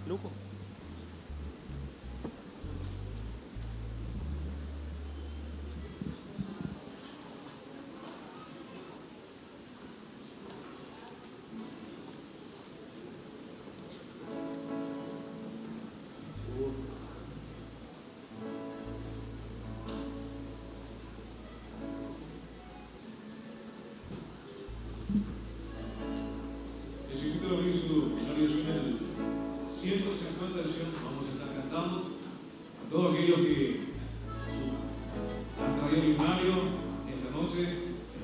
Lujo. Les invito a abrir su oración en el 150 versión. Vamos a estar cantando a todos aquellos que se han traído el himnario esta noche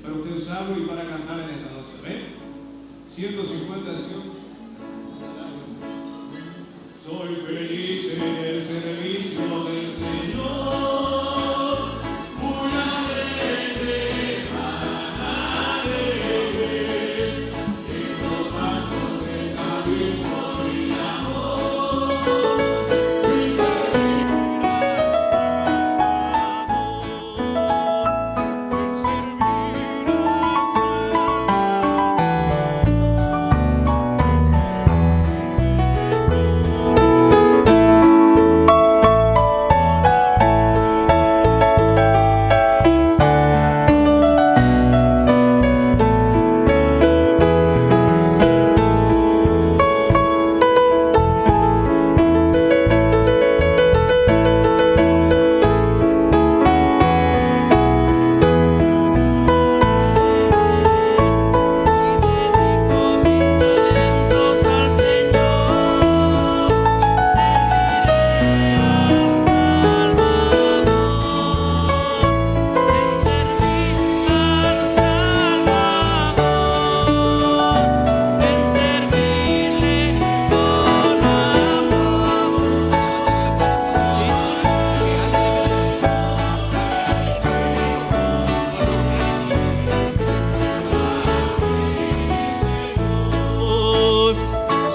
para usted usarlo y para cantar en esta noche. ¿Ven? 150 versión. Soy feliz en el servicio del Señor, muy alegre, tan alegre, en los actos de cariño y amor, y servir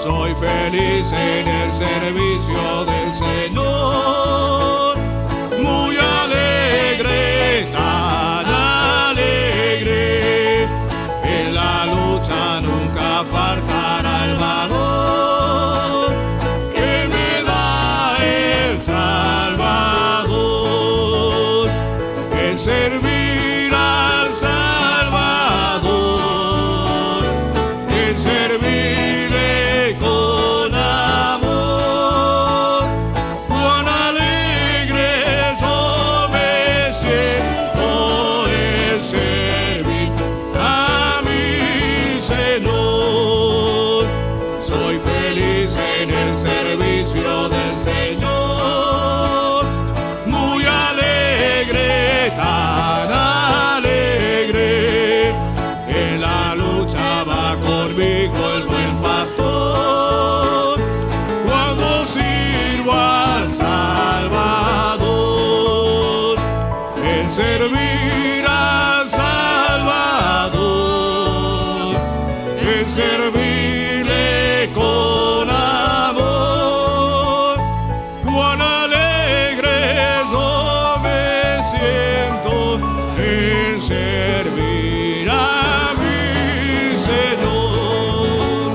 Soy feliz en el servicio del Señor, muy alegre, tan alegre. En la lucha nunca faltará el valor que me da el Salvador. En servir al Salvador, en servirle con amor, cuán alegre yo me siento en servir a mi Señor. Soy feliz en el servicio del Señor, muy alegre, tan alegre. En la lucha va conmigo el buen pastor, cuando sirvo al Salvador. En servir al Salvador, en servirle con amor, cuán alegre yo me siento en servir a mi Señor.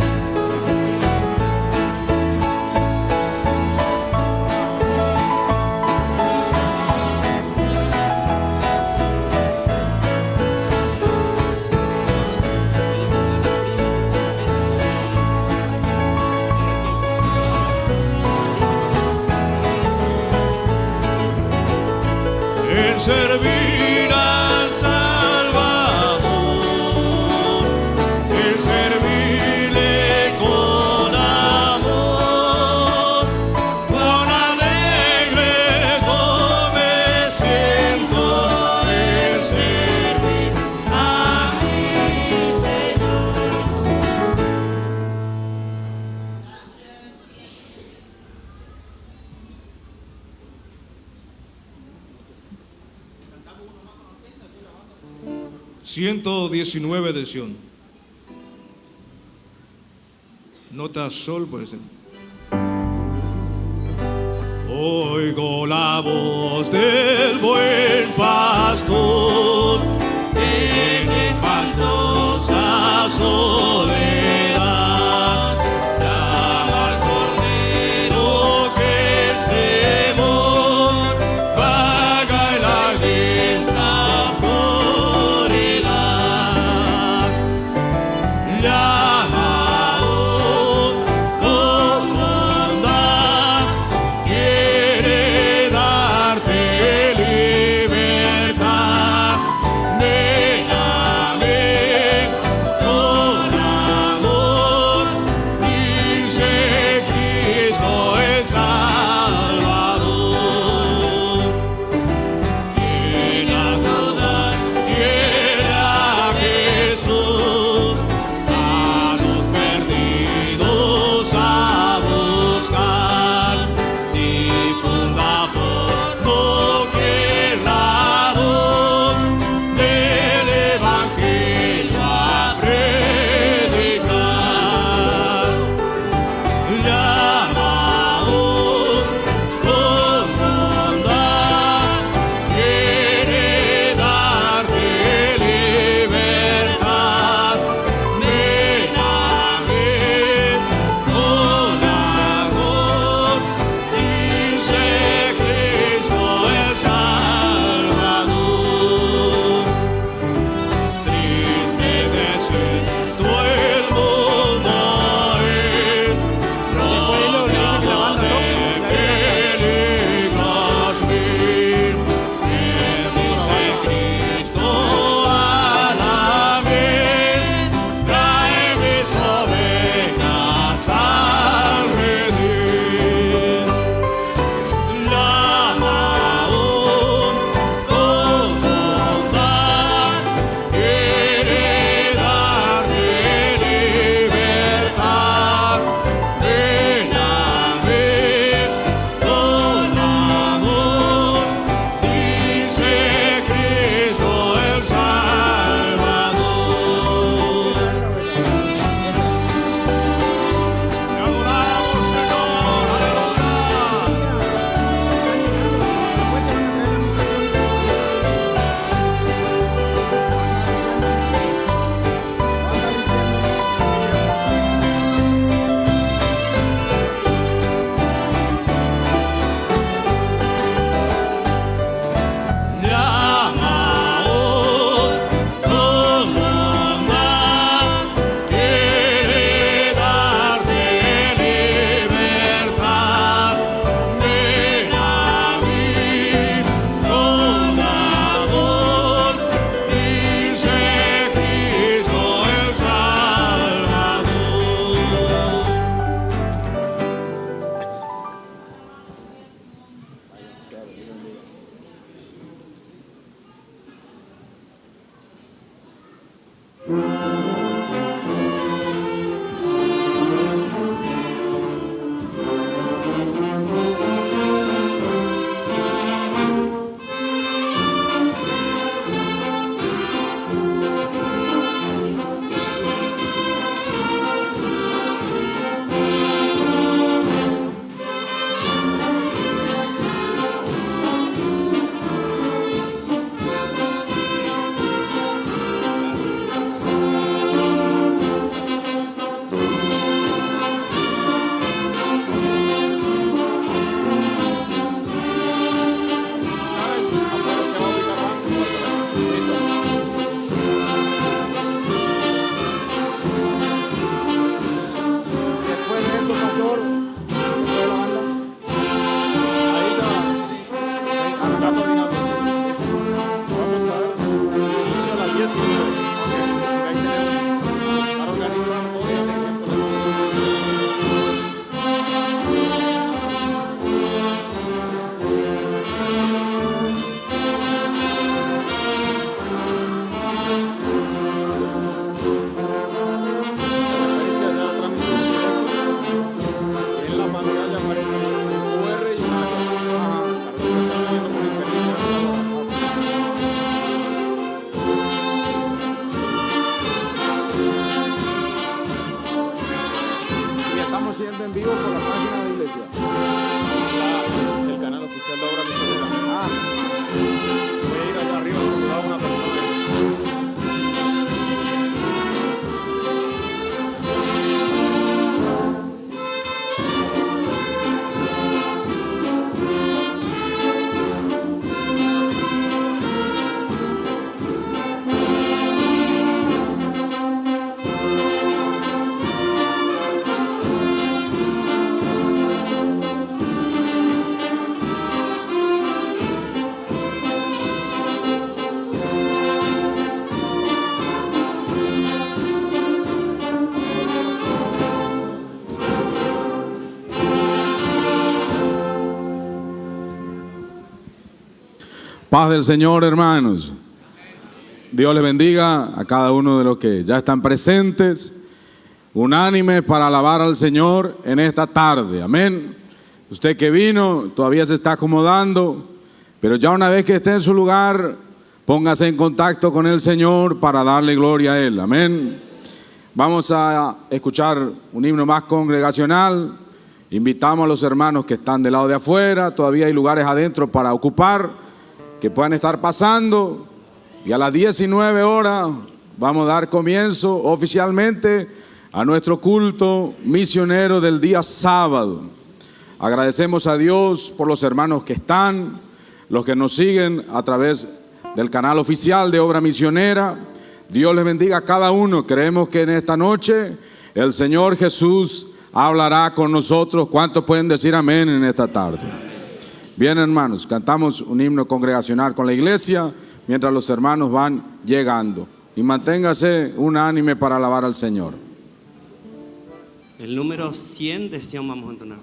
En servir al Salvador, en servirle con amor, cuán alegre yo me siento en servir a mi Señor. Cantamos uno más con orquesta, estoy grabando. 119 del Sion. Nota sol, por ejemplo. Oigo la voz del buen pastor en espantosa soledad. Llama al Cordero transmitiendo en vivo por la página de la iglesia. El canal oficial de Obra Misionera. Ah, Puede ir allá arriba donde va una persona. Paz del Señor, hermanos. Dios les bendiga a cada uno de los que ya están presentes, unánimes para alabar al Señor en esta tarde. Amén. Usted que vino todavía se está acomodando, pero ya una vez que esté en su lugar, póngase en contacto con el Señor para darle gloria a Él. Amén. Vamos a escuchar un himno más congregacional. Invitamos a los hermanos que están del lado de afuera, todavía hay lugares adentro para ocupar, que puedan estar pasando, y a las 19 horas vamos a dar comienzo oficialmente a nuestro culto misionero del día sábado. Agradecemos a Dios por los hermanos que están, los que nos siguen a través del canal oficial de Obra Misionera. Dios les bendiga a cada uno. Creemos que en esta noche el Señor Jesús hablará con nosotros. ¿Cuántos pueden decir amén en esta tarde? Bien, hermanos, cantamos un himno congregacional con la iglesia mientras los hermanos van llegando. Y manténgase unánime para alabar al Señor. El número 100 de Sion vamos a entonar.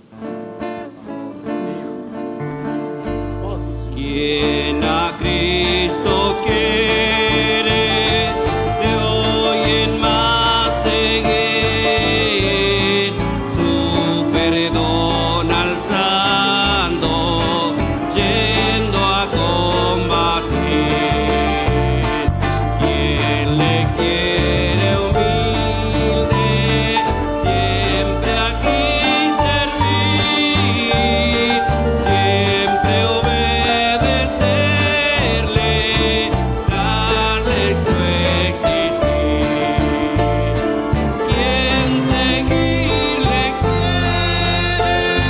Quien a Cristo quiere de hoy en más seguir, su perdón alzando, yendo a combatir. Quien le quiere humilde, siempre aquí servir, siempre obedecerle, darle su existir. Quien seguirle quiere,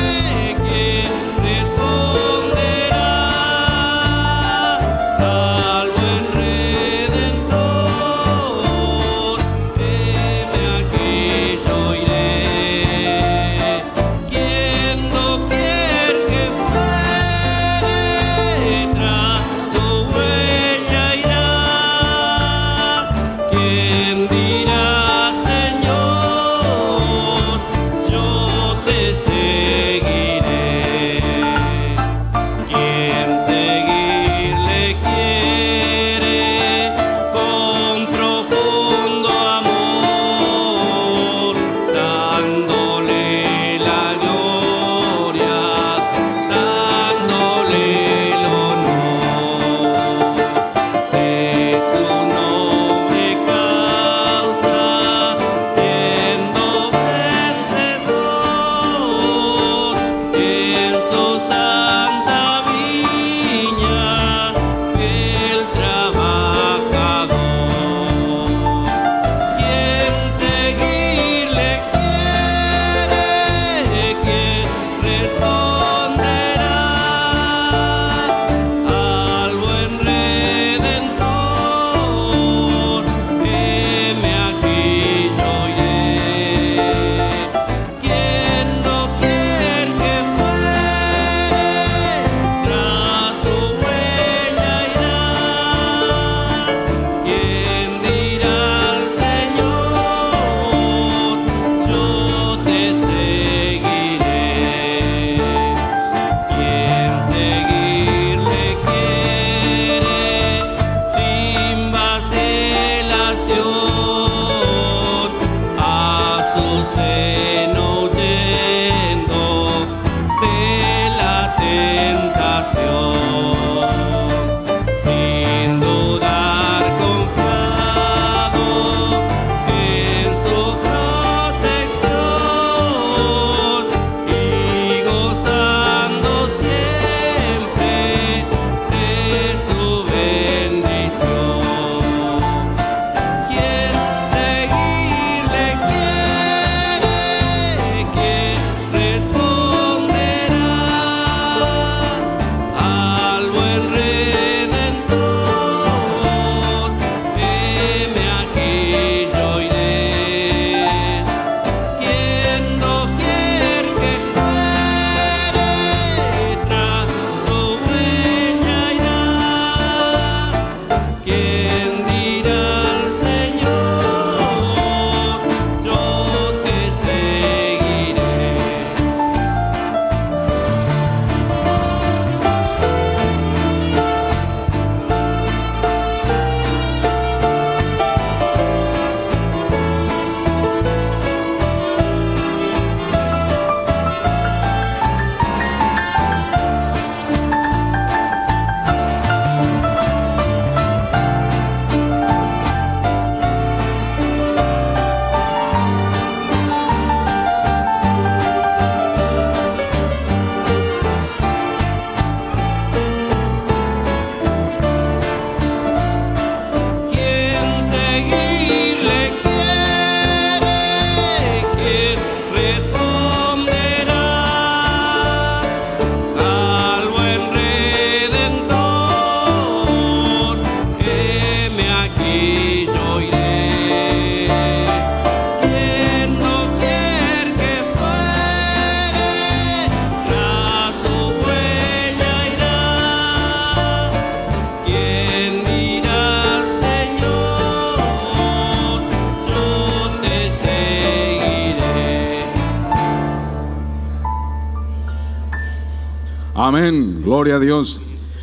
Amén, gloria a Dios.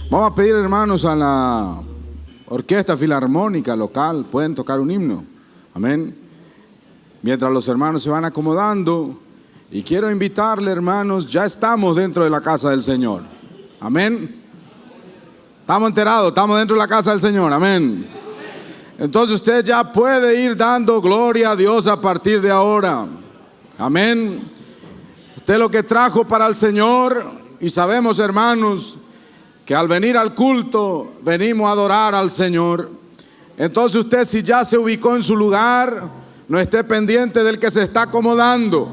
Vamos a pedir, hermanos, a la orquesta filarmónica local, pueden tocar un himno. Amén. Mientras los hermanos se van acomodando, y quiero invitarle, hermanos, ya estamos dentro de la casa del Señor. Amén. Estamos enterados, estamos dentro de la casa del Señor. Amén. Entonces usted ya puede ir dando gloria a Dios a partir de ahora. Amén. Usted lo que trajo para el Señor, y sabemos, hermanos, que al venir al culto venimos a adorar al Señor. Entonces usted, si ya se ubicó en su lugar, no esté pendiente del que se está acomodando.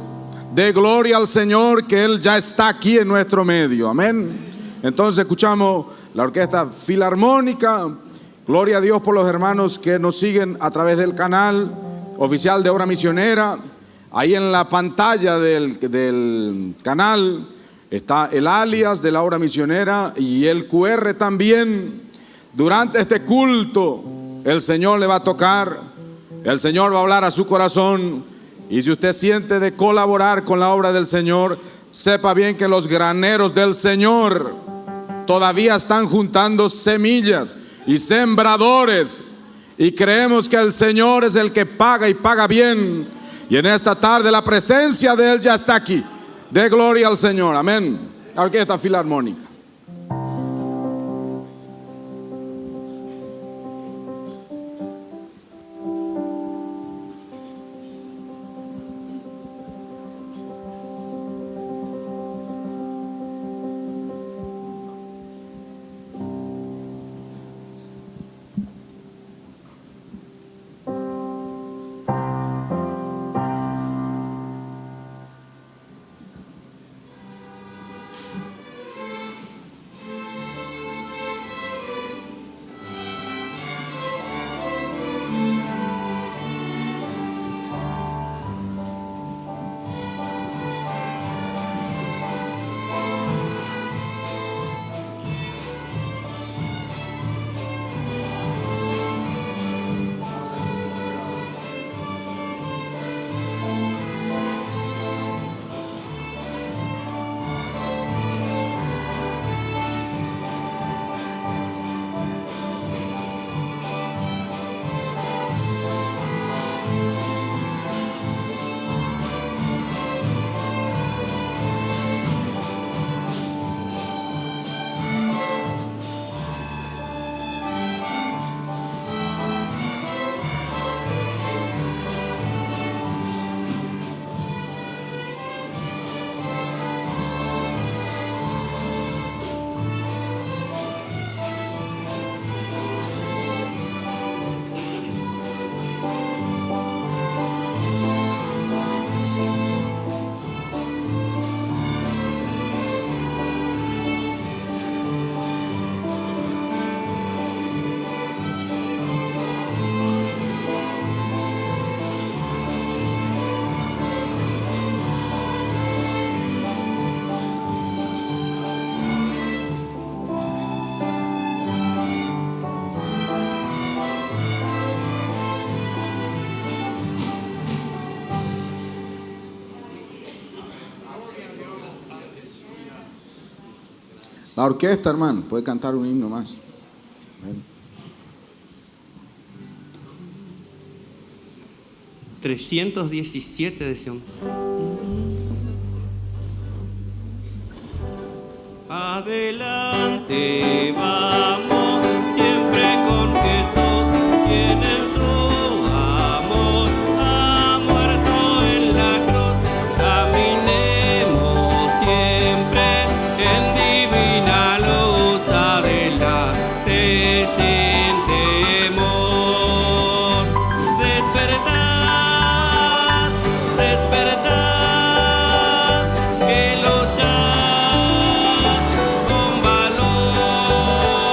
De gloria al Señor, que Él ya está aquí en nuestro medio. Amén. Entonces escuchamos la orquesta filarmónica. Gloria a Dios por los hermanos que nos siguen a través del canal oficial de Obra Misionera. Ahí en la pantalla del canal está el alias de la Obra Misionera y el QR también. Durante este culto el Señor le va a tocar, el Señor va a hablar a su corazón. Y si usted siente de colaborar con la obra del Señor, sepa bien que los graneros del Señor todavía están juntando semillas y sembradores, y creemos que el Señor es el que paga y paga bien. Y en esta tarde la presencia de Él ya está aquí. De gloria al Señor. Amén. La orquesta filarmónica. La orquesta, hermano, puede cantar un himno más. Amén. 317 decíamos. Adelante vamos, siempre con Jesús, quien en su amor ha muerto en la cruz. Caminemos siempre en divina luz, adelante sin temor. Despertar, despertar, que luchar con valor.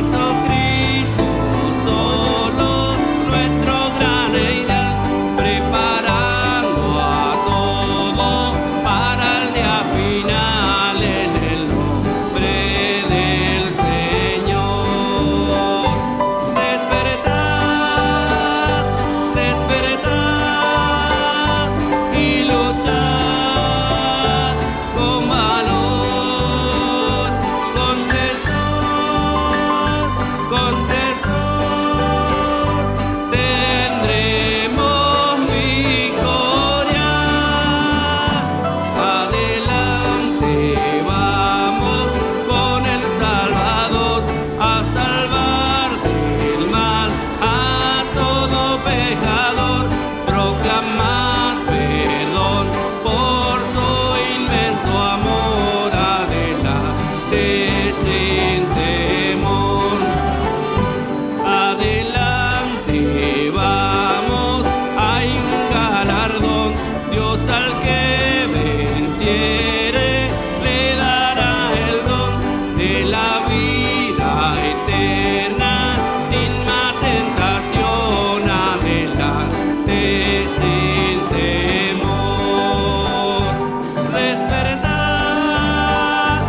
Jesucristo, solo nuestro gran ideal, preparando a todos para el día final en el nombre del Señor. Despertad, despertad y luchad con valor, con tesor, tendremos victoria. Adelante vamos con el Salvador a salvar del mal a todo pecador, proclamar perdón por su inmenso amor. Adelante sin temor, adelante vamos, hay un galardón, Dios al que venciere le dará el don de la vida eterna sin más tentación. Adelante sin temor. Despertad,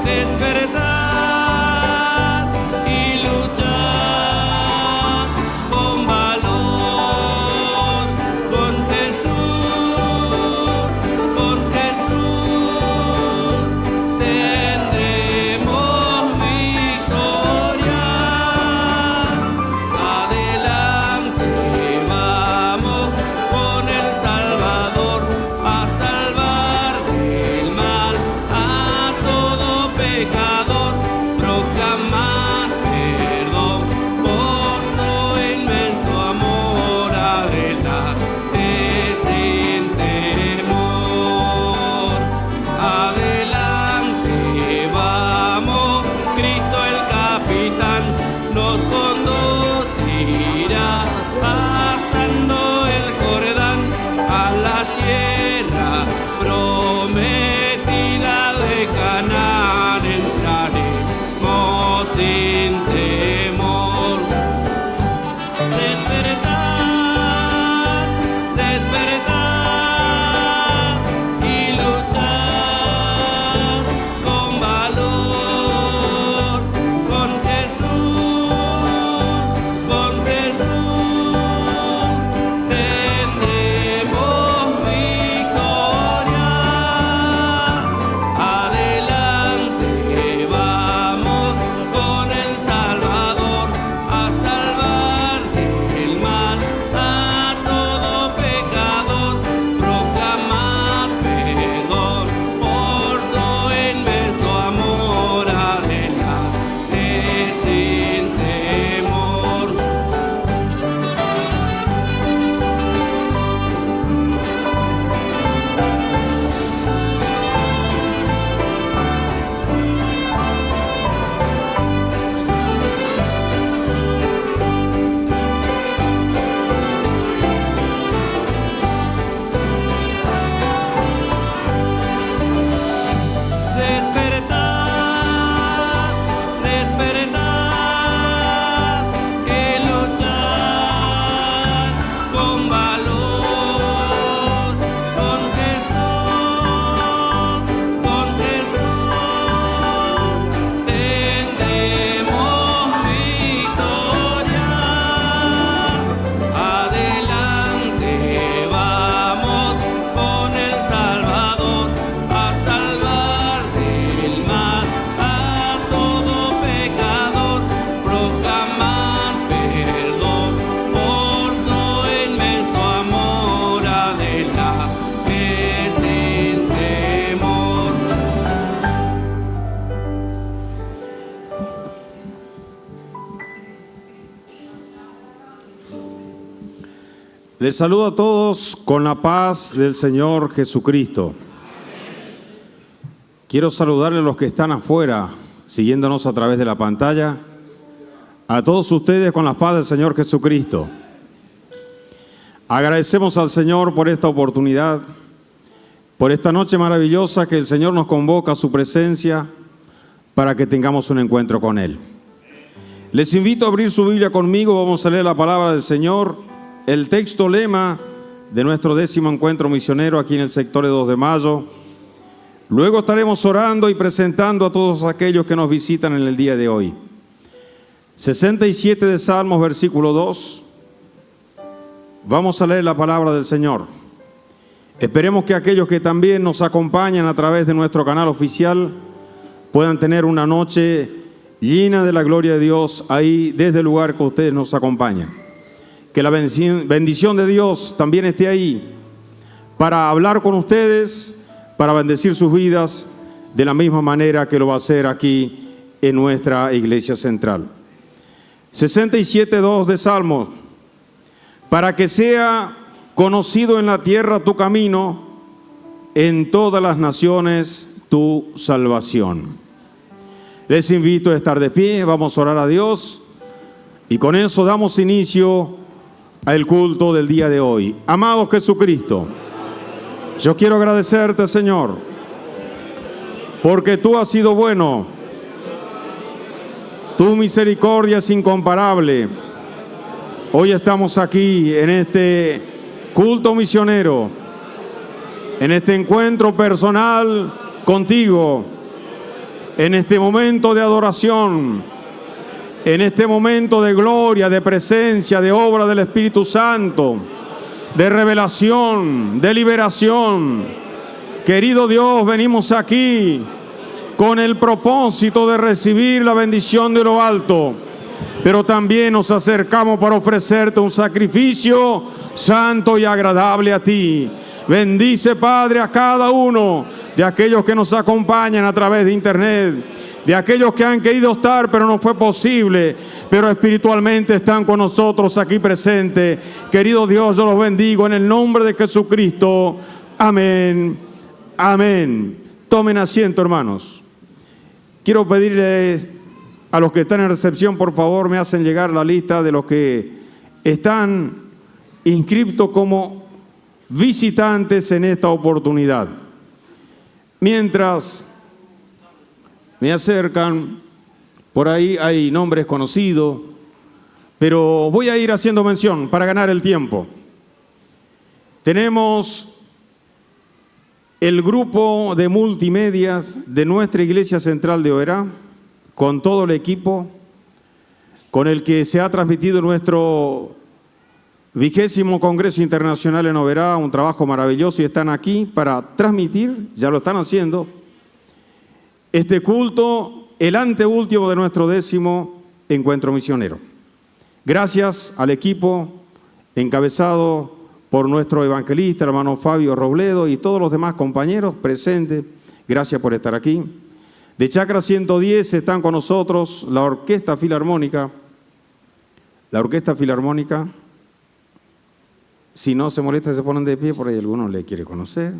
despertad y luchad con valor, con Jesús, tendremos victoria. Adelante vamos con el Salvador a salvar del mal a todo pecador, proclamar perdón por su inmenso amor. Adelante sin temor, adelante vamos, Cristo el capitán nos conducirá pasando el Jordán a la tierra prometida de Canaán, entraremos sin temor. Despertad, despertad y luchad con valor, con Jesús, tendremos victoria. Adelante vamos con el Salvador a salvar del mal a todo pecador, proclamar perdón por su inmenso amor. Adelante sin temor. Despertad, despertad y luchad con valor, con Jesús, tendremos victoria. Adelante vamos con el Salvador a salvar del mal a todo pecador, proclamar perdón por su inmenso amor. Adelante sin temor. Les saludo a todos con la paz del Señor Jesucristo. Quiero saludarle a los que están afuera, siguiéndonos a través de la pantalla, a todos ustedes con la paz del Señor Jesucristo. Agradecemos al Señor por esta oportunidad, por esta noche maravillosa que el Señor nos convoca a su presencia para que tengamos un encuentro con Él. Les invito a abrir su Biblia conmigo, vamos a leer la palabra del Señor, el texto lema de nuestro 10º encuentro misionero aquí en el sector de 2 de Mayo. Luego estaremos orando y presentando a todos aquellos que nos visitan en el día de hoy. 67 de Salmos, versículo 2. Vamos a leer la palabra del Señor. Esperemos que aquellos que también nos acompañan a través de nuestro canal oficial puedan tener una noche llena de la gloria de Dios ahí desde el lugar que ustedes nos acompañan. Que la bendición de Dios también esté ahí para hablar con ustedes, para bendecir sus vidas de la misma manera que lo va a hacer aquí en nuestra iglesia central. 67.2 de Salmos. Para que sea conocido en la tierra tu camino, en todas las naciones tu salvación. Les invito a estar de pie, vamos a orar a Dios y con eso damos inicio al culto del día de hoy. Amado Jesucristo, yo quiero agradecerte, Señor, porque tú has sido bueno, tu misericordia es incomparable. Hoy estamos aquí en este culto misionero, en este encuentro personal contigo, en este momento de adoración, en este momento de gloria, de presencia, de obra del Espíritu Santo, de revelación, de liberación. Querido Dios, venimos aquí con el propósito de recibir la bendición de lo alto, pero también nos acercamos para ofrecerte un sacrificio santo y agradable a ti. Bendice, Padre, a cada uno de aquellos que nos acompañan a través de internet, de aquellos que han querido estar pero no fue posible, pero espiritualmente están con nosotros aquí presentes. Querido Dios, yo los bendigo en el nombre de Jesucristo. Amén. Amén. Tomen asiento, hermanos. Quiero pedirles a los que están en recepción, por favor, me hacen llegar la lista de los que están inscritos como visitantes en esta oportunidad. Mientras me acercan, por ahí hay nombres conocidos, pero voy a ir haciendo mención para ganar el tiempo. Tenemos el grupo de multimedias de nuestra Iglesia Central de Oberá, con todo el equipo con el que se ha transmitido nuestro 20º Congreso Internacional en Oberá, un trabajo maravilloso, y están aquí para transmitir, ya lo están haciendo, este culto, el anteúltimo de nuestro 10º encuentro misionero. Gracias al equipo encabezado por nuestro evangelista, hermano Fabio Robledo, y todos los demás compañeros presentes. Gracias por estar aquí. De Chacra 110 están con nosotros la Orquesta Filarmónica. La Orquesta Filarmónica, si no se molesta, se ponen de pie, por ahí alguno le quiere conocer.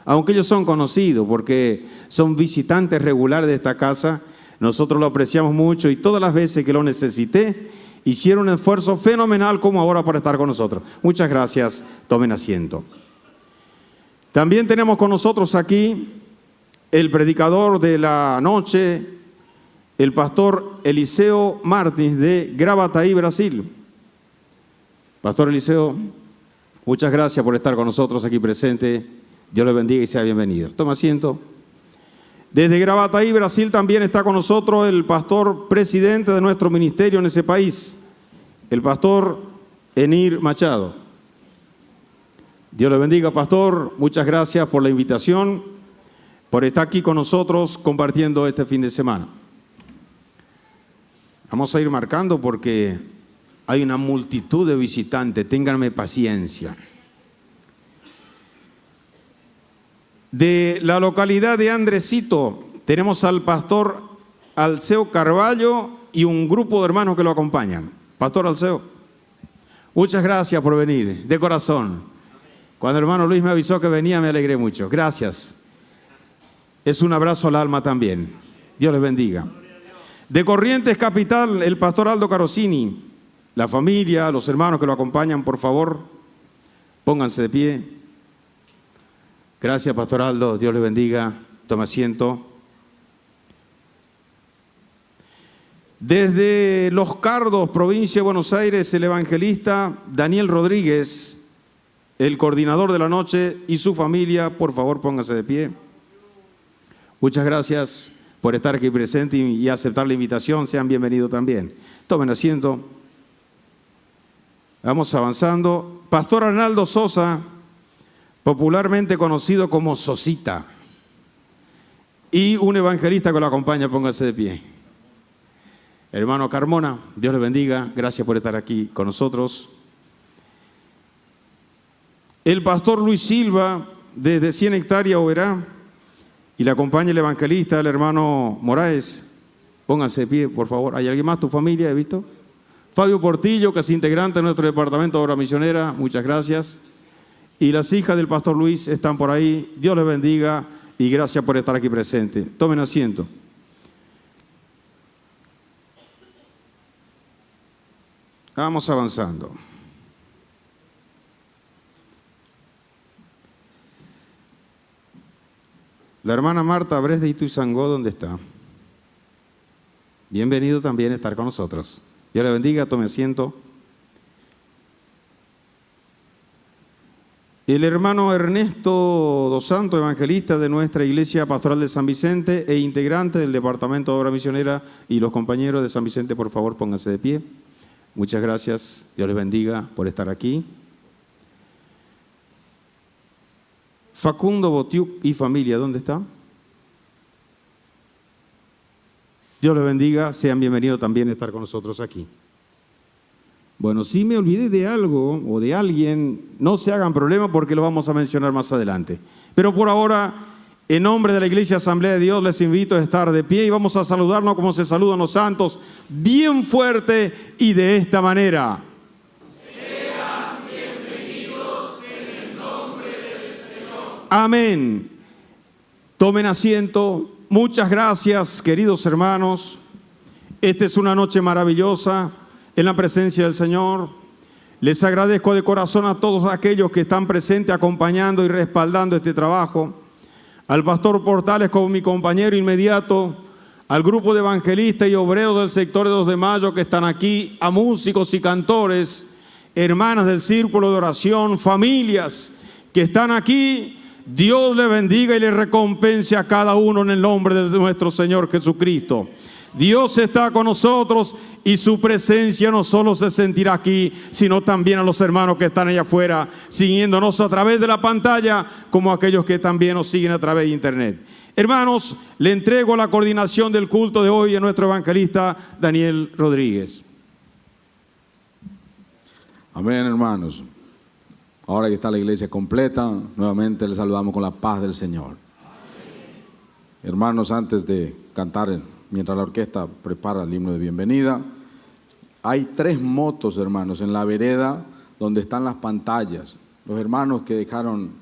Aunque ellos son conocidos porque son visitantes regulares de esta casa, nosotros lo apreciamos mucho y todas las veces que lo necesité, hicieron un esfuerzo fenomenal como ahora para estar con nosotros. Muchas gracias, tomen asiento. También tenemos con nosotros aquí el predicador de la noche, el pastor Eliseo Martins de Gravataí, Brasil. Pastor Eliseo, muchas gracias por estar con nosotros aquí presente. Dios le bendiga y sea bienvenido. Toma asiento. Desde Gravataí, Brasil, también está con nosotros el pastor presidente de nuestro ministerio en ese país, el pastor Enir Machado. Dios le bendiga, pastor. Muchas gracias por la invitación, por estar aquí con nosotros compartiendo este fin de semana. Vamos a ir marcando porque hay una multitud de visitantes, ténganme paciencia. De la localidad de Andresito tenemos al pastor Alceo Carballo y un grupo de hermanos que lo acompañan. Pastor Alceo, muchas gracias por venir, de corazón. Cuando el hermano Luis me avisó que venía, me alegré mucho. Gracias. Es un abrazo al alma también. Dios les bendiga. De Corrientes Capital, el pastor Aldo Carosini, la familia, los hermanos que lo acompañan, por favor, pónganse de pie. Gracias, pastor Aldo. Dios les bendiga. Toma asiento. Desde Los Cardos, provincia de Buenos Aires, el evangelista Daniel Rodríguez, el coordinador de la noche, y su familia. Por favor, póngase de pie. Muchas gracias por estar aquí presente y aceptar la invitación. Sean bienvenidos también. Tomen asiento. Vamos avanzando. Pastor Arnaldo Sosa, popularmente conocido como Sosita, y un evangelista que lo acompaña. Póngase de pie. Hermano Carmona, Dios le bendiga. Gracias por estar aquí con nosotros. El pastor Luis Silva, desde 100 hectáreas Oberá, y le acompaña el evangelista, el hermano Moraes. Pónganse de pie, por favor. ¿Hay alguien más? ¿Tu familia? ¿He visto? Fabio Portillo, que es integrante de nuestro departamento de obra misionera. Muchas gracias. Y las hijas del pastor Luis están por ahí. Dios les bendiga y gracias por estar aquí presente. Tomen asiento. Vamos avanzando. La hermana Marta Bres de Ituizangó, ¿dónde está? Bienvenido también a estar con nosotros. Dios le bendiga, tome asiento. El hermano Ernesto Dos Santos, evangelista de nuestra Iglesia Pastoral de San Vicente e integrante del Departamento de Obra Misionera, y los compañeros de San Vicente, por favor, pónganse de pie. Muchas gracias, Dios les bendiga por estar aquí. Facundo Botiuk y familia, ¿dónde está? Dios les bendiga, sean bienvenidos también a estar con nosotros aquí. Bueno, si me olvidé de algo o de alguien, no se hagan problema porque lo vamos a mencionar más adelante. Pero por ahora, en nombre de la Iglesia Asamblea de Dios, les invito a estar de pie y vamos a saludarnos como se saludan los santos, bien fuerte y de esta manera. Sean bienvenidos en el nombre del Señor. Amén. Tomen asiento. Muchas gracias, queridos hermanos. Esta es una noche maravillosa en la presencia del Señor. Les agradezco de corazón a todos aquellos que están presentes acompañando y respaldando este trabajo. Al pastor Portales como mi compañero inmediato, al grupo de evangelistas y obreros del sector de 2 de Mayo que están aquí, a músicos y cantores, hermanas del círculo de oración, familias que están aquí. Dios le bendiga y le recompense a cada uno en el nombre de nuestro Señor Jesucristo. Dios está con nosotros y su presencia no solo se sentirá aquí, sino también a los hermanos que están allá afuera, siguiéndonos a través de la pantalla, como aquellos que también nos siguen a través de internet. Hermanos, le entrego la coordinación del culto de hoy a nuestro evangelista Daniel Rodríguez. Amén, hermanos. Ahora que está la iglesia completa, nuevamente les saludamos con la paz del Señor. Amén. Hermanos, antes de cantar, mientras la orquesta prepara el himno de bienvenida, hay 3 motos, hermanos, en la vereda donde están las pantallas. Los hermanos que dejaron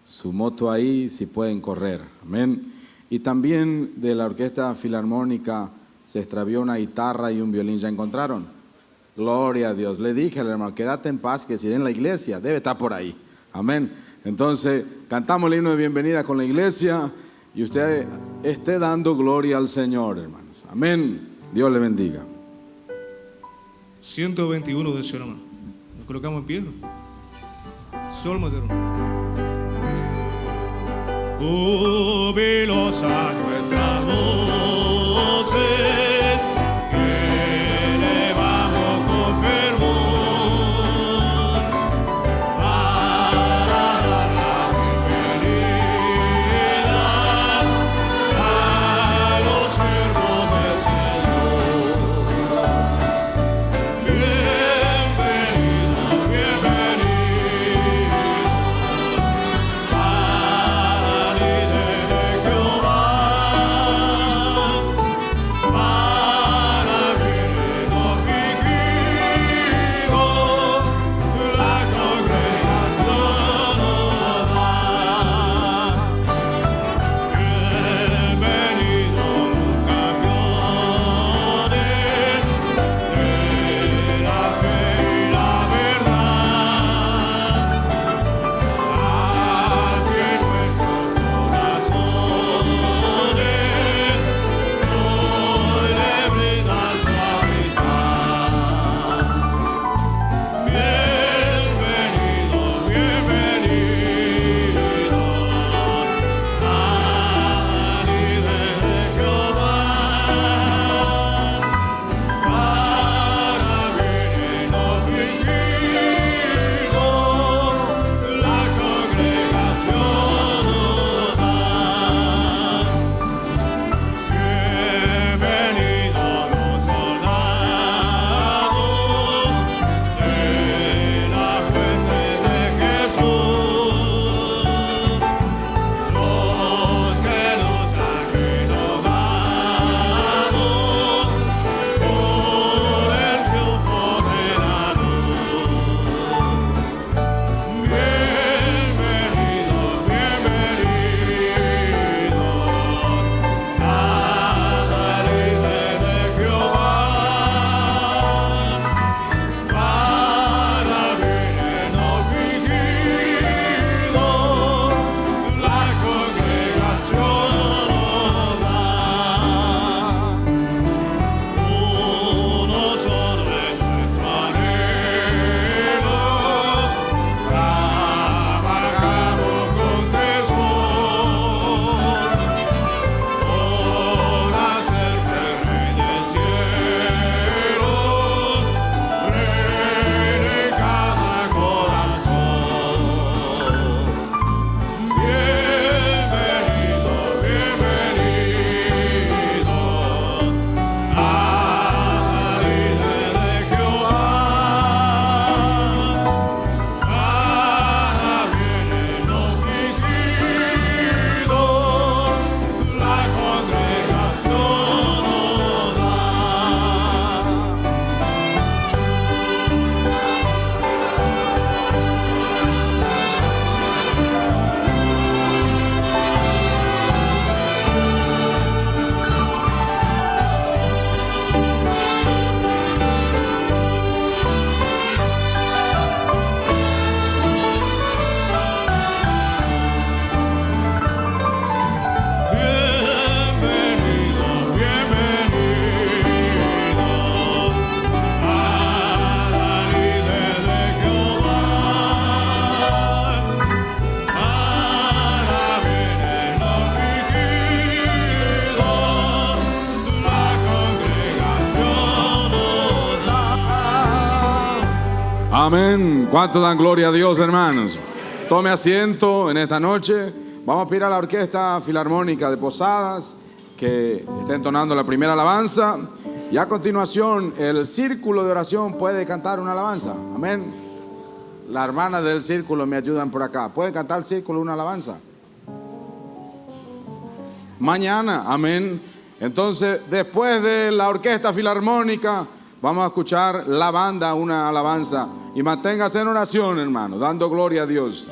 su moto ahí, si pueden correr. Amén. Y también de la orquesta filarmónica se extravió una guitarra y un violín. ¿Ya encontraron? Gloria a Dios. Le dije al hermano, quédate en paz, que si en la iglesia debe estar por ahí. Amén. Entonces, cantamos el himno de bienvenida con la iglesia y usted esté dando gloria al Señor, hermanos. Amén. Dios le bendiga. 121 de hermano. Nos colocamos en pie. Sol mayor. Jubilosa nuestra voces. Bye. Amén. ¿Cuánto dan gloria a Dios, hermanos? Tome asiento en esta noche. Vamos a pedir a la Orquesta Filarmónica de Posadas que esté entonando la primera alabanza. Y a continuación, el círculo de oración puede cantar una alabanza. Amén. Las hermanas del círculo me ayudan por acá. ¿Puede cantar el círculo una alabanza? Mañana, amén. Entonces, después de la Orquesta Filarmónica, vamos a escuchar la banda, una alabanza. Y manténgase en oración, hermano, dando gloria a Dios.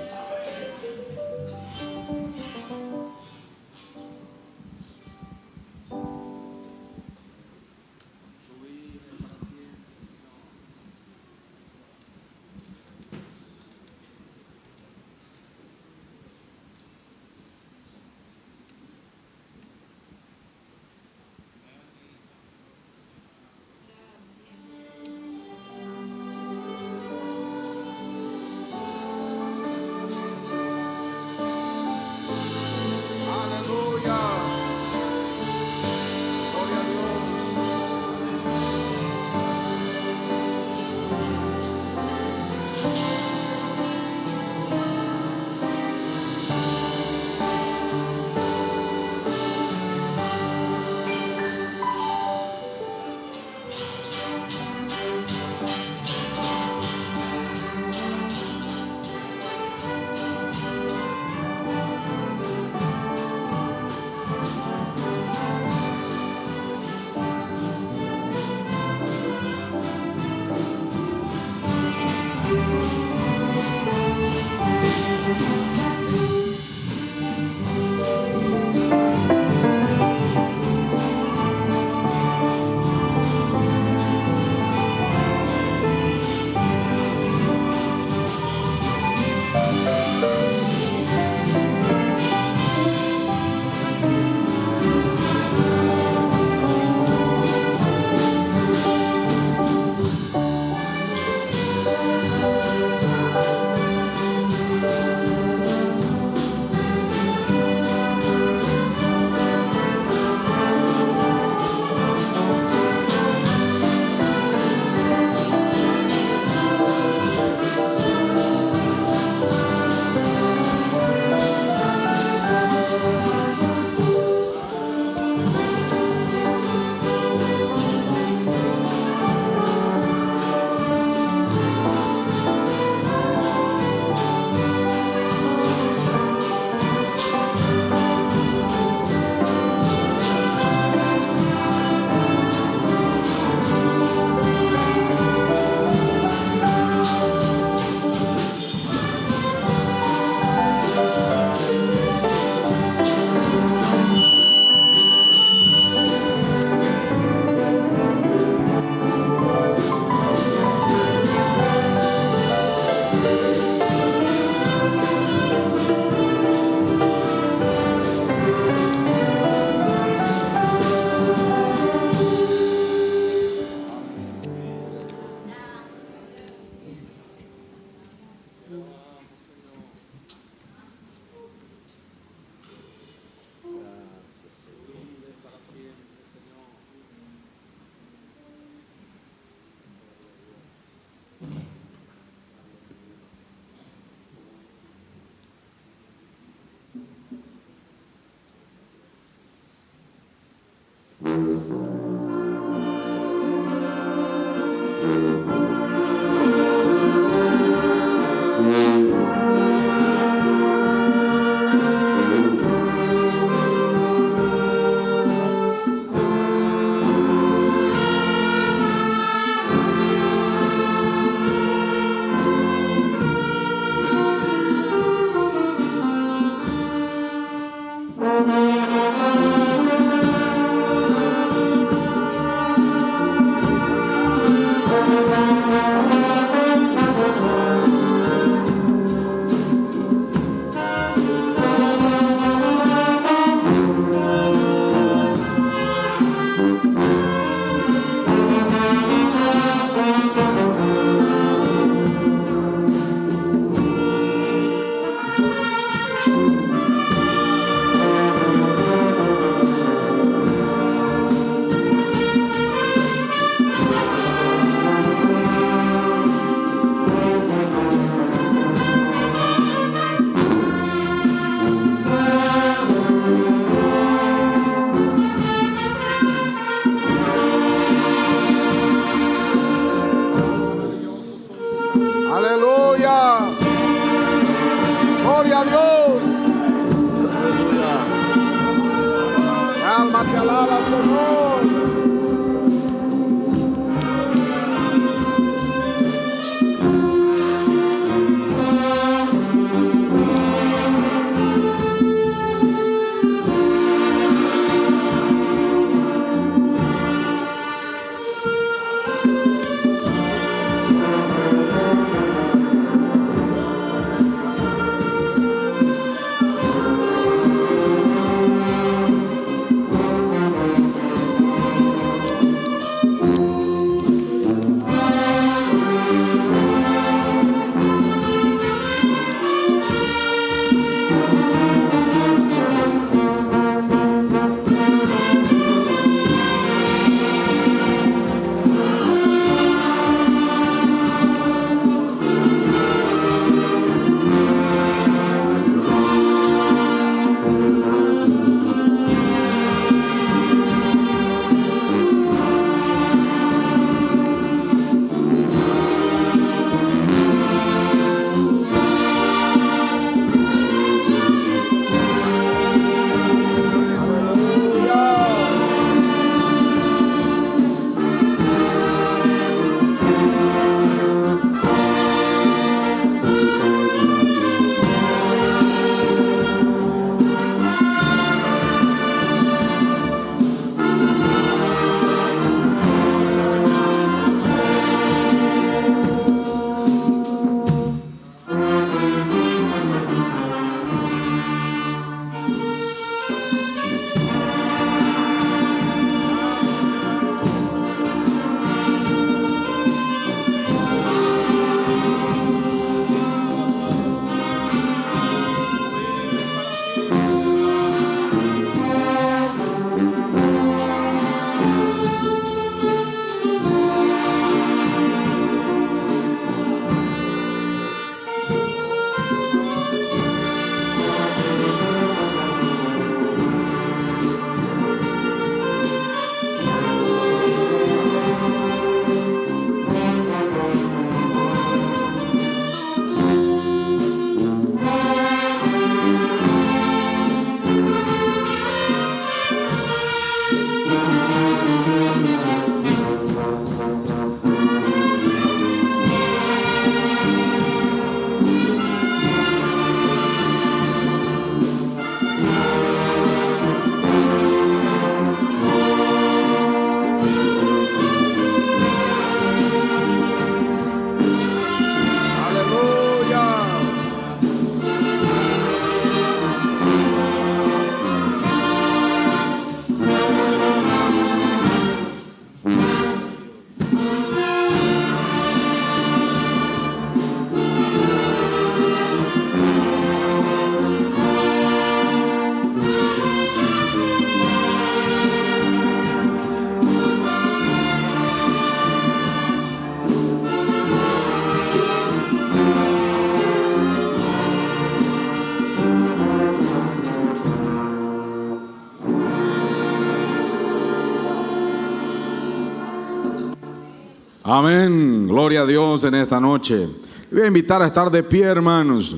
Amén. Gloria a Dios en esta noche. Voy a invitar a estar de pie, hermanos,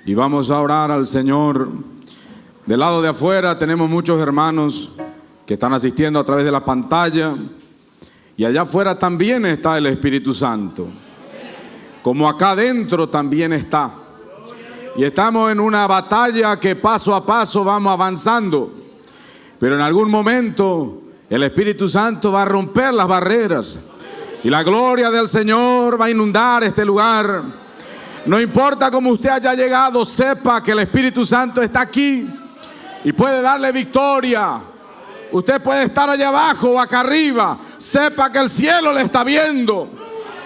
y vamos a orar al Señor. Del lado de afuera tenemos muchos hermanos que están asistiendo a través de la pantalla, y allá afuera también está el Espíritu Santo, como acá adentro también está. Y estamos en una batalla que paso a paso vamos avanzando, pero en algún momento el Espíritu Santo va a romper las barreras y la gloria del Señor va a inundar este lugar. No importa cómo usted haya llegado, sepa que el Espíritu Santo está aquí y puede darle victoria. Usted puede estar allá abajo o acá arriba, sepa que el cielo le está viendo,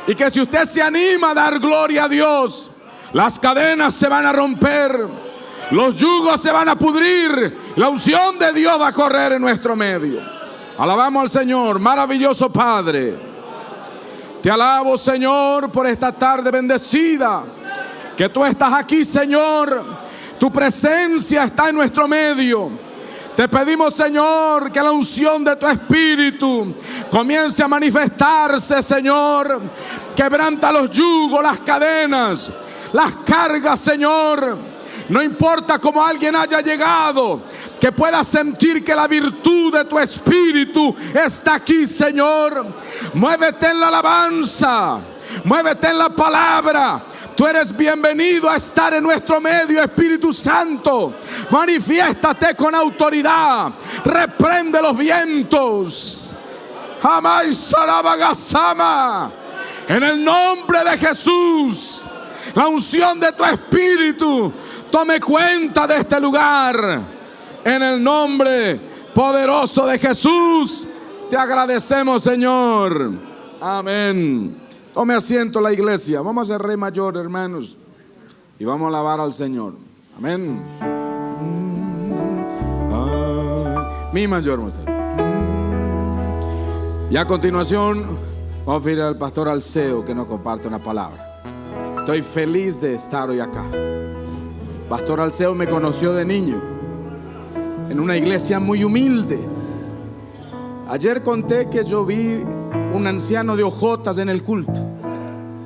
y que si usted se anima a dar gloria a Dios, las cadenas se van a romper, los yugos se van a pudrir, la unción de Dios va a correr en nuestro medio. Alabamos al Señor. Maravilloso Padre, te alabo, Señor, por esta tarde bendecida, que tú estás aquí, Señor. Tu presencia está en nuestro medio. Te pedimos, Señor, que la unción de tu Espíritu comience a manifestarse, Señor. Quebranta los yugos, las cadenas, las cargas, Señor. No importa cómo alguien haya llegado, que pueda sentir que la virtud de tu Espíritu está aquí, Señor. Muévete en la alabanza, muévete en la palabra. Tú eres bienvenido a estar en nuestro medio, Espíritu Santo. Manifiéstate con autoridad. Reprende los vientos. Jamás Sarabagasama. En el nombre de Jesús, la unción de tu Espíritu tome cuenta de este lugar. En el nombre poderoso de Jesús, te agradecemos, Señor. Amén. Tome asiento la iglesia. Vamos a hacer re mayor, hermanos, y vamos a alabar al Señor. Amén. Mi mayor, Marcelo. Y a continuación vamos a pedir al pastor Alceo que nos comparte una palabra. Estoy feliz de estar hoy acá. Pastor Alceo me conoció de niño en una iglesia muy humilde. Ayer conté que yo vi un anciano de ojotas en el culto.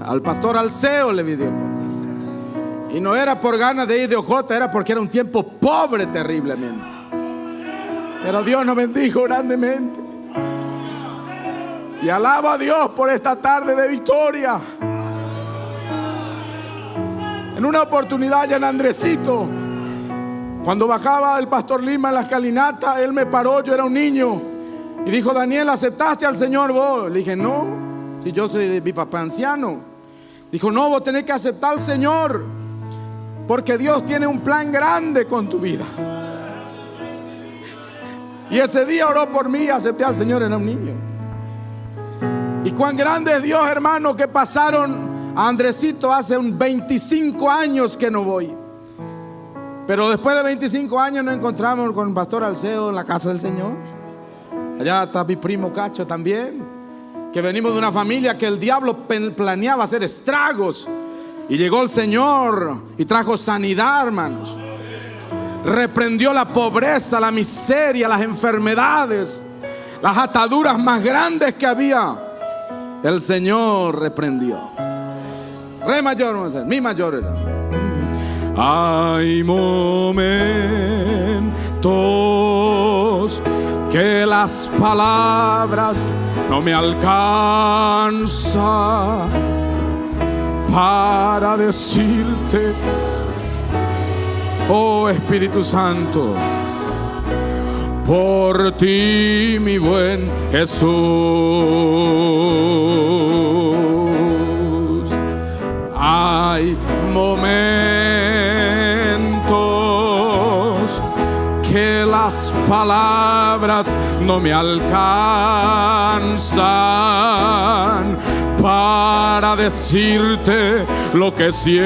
Al pastor Alceo le vi de ojotas. Y no era por ganas de ir de ojotas, era porque era un tiempo pobre terriblemente. Pero Dios nos bendijo grandemente. Y alabo a Dios por esta tarde de victoria. En una oportunidad allá en Andresito, cuando bajaba el pastor Lima en la escalinata, él me paró, yo era un niño, y dijo: Daniel, ¿aceptaste al Señor vos? Le dije: no, si yo soy de mi papá anciano. Dijo: no, vos tenés que aceptar al Señor, porque Dios tiene un plan grande con tu vida. Y ese día oró por mí, acepté al Señor, era un niño. Y cuán grande es Dios, hermano, que pasaron a Andresito hace 25 años que no voy. Pero después de 25 años nos encontramos con el pastor Alceo en la casa del Señor. Allá está mi primo Cacho también, que venimos de una familia que el diablo planeaba hacer estragos, y llegó el Señor y trajo sanidad, hermanos. Reprendió la pobreza, la miseria, las enfermedades, las ataduras más grandes que había. El Señor reprendió. Re mayor, vamos a hacer, mi mayor era. Hay momentos que las palabras no me alcanzan para decirte, oh Espíritu Santo, por ti, mi buen Jesús. Hay momentos que las palabras no me alcanzan para decirte lo que siento.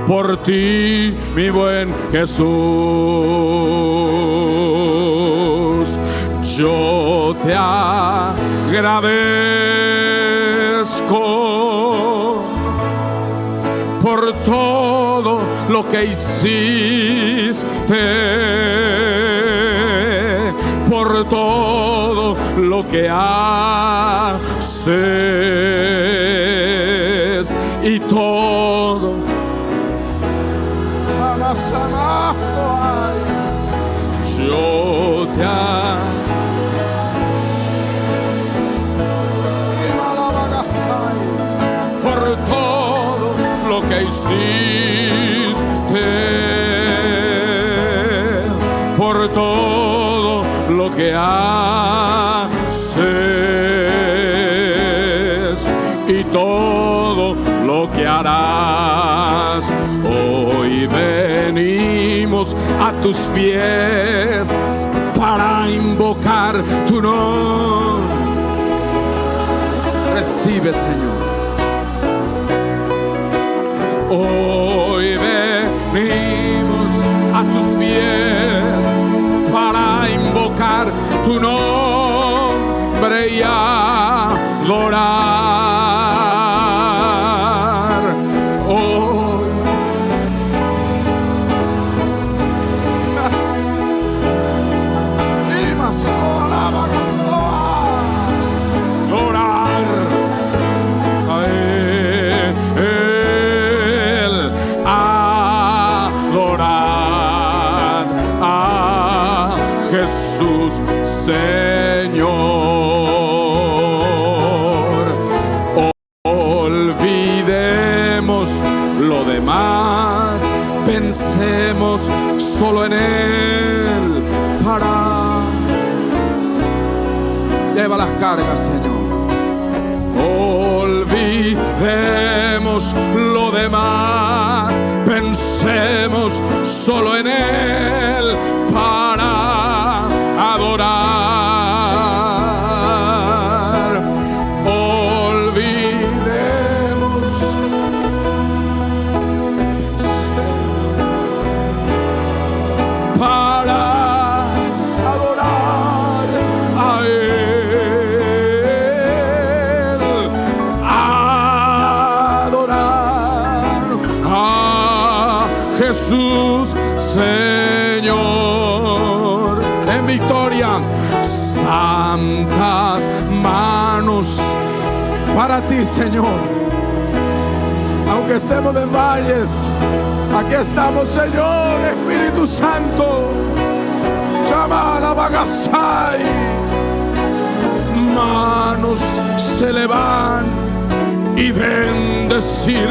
Por ti, mi buen Jesús, yo te agradezco por todo lo que hiciste, por todo lo que haces y todo. Yo te amo. Por todo lo que hiciste, por todo lo que haces y todo lo que harás. Hoy venimos a tus pies para invocar tu nombre. Recibe, Señor. Hoy venimos a tus pies para invocar tu nombre y adorar. Hoy adorar a Él, adorar a Jesús, Señor. Olvidemos lo demás, pensemos solo en Él para. Lleva las cargas, Señor. Olvidemos lo demás, pensemos solo en Él para adorar. Olvidemos para adorar a Él, adorar a Jesús, Señor. En victoria, santas manos para ti, Señor. Aunque estemos en valles, aquí estamos, Señor. Espíritu Santo, llama a la Bagasai. Manos se le van y bendecir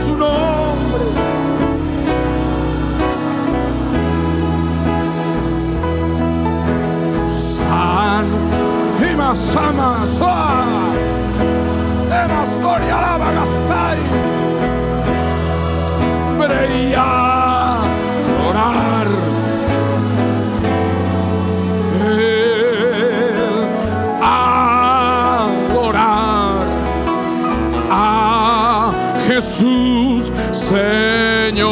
su nombre. San y Masama Soa de Mastoria la Bagasai. Breya orar. Adorar a Jesús, Señor.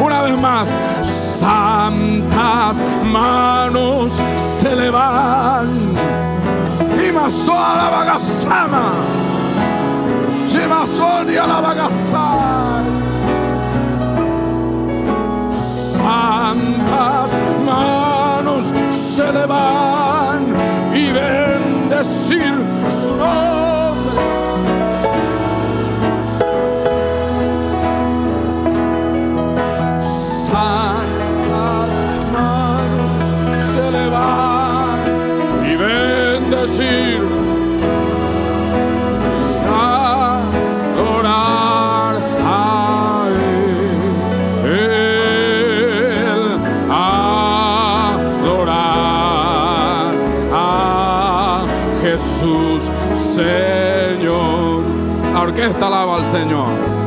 Una vez más, santas manos se le van. Y Masoa la Bagasama, Shimasonia la Bagasai. Santas manos se le van y bendecir su nombre. Santas manos se le van y bendecir y adorar a Él, adorar a Jesús, Señor. La orquesta alaba al Señor.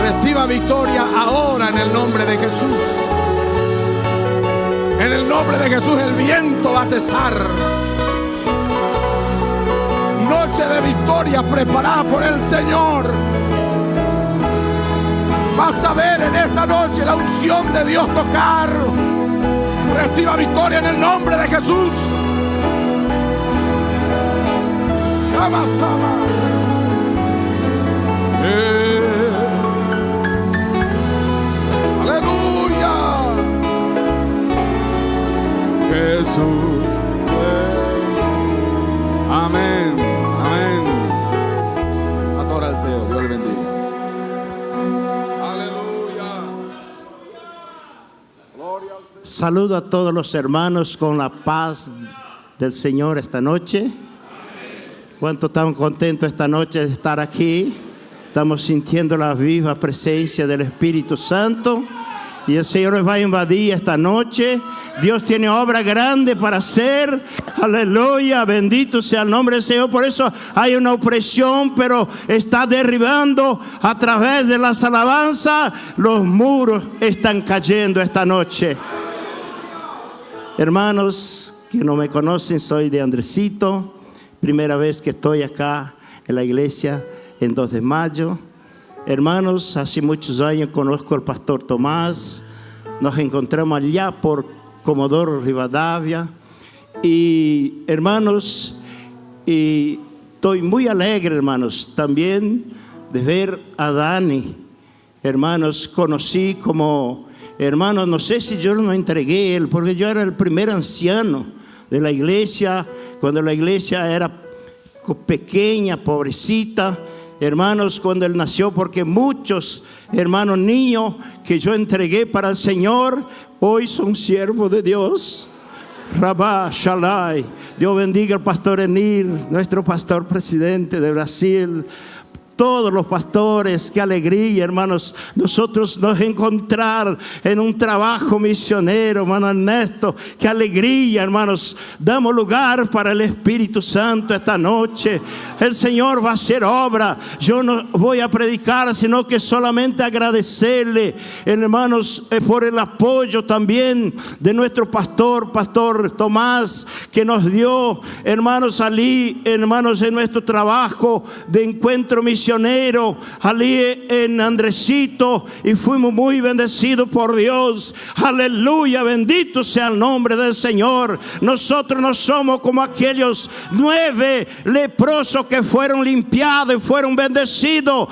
Reciba victoria ahora en el nombre de Jesús. En el nombre de Jesús el viento va a cesar. Noche de victoria preparada por el Señor. Vas a ver en esta noche la unción de Dios tocar. Reciba victoria en el nombre de Jesús. Rabasama. Aleluya. Jesús. Amén. Amén. Adora al Señor. Dios le bendiga. Aleluya. Gloria al Señor. Saludo a todos los hermanos con la paz del Señor esta noche. ¿Cuánto estamos contentos esta noche de estar aquí? Estamos sintiendo la viva presencia del Espíritu Santo. Y el Señor nos va a invadir esta noche. Dios tiene obra grande para hacer. Aleluya, bendito sea el nombre del Señor. Por eso hay una opresión, pero está derribando a través de las alabanzas. Los muros están cayendo esta noche. Hermanos que no me conocen, soy de Andresito. Primera vez que estoy acá en la iglesia en 2 de mayo. Hermanos, hace muchos años conozco al pastor Tomás. Nos encontramos allá por Comodoro Rivadavia. Y hermanos, y estoy muy alegre, hermanos, también de ver a Dani. Hermanos, conocí como hermanos, no sé si yo no entregué él, porque yo era el primer anciano de la iglesia, cuando la iglesia era pequeña, pobrecita. Hermanos, cuando él nació, porque muchos hermanos niños que yo entregué para el Señor, hoy son siervos de Dios. Rabá, Shalai. Dios bendiga al pastor Enir, nuestro pastor presidente de Brasil. Todos los pastores, qué alegría, hermanos, nosotros nos encontrar en un trabajo misionero, hermano Ernesto, qué alegría, hermanos. Damos lugar para el Espíritu Santo esta noche. El Señor va a hacer obra. Yo no voy a predicar, sino que solamente agradecerle, hermanos, por el apoyo también de nuestro pastor Tomás, que nos dio, hermanos, allí, hermanos, en nuestro trabajo de encuentro misionero. Allí en Andresito, y fuimos muy bendecidos por Dios. Aleluya, bendito sea el nombre del Señor. Nosotros no somos como aquellos 9 leprosos que fueron limpiados y fueron bendecidos.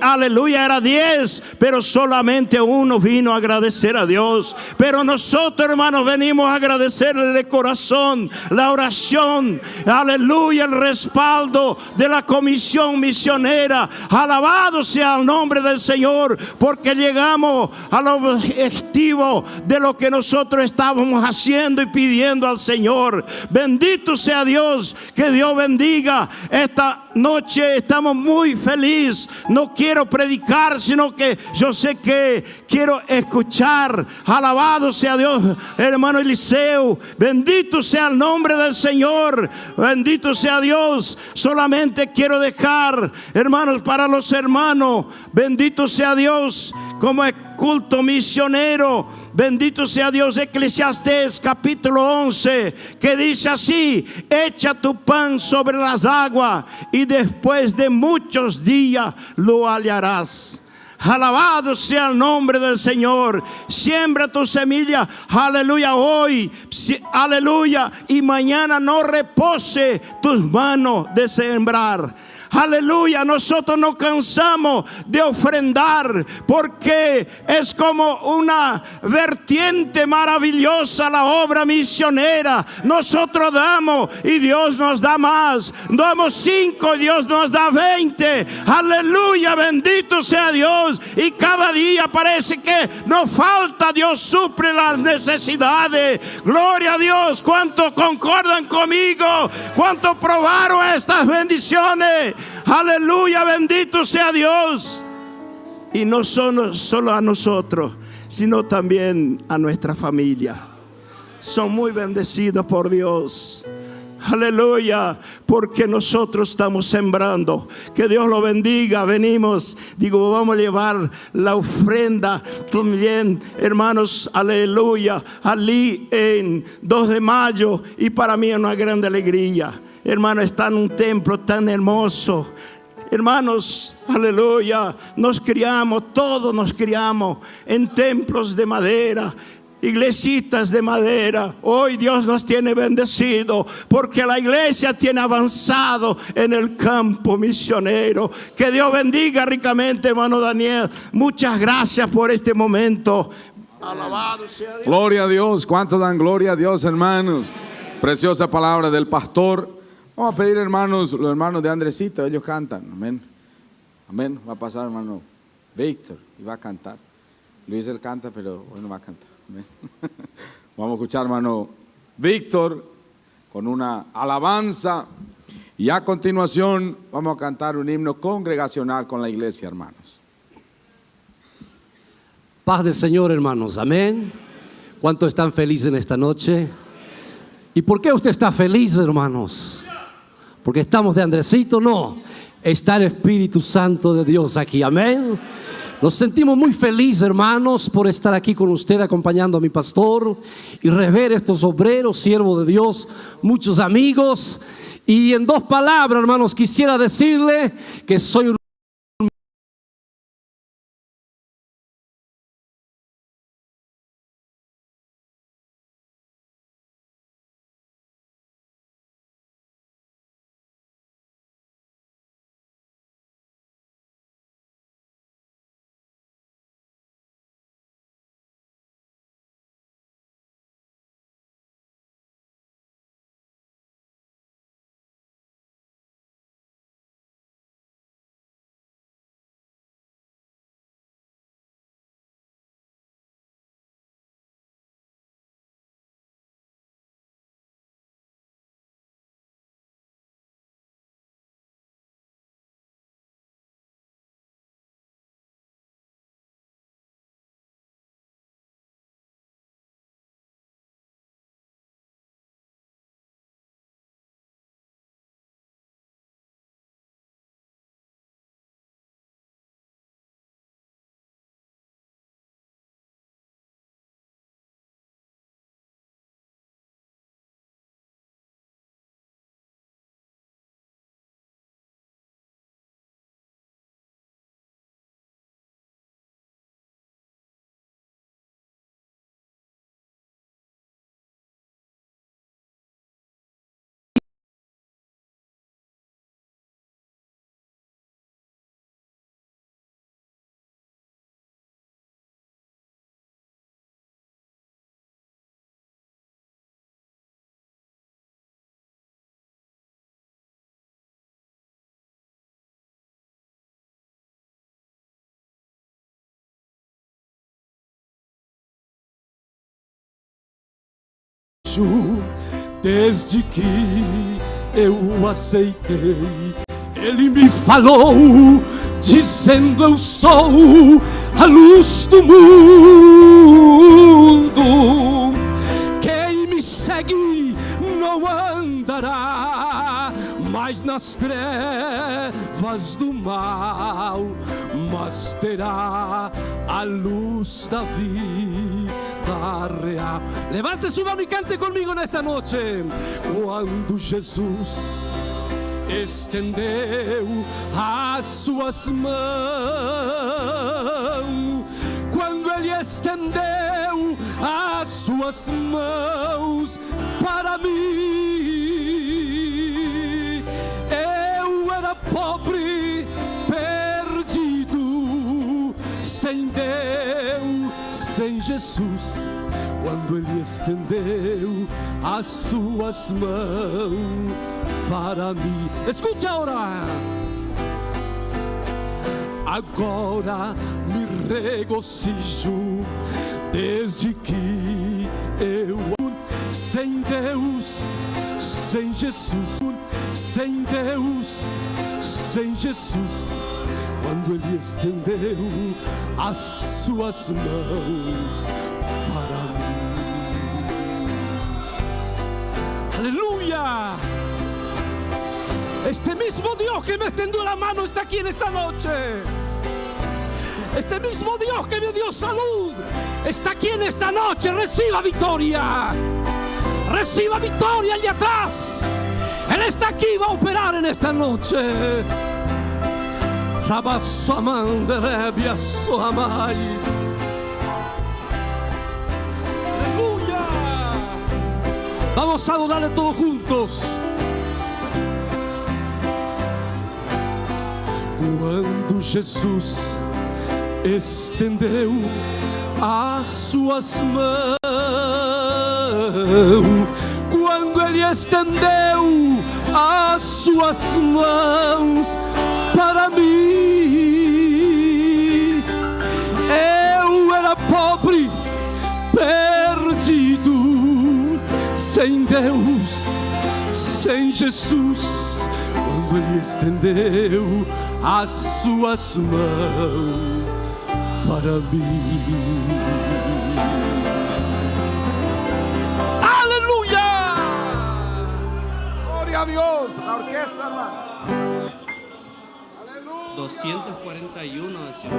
Aleluya, era 10, pero solamente uno vino a agradecer a Dios. Pero nosotros, hermanos, venimos a agradecerle de corazón la oración, aleluya, el respaldo de la comisión misionera. Alabado sea el nombre del Señor, porque llegamos al objetivo de lo que nosotros estábamos haciendo y pidiendo al Señor. Bendito sea Dios, que Dios bendiga esta noche. Estamos muy felices. No quiero predicar, sino que yo sé que quiero escuchar. Alabado sea Dios, hermano Eliseo. Bendito sea el nombre del Señor. Bendito sea Dios. Solamente quiero dejar, hermanos, para los hermanos, bendito sea Dios, como es culto misionero. Bendito sea Dios, Eclesiastés capítulo 11, que dice así: echa tu pan sobre las aguas y después de muchos días lo hallarás. Alabado sea el nombre del Señor. Siembra tu semilla, aleluya, hoy, aleluya, y mañana no repose tus manos de sembrar. Aleluya, nosotros no cansamos de ofrendar, porque es como una vertiente maravillosa la obra misionera. Nosotros damos y Dios nos da más. Damos 5 y Dios nos da 20. Aleluya, bendito sea Dios. Y cada día parece que nos falta, Dios suple las necesidades. Gloria a Dios. ¿Cuánto concordan conmigo? ¿Cuánto probaron estas bendiciones? Aleluya, bendito sea Dios. Y no solo a nosotros, sino también a nuestra familia. Son muy bendecidos por Dios. Aleluya, porque nosotros estamos sembrando. Que Dios lo bendiga. Venimos, vamos a llevar la ofrenda también, hermanos, aleluya, allí en 2 de mayo. Y para mí es una gran alegría, hermano, está en un templo tan hermoso. Hermanos, aleluya, todos nos criamos en templos de madera. iglesitas de madera. Hoy Dios nos tiene bendecido porque la iglesia tiene avanzado en el campo misionero. Que Dios bendiga ricamente, hermano Daniel. Muchas gracias por este momento. Alabado sea Dios. Gloria a Dios. ¿Cuántos dan gloria a Dios, hermanos? Preciosa palabra del pastor. Vamos a pedir, hermanos, los hermanos de Andresito, ellos cantan. Amén. Amén. Va a pasar, hermano Víctor, y va a cantar. Luis él canta, pero hoy no va a cantar. Amén. Vamos a escuchar, hermano Víctor, con una alabanza. Y a continuación vamos a cantar un himno congregacional con la iglesia, hermanos. Paz del Señor, hermanos. Amén. ¿Cuántos están felices en esta noche? ¿Y por qué usted está feliz, hermanos? ¿Porque estamos de Andresito? No. Está el Espíritu Santo de Dios aquí. Amén. Nos sentimos muy felices, hermanos, por estar aquí con usted acompañando a mi pastor y rever estos obreros, siervos de Dios, muchos amigos. Y en 2 palabras, hermanos, quisiera decirle que soy un desde que eu aceitei. Ele me falou, dizendo: eu sou a luz do mundo. Quem me segue não andará mais nas trevas do mal, mas terá a luz da vida real. Levante su mano y cante conmigo en esta noche. Quando Jesus estendeu as suas mãos, quando Ele estendeu as suas mãos para mim, eu era pobre, perdido, sem Deus, sem Jesus. Quando Ele estendeu as suas mãos para mim. Escute agora. Agora me regozijo desde que eu sem Deus, sem Jesus, sem Deus, sem Jesus. Quando Ele estendeu as suas mãos para mim. Aleluya. Este mismo Dios que me extendió la mano está aquí en esta noche. Este mismo Dios que me dio salud está aquí en esta noche. Reciba victoria. Reciba victoria allá atrás. Él está aquí y va a operar en esta noche. Vamos a adorarle todos juntos. Quando Jesus estendeu as suas mãos, quando Ele estendeu as suas mãos para mim, eu era pobre, perdido, sem Deus, sem Jesus. Quando Ele estendeu as suas mãos para mim. Aleluya. Gloria a Dios. La orquesta, hermano. 241 decía.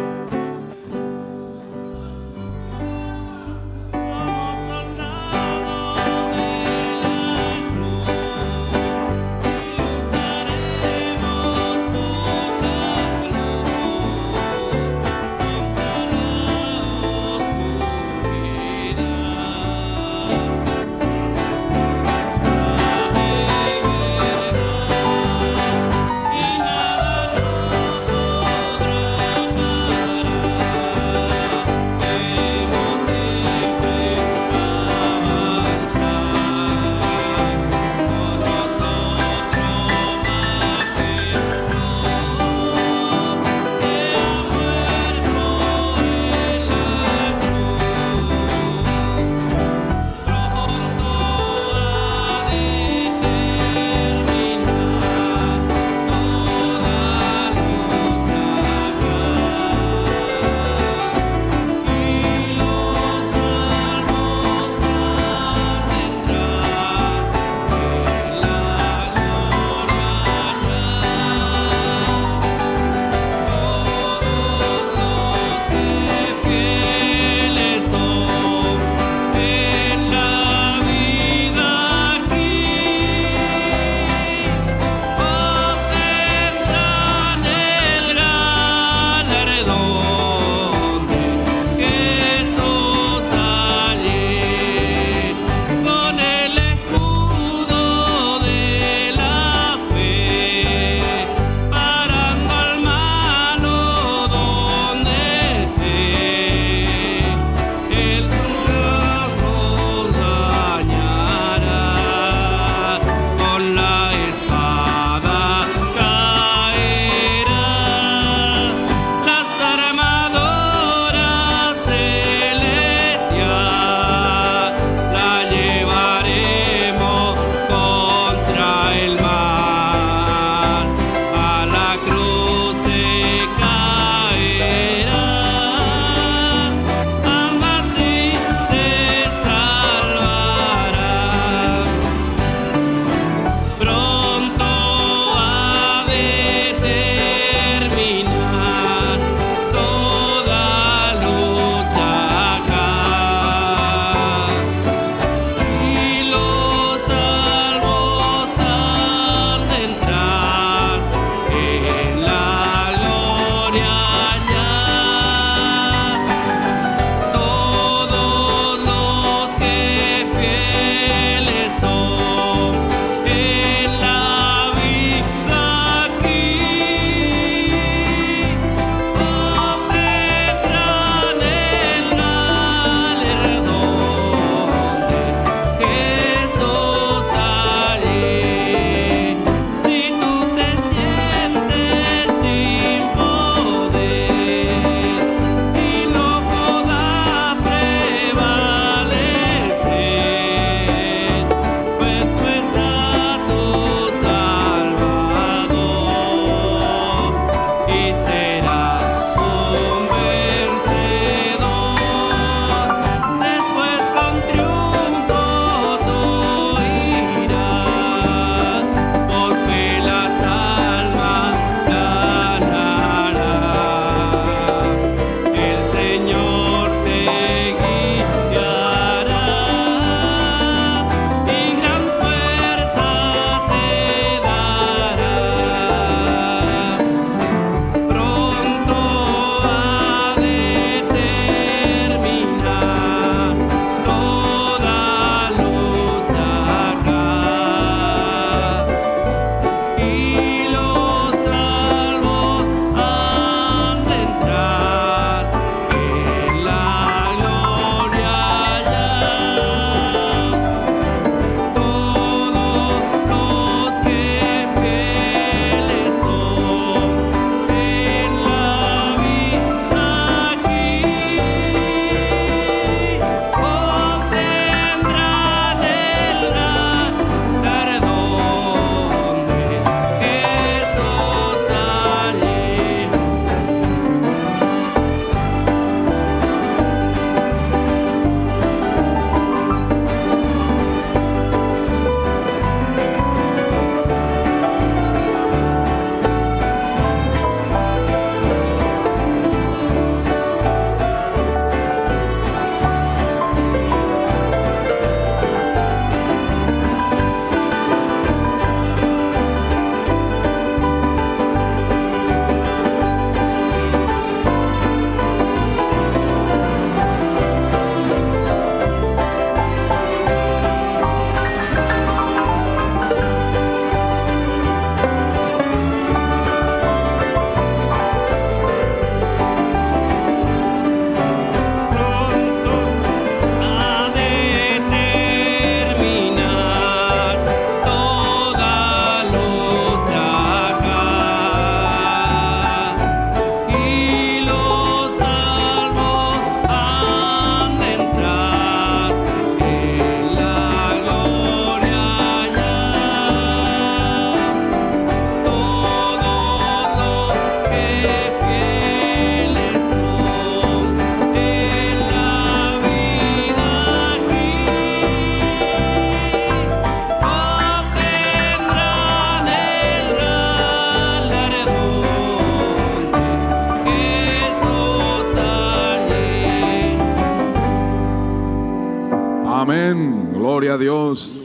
Amén. Gloria a Dios.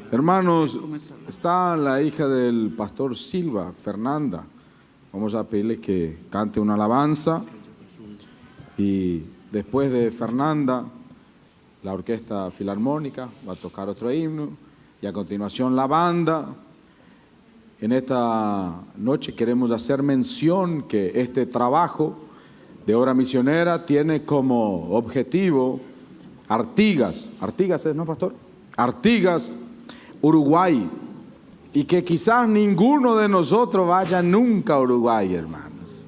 Hermanos, está la hija del pastor Silva, Fernanda. Vamos a pedirle que cante una alabanza. Y después de Fernanda, la orquesta filarmónica va a tocar otro himno. Y a continuación la banda. En esta noche queremos hacer mención que este trabajo de obra misionera tiene como objetivo Artigas es, ¿no, pastor? Artigas, Uruguay, y que quizás ninguno de nosotros vaya nunca a Uruguay, hermanos.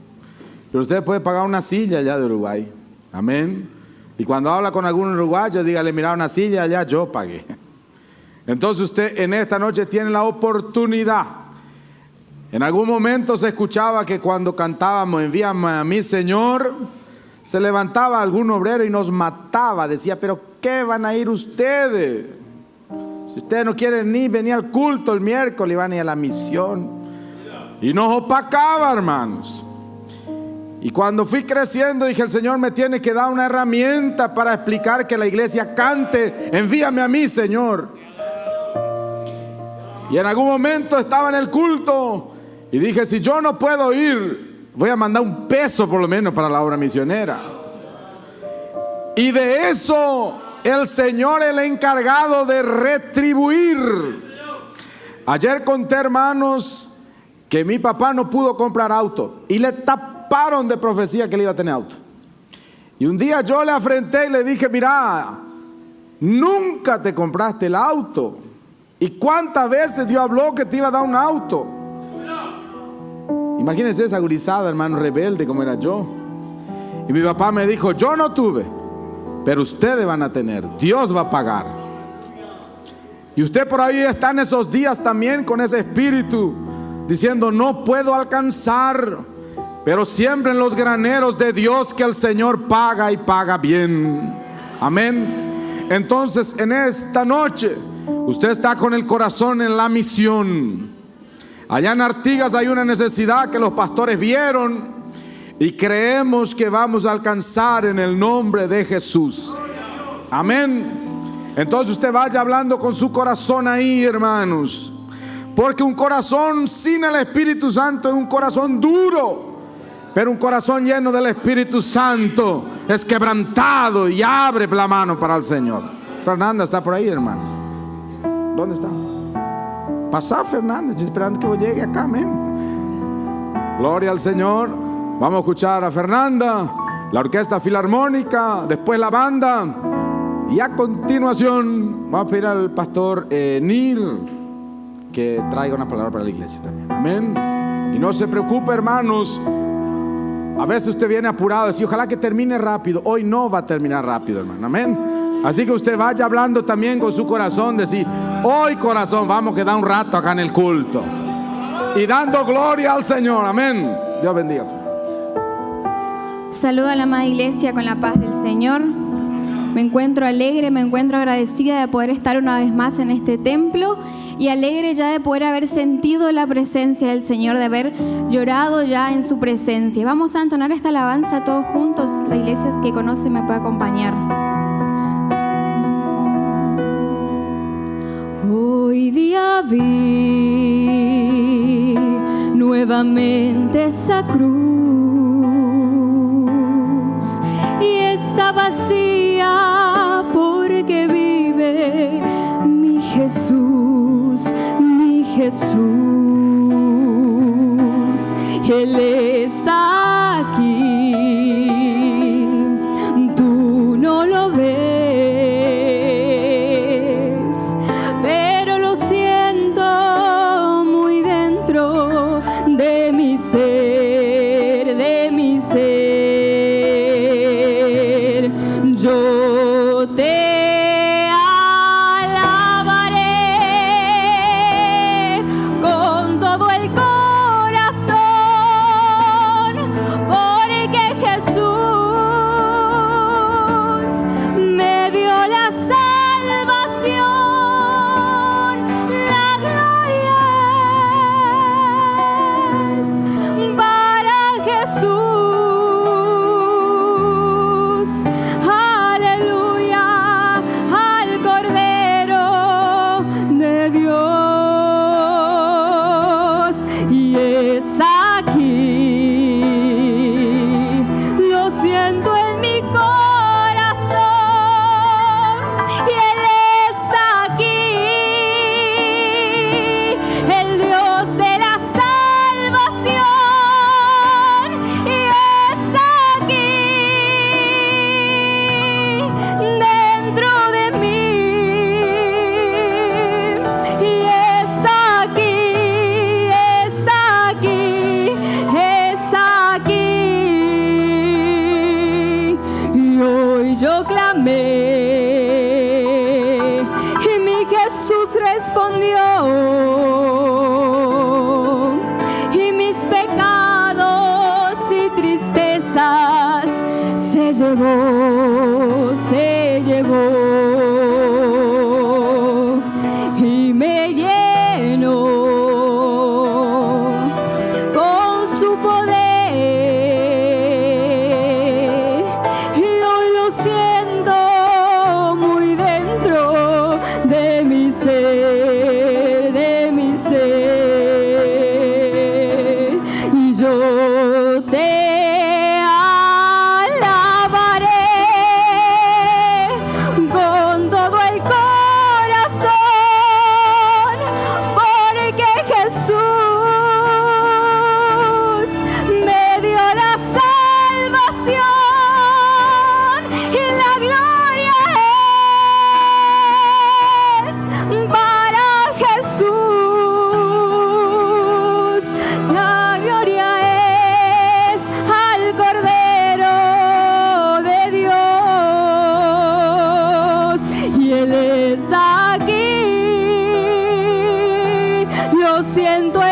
Pero usted puede pagar una silla allá de Uruguay, amén. Y cuando habla con algún uruguayo, dígale, mira, una silla allá yo pagué. Entonces usted en esta noche tiene la oportunidad. En algún momento se escuchaba que cuando cantábamos Envíame a mí, Señor, se levantaba algún obrero y nos mataba. Decía, pero ¿qué van a ir ustedes? Si ustedes no quieren ni venir al culto el miércoles, van a ir a la misión. Y nos opacaba, hermanos. Y cuando fui creciendo dije, el Señor me tiene que dar una herramienta para explicar que la iglesia cante, envíame a mí, Señor. Y en algún momento estaba en el culto y dije, si yo no puedo ir, voy a mandar un peso por lo menos para la obra misionera. Y de eso el Señor es el encargado de retribuir. Ayer conté, hermanos, que mi papá no pudo comprar auto y le taparon de profecía que él iba a tener auto. Y un día yo le afrenté y le dije, mira, nunca te compraste el auto. ¿Y cuántas veces Dios habló que te iba a dar un auto? Imagínense esa gurizada, hermano, rebelde como era yo. Y mi papá me dijo, yo no tuve, pero ustedes van a tener, Dios va a pagar. Y usted por ahí está en esos días también con ese espíritu, diciendo, no puedo alcanzar, pero siempre en los graneros de Dios que el Señor paga y paga bien. Amén. Entonces en esta noche usted está con el corazón en la misión. Allá en Artigas hay una necesidad que los pastores vieron y creemos que vamos a alcanzar en el nombre de Jesús. Amén. Entonces usted vaya hablando con su corazón ahí, hermanos, porque un corazón sin el Espíritu Santo es un corazón duro, pero un corazón lleno del Espíritu Santo es quebrantado y abre la mano para el Señor. Fernanda está por ahí, hermanos. ¿Dónde está? Pasá, Fernanda, yo esperando que llegue acá, amén. Gloria al Señor. Vamos a escuchar a Fernanda, la orquesta filarmónica, después la banda. Y a continuación vamos a pedir al pastor Nir que traiga una palabra para la iglesia también, amén. Y no se preocupe, hermanos. A veces usted viene apurado y dice, ojalá que termine rápido. Hoy no va a terminar rápido, hermano, amén. Así que usted vaya hablando también con su corazón, decir, hoy corazón, vamos a quedar un rato acá en el culto y dando gloria al Señor, amén. Dios bendiga. Saludo a la amada iglesia con la paz del Señor. Me encuentro alegre, me encuentro agradecida de poder estar una vez más en este templo y alegre ya de poder haber sentido la presencia del Señor, de haber llorado ya en su presencia. Vamos a entonar esta alabanza todos juntos. La iglesia que conoce me puede acompañar. Hoy día vi nuevamente esa cruz y está vacía porque vive mi Jesús, mi Jesús. Él está aquí, tú no lo ves. Con todo el corazón, porque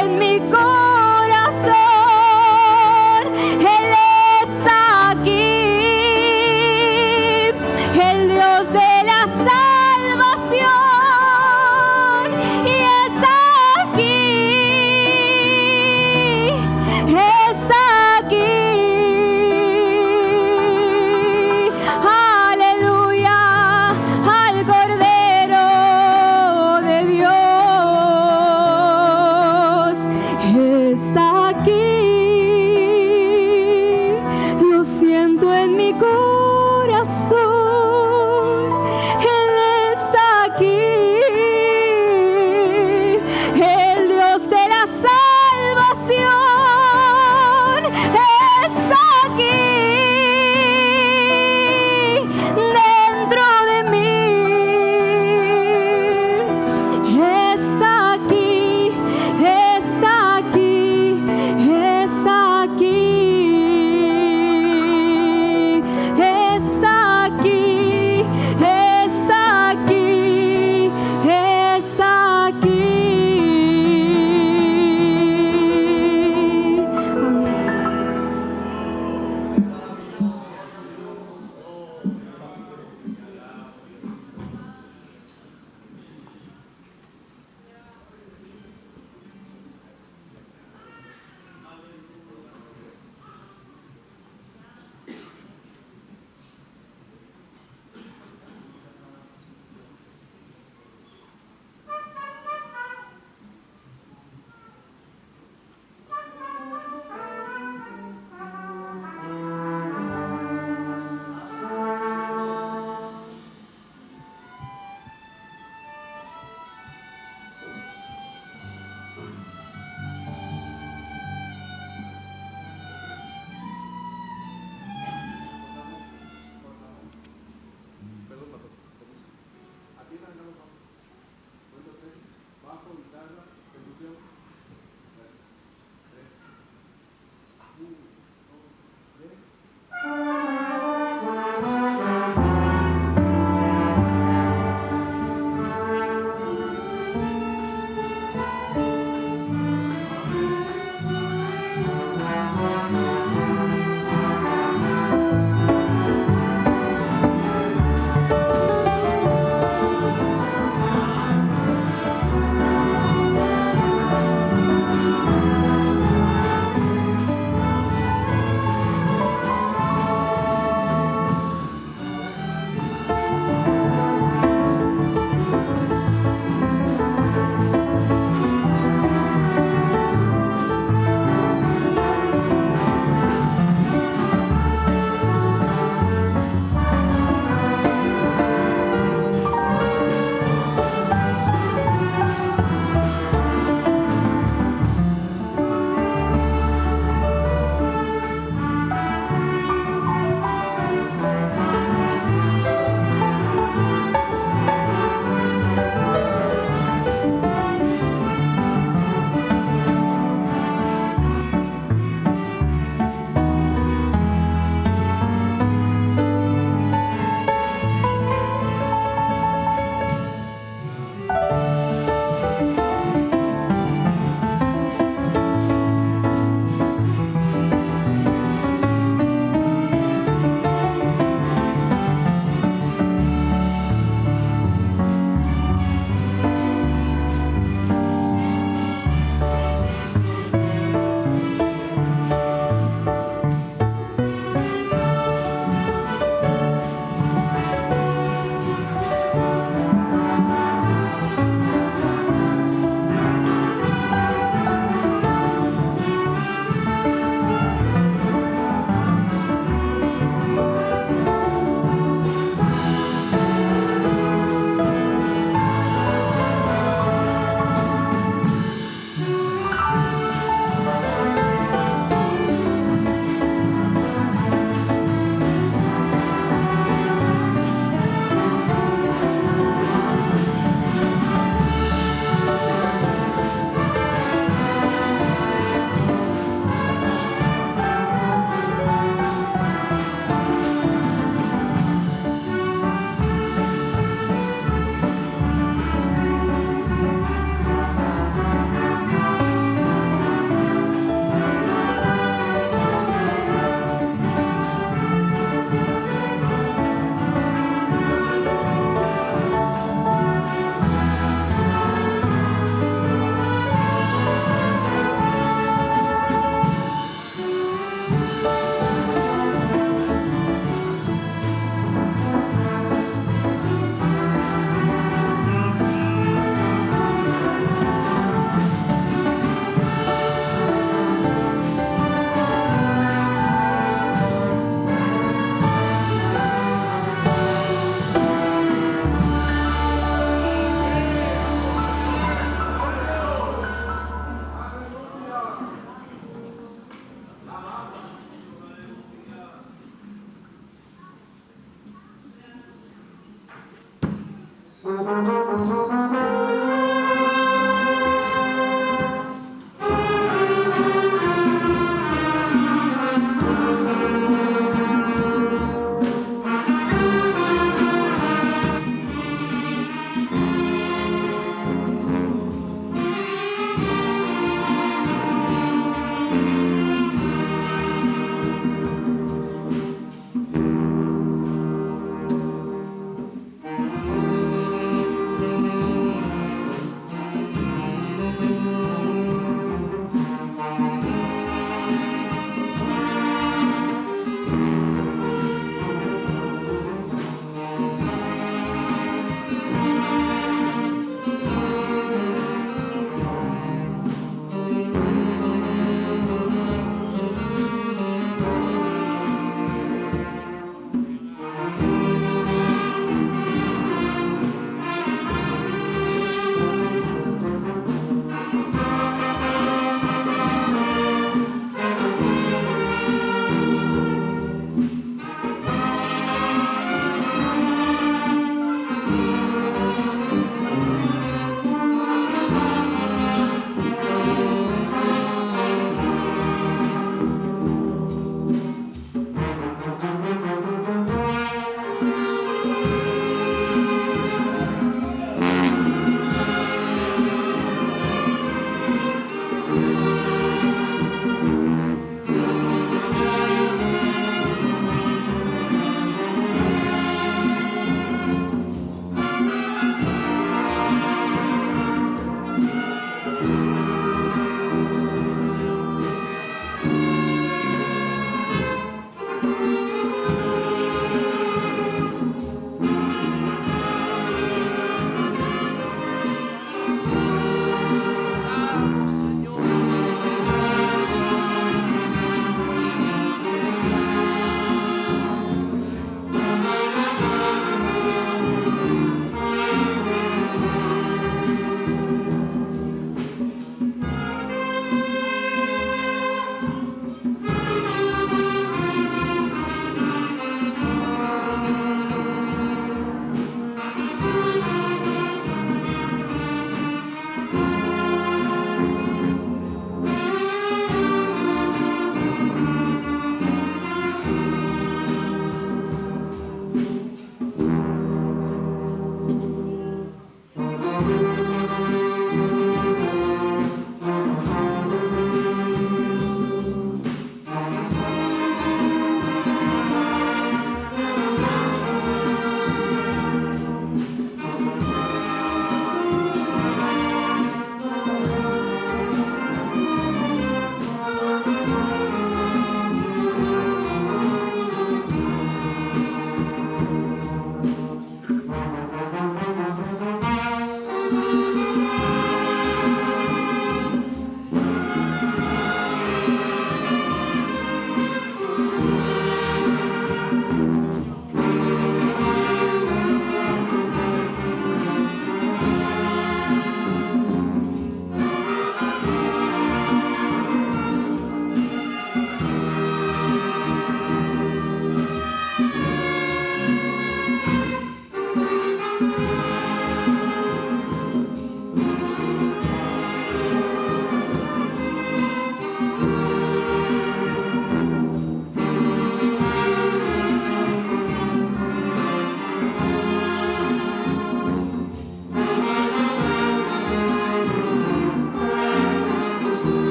en mi corazón. Él está aquí, el Dios de la salvación, y está aquí, está aquí. Aleluya al Cordero de Dios.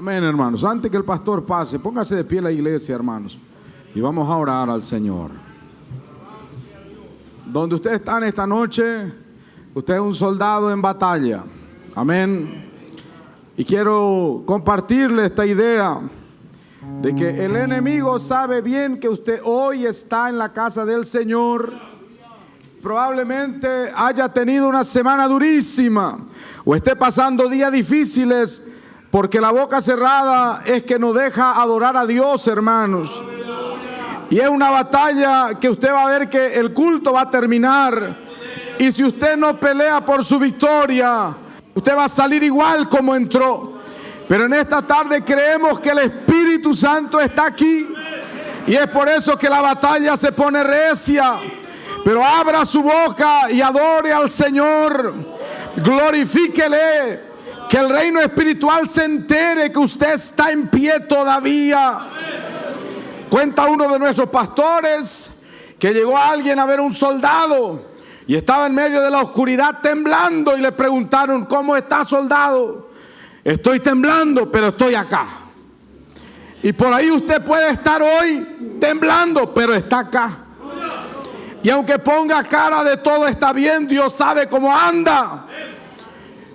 Amén, hermanos. Antes que el pastor pase, póngase de pie la iglesia, hermanos, y vamos a orar al Señor. Donde usted está en esta noche, usted es un soldado en batalla. Amén. Y quiero compartirle esta idea de que el enemigo sabe bien que usted hoy está en la casa del Señor. Probablemente haya tenido una semana durísima o esté pasando días difíciles, porque la boca cerrada es que no deja adorar a Dios, hermanos. Y es una batalla que usted va a ver que el culto va a terminar. Y si usted no pelea por su victoria, usted va a salir igual como entró. Pero en esta tarde creemos que el Espíritu Santo está aquí. Y es por eso que la batalla se pone recia. Pero abra su boca y adore al Señor. Glorifíquele. Que el reino espiritual se entere que usted está en pie todavía. Cuenta uno de nuestros pastores que llegó alguien a ver un soldado y estaba en medio de la oscuridad temblando, y le preguntaron: ¿cómo está, soldado? Estoy temblando, pero estoy acá. Y por ahí usted puede estar hoy temblando, pero está acá. Y aunque ponga cara de todo está bien, Dios sabe cómo anda.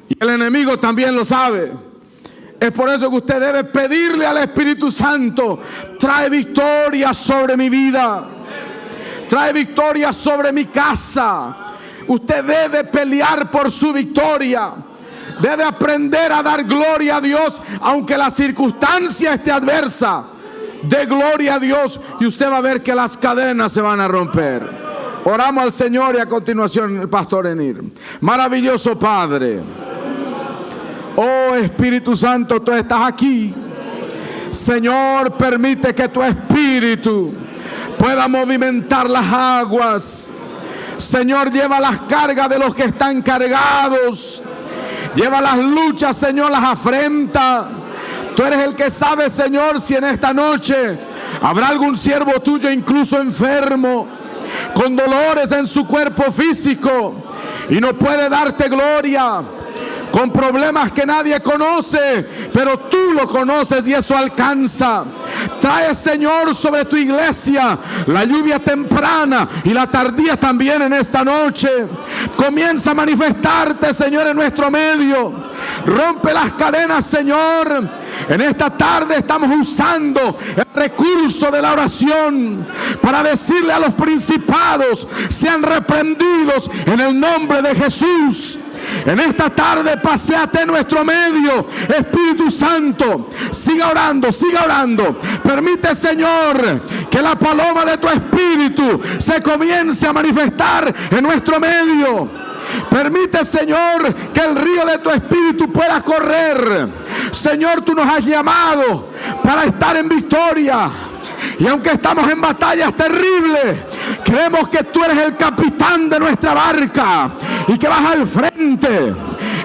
Y el enemigo también lo sabe. Es por eso que usted debe pedirle al Espíritu Santo: trae victoria sobre mi vida, trae victoria sobre mi casa. Usted debe pelear por su victoria. Debe aprender a dar gloria a Dios, aunque la circunstancia esté adversa. Dé gloria a Dios y usted va a ver que las cadenas se van a romper. Oramos al Señor y a continuación el pastor Enir. Maravilloso Padre, oh Espíritu Santo, tú estás aquí. Señor, permite que tu Espíritu pueda movimentar las aguas. Señor, lleva las cargas de los que están cargados. Lleva las luchas, Señor, las afrenta. Tú eres el que sabe, Señor, si en esta noche habrá algún siervo tuyo incluso enfermo, con dolores en su cuerpo físico, y no puede darte gloria, con problemas que nadie conoce, pero tú lo conoces y eso alcanza. Trae, Señor, sobre tu iglesia la lluvia temprana y la tardía también en esta noche. Comienza a manifestarte, Señor, en nuestro medio. Rompe las cadenas, Señor. En esta tarde estamos usando el recurso de la oración para decirle a los principados: sean reprendidos en el nombre de Jesús. En esta tarde paséate en nuestro medio, Espíritu Santo. Siga orando, siga orando. Permite, Señor, que la paloma de tu Espíritu se comience a manifestar en nuestro medio. Permite, Señor, que el río de tu Espíritu pueda correr. Señor, tú nos has llamado para estar en victoria. Y aunque estamos en batallas terribles, creemos que tú eres el capitán de nuestra barca y que vas al frente.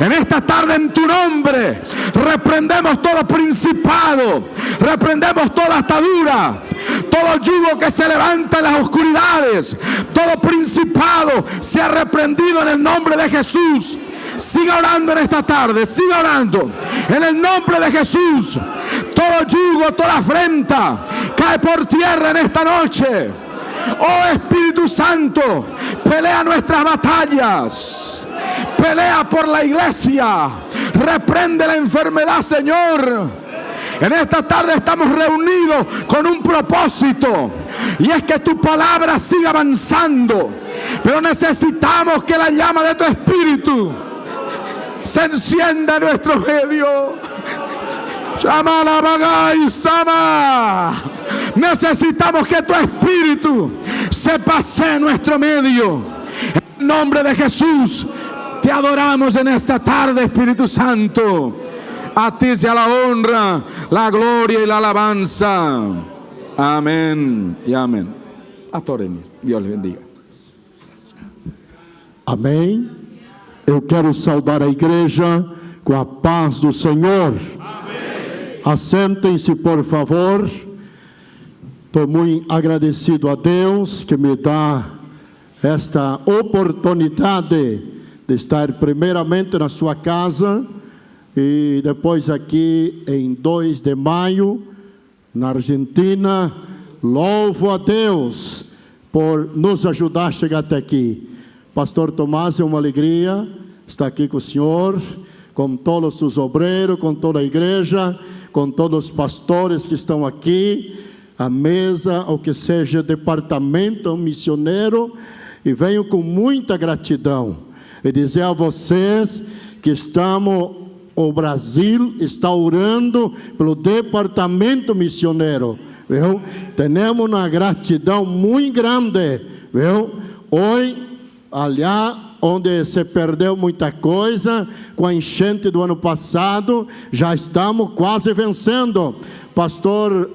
En esta tarde, en tu nombre, reprendemos todo principado, reprendemos toda atadura, todo yugo que se levanta en las oscuridades, todo principado se ha reprendido en el nombre de Jesús. Siga orando en esta tarde, siga orando en el nombre de Jesús. Todo yugo, toda afrenta cae por tierra en esta noche. Oh Espíritu Santo, pelea nuestras batallas, pelea por la iglesia, reprende la enfermedad, Señor. En esta tarde estamos reunidos con un propósito, y es que tu palabra siga avanzando. Pero necesitamos que la llama de tu Espíritu se encienda en nuestro medio. Llama la vaga y sama. Necesitamos que tu Espíritu se pase en nuestro medio. En el nombre de Jesús te adoramos en esta tarde, Espíritu Santo. A ti sea la honra, la gloria y la alabanza. Amén y amén. Pastor Enir, Dios le bendiga. Amém. Eu quero saudar a igreja com a paz do Senhor. Assentem-se, por favor. Estou muito agradecido a Deus que me dá esta oportunidade de estar primeiramente na sua casa e depois aqui em 2 de maio, na Argentina. Louvo a Deus por nos ajudar a chegar até aqui. Pastor Tomás, é uma alegria estar aqui com o senhor, com todos os obreiros, com toda a igreja, com todos os pastores que estão aqui, a mesa, ou que seja departamento missioneiro, e venho com muita gratidão e dizer a vocês que o Brasil está orando pelo departamento missioneiro, viu? Temos uma gratidão muito grande, viu? Hoje, allá onde se perdeu muita coisa, com a enchente do ano passado, já estamos quase vencendo. Pastor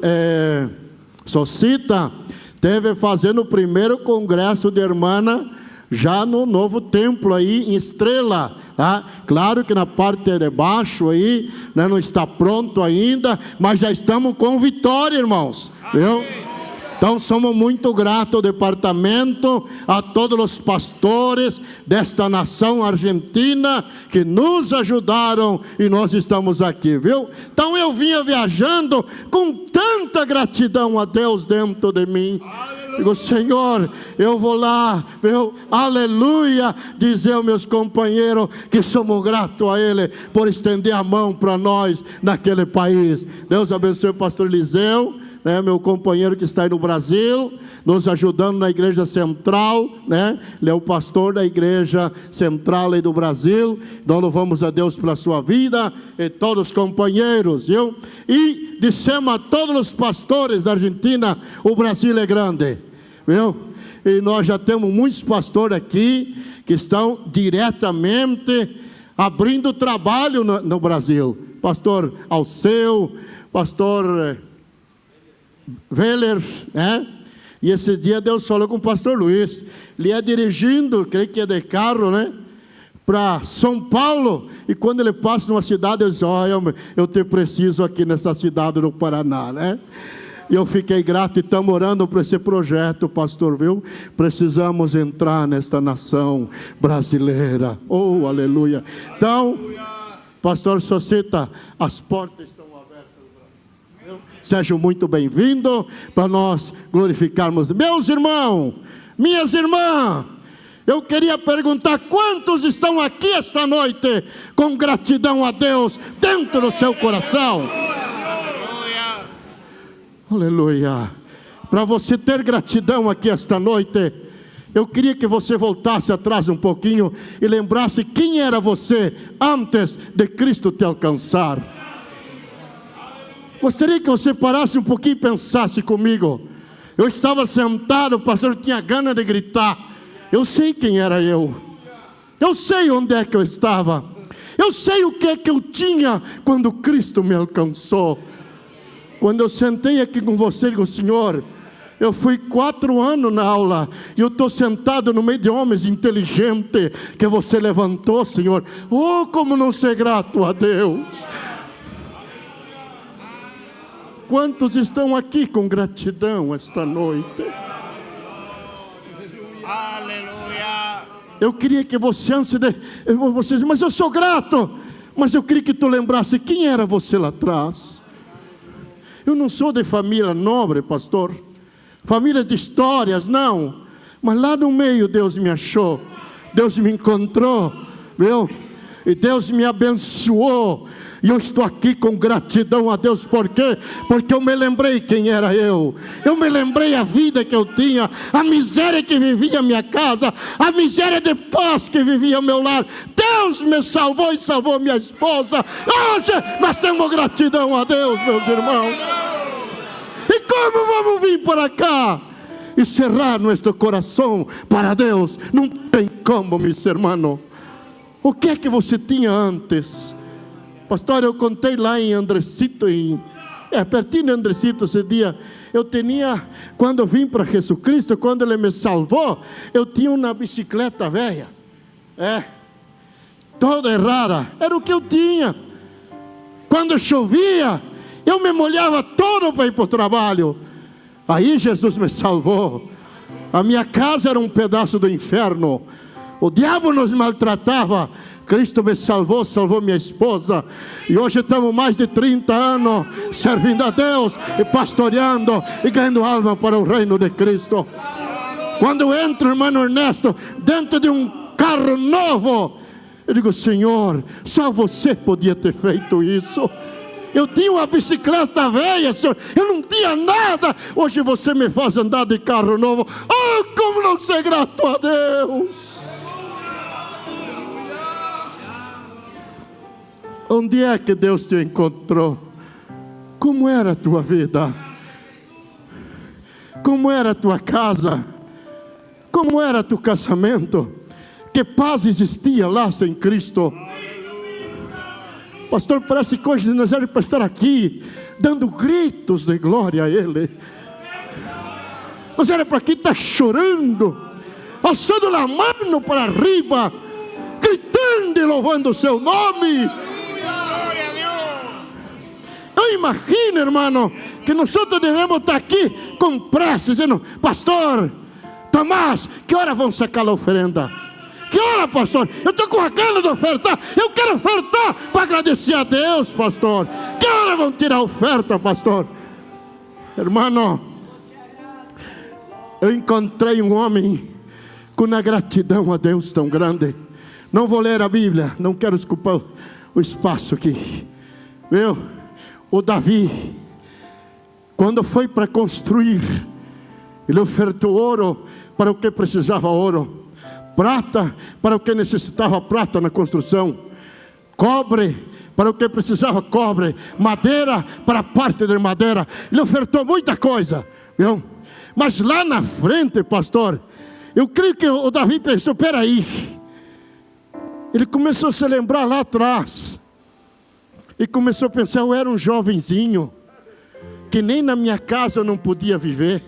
Socita teve fazendo o primeiro congresso de irmã já no novo templo aí em Estrela, tá? Claro que na parte de baixo aí, né, não está pronto ainda, mas já estamos com vitória, irmãos, viu? Então somos muito gratos ao departamento, a todos os pastores desta nação argentina que nos ajudaram e nós estamos aqui, viu? Então eu vinha viajando com tanta gratidão a Deus dentro de mim. Digo, Senhor, eu vou lá, meu, aleluia, dizer aos meus companheiros que somos gratos a Ele por estender a mão para nós naquele país. Deus abençoe o pastor Eliseu, né, meu companheiro que está aí no Brasil, nos ajudando na igreja central, né? Ele é o pastor da igreja central aí do Brasil. Nós louvamos a Deus pela sua vida e todos os companheiros, viu? E dissemos a todos os pastores da Argentina, o Brasil é grande, viu? E nós já temos muitos pastores aqui que estão diretamente abrindo trabalho no Brasil. Pastor Alceu, pastor Veller, né? E esse dia Deus falou com o pastor Luiz. Ele ia dirigindo, creio que é de carro, né, para São Paulo. E quando ele passa numa cidade, ele diz: olha, eu te preciso aqui nessa cidade do Paraná, né? E eu fiquei grato e estamos orando por esse projeto, pastor, viu? Precisamos entrar nesta nação brasileira. Oh, aleluia. Então, pastor Socita, as portas estão abertas. Sejam muito bem-vindos para nós glorificarmos. Meus irmãos, minhas irmãs, eu queria perguntar: quantos estão aqui esta noite com gratidão a Deus dentro do seu coração? Aleluia. Para você ter gratidão aqui esta noite, eu queria que você voltasse atrás um pouquinho e lembrasse quem era você antes de Cristo te alcançar. Gostaria que você parasse um pouquinho e pensasse comigo. Eu estava sentado, o pastor tinha gana de gritar. Eu sei quem era eu. Eu sei onde é que eu estava. Eu sei o que é que eu tinha quando Cristo me alcançou. Quando eu sentei aqui com você, digo: Senhor, eu fui 4 anos na aula e eu estou sentado no meio de homens inteligentes que você levantou, Senhor. Oh, como não ser grato a Deus. Quantos estão aqui com gratidão esta noite? Aleluia. Eu queria que você, antes de você dizer: mas eu sou grato. Mas eu queria que tu lembrasse quem era você lá atrás. Eu não sou de família nobre, pastor, família de histórias, não. Mas lá no meio Deus me achou, Deus me encontrou, viu? E Deus me abençoou. E eu estou aqui com gratidão a Deus. Por quê? Porque eu me lembrei quem era eu. Eu me lembrei a vida que eu tinha, a miséria que vivia a minha casa, a miséria de paz que vivia ao meu lar. Deus me salvou e salvou minha esposa. Hoje nós temos gratidão a Deus, meus irmãos. E como vamos vir para cá e cerrar nosso coração para Deus? Não tem como, meu irmão. O que é que você tinha antes? Pastor, eu contei lá em Andresito, pertinho de Andresito, esse dia. Eu tinha, quando eu vim para Jesus Cristo, quando Ele me salvou, eu tinha uma bicicleta velha, toda errada, era o que eu tinha. Quando chovia, eu me molhava todo para ir para o trabalho. Aí Jesus me salvou. A minha casa era um pedaço do inferno, o diabo nos maltratava. Cristo me salvou, salvou minha esposa. E hoje estamos mais de 30 anos servindo a Deus e pastoreando e ganhando alma para o reino de Cristo. Quando eu entro, irmão Ernesto, dentro de um carro novo, eu digo: Senhor, só você podia ter feito isso. Eu tinha uma bicicleta velha, Senhor, eu não tinha nada. Hoje você me faz andar de carro novo. Oh, como não ser grato a Deus. Onde é que Deus te encontrou? Como era a tua vida? Como era a tua casa? Como era teu casamento? Que paz existia lá sem Cristo? Pastor, parece que hoje nós éramos para estar aqui dando gritos de glória a Ele. Mas era para quem está chorando, alçando a mão para arriba, gritando e louvando o seu nome. Eu imagino, hermano, que nós devemos estar aqui com pressa, dizendo: pastor Tomás, que hora vão sacar a oferenda? Que hora, pastor? Eu estou com a gana de ofertar. Eu quero ofertar para agradecer a Deus, pastor. Que hora vão tirar a oferta, pastor? Hermano, eu encontrei um homem com uma gratidão a Deus tão grande. Não vou ler a Bíblia, não quero ocupar o espaço aqui. Viu? O Davi, quando foi para construir, ele ofertou ouro para o que precisava ouro, prata para o que necessitava prata na construção, cobre para o que precisava cobre, madeira para a parte de madeira. Ele ofertou muita coisa, viu? Mas lá na frente, pastor, eu creio que o Davi pensou: peraí. Ele começou a se lembrar lá atrás e começou a pensar: eu era um jovenzinho que nem na minha casa eu não podia viver,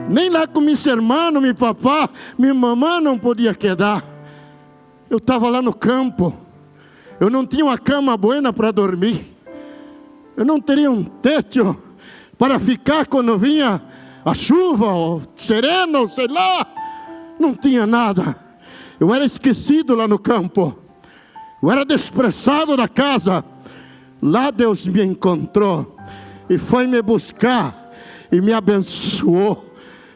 nem lá com meus irmãos, meu papá, minha mamãe não podia quedar. Eu estava lá no campo, eu não tinha uma cama boa para dormir, eu não teria um teto para ficar quando vinha a chuva, ou sereno, ou sei lá, não tinha nada. Eu era esquecido lá no campo, eu era desprezado da casa. Lá Deus me encontrou e foi me buscar e me abençoou.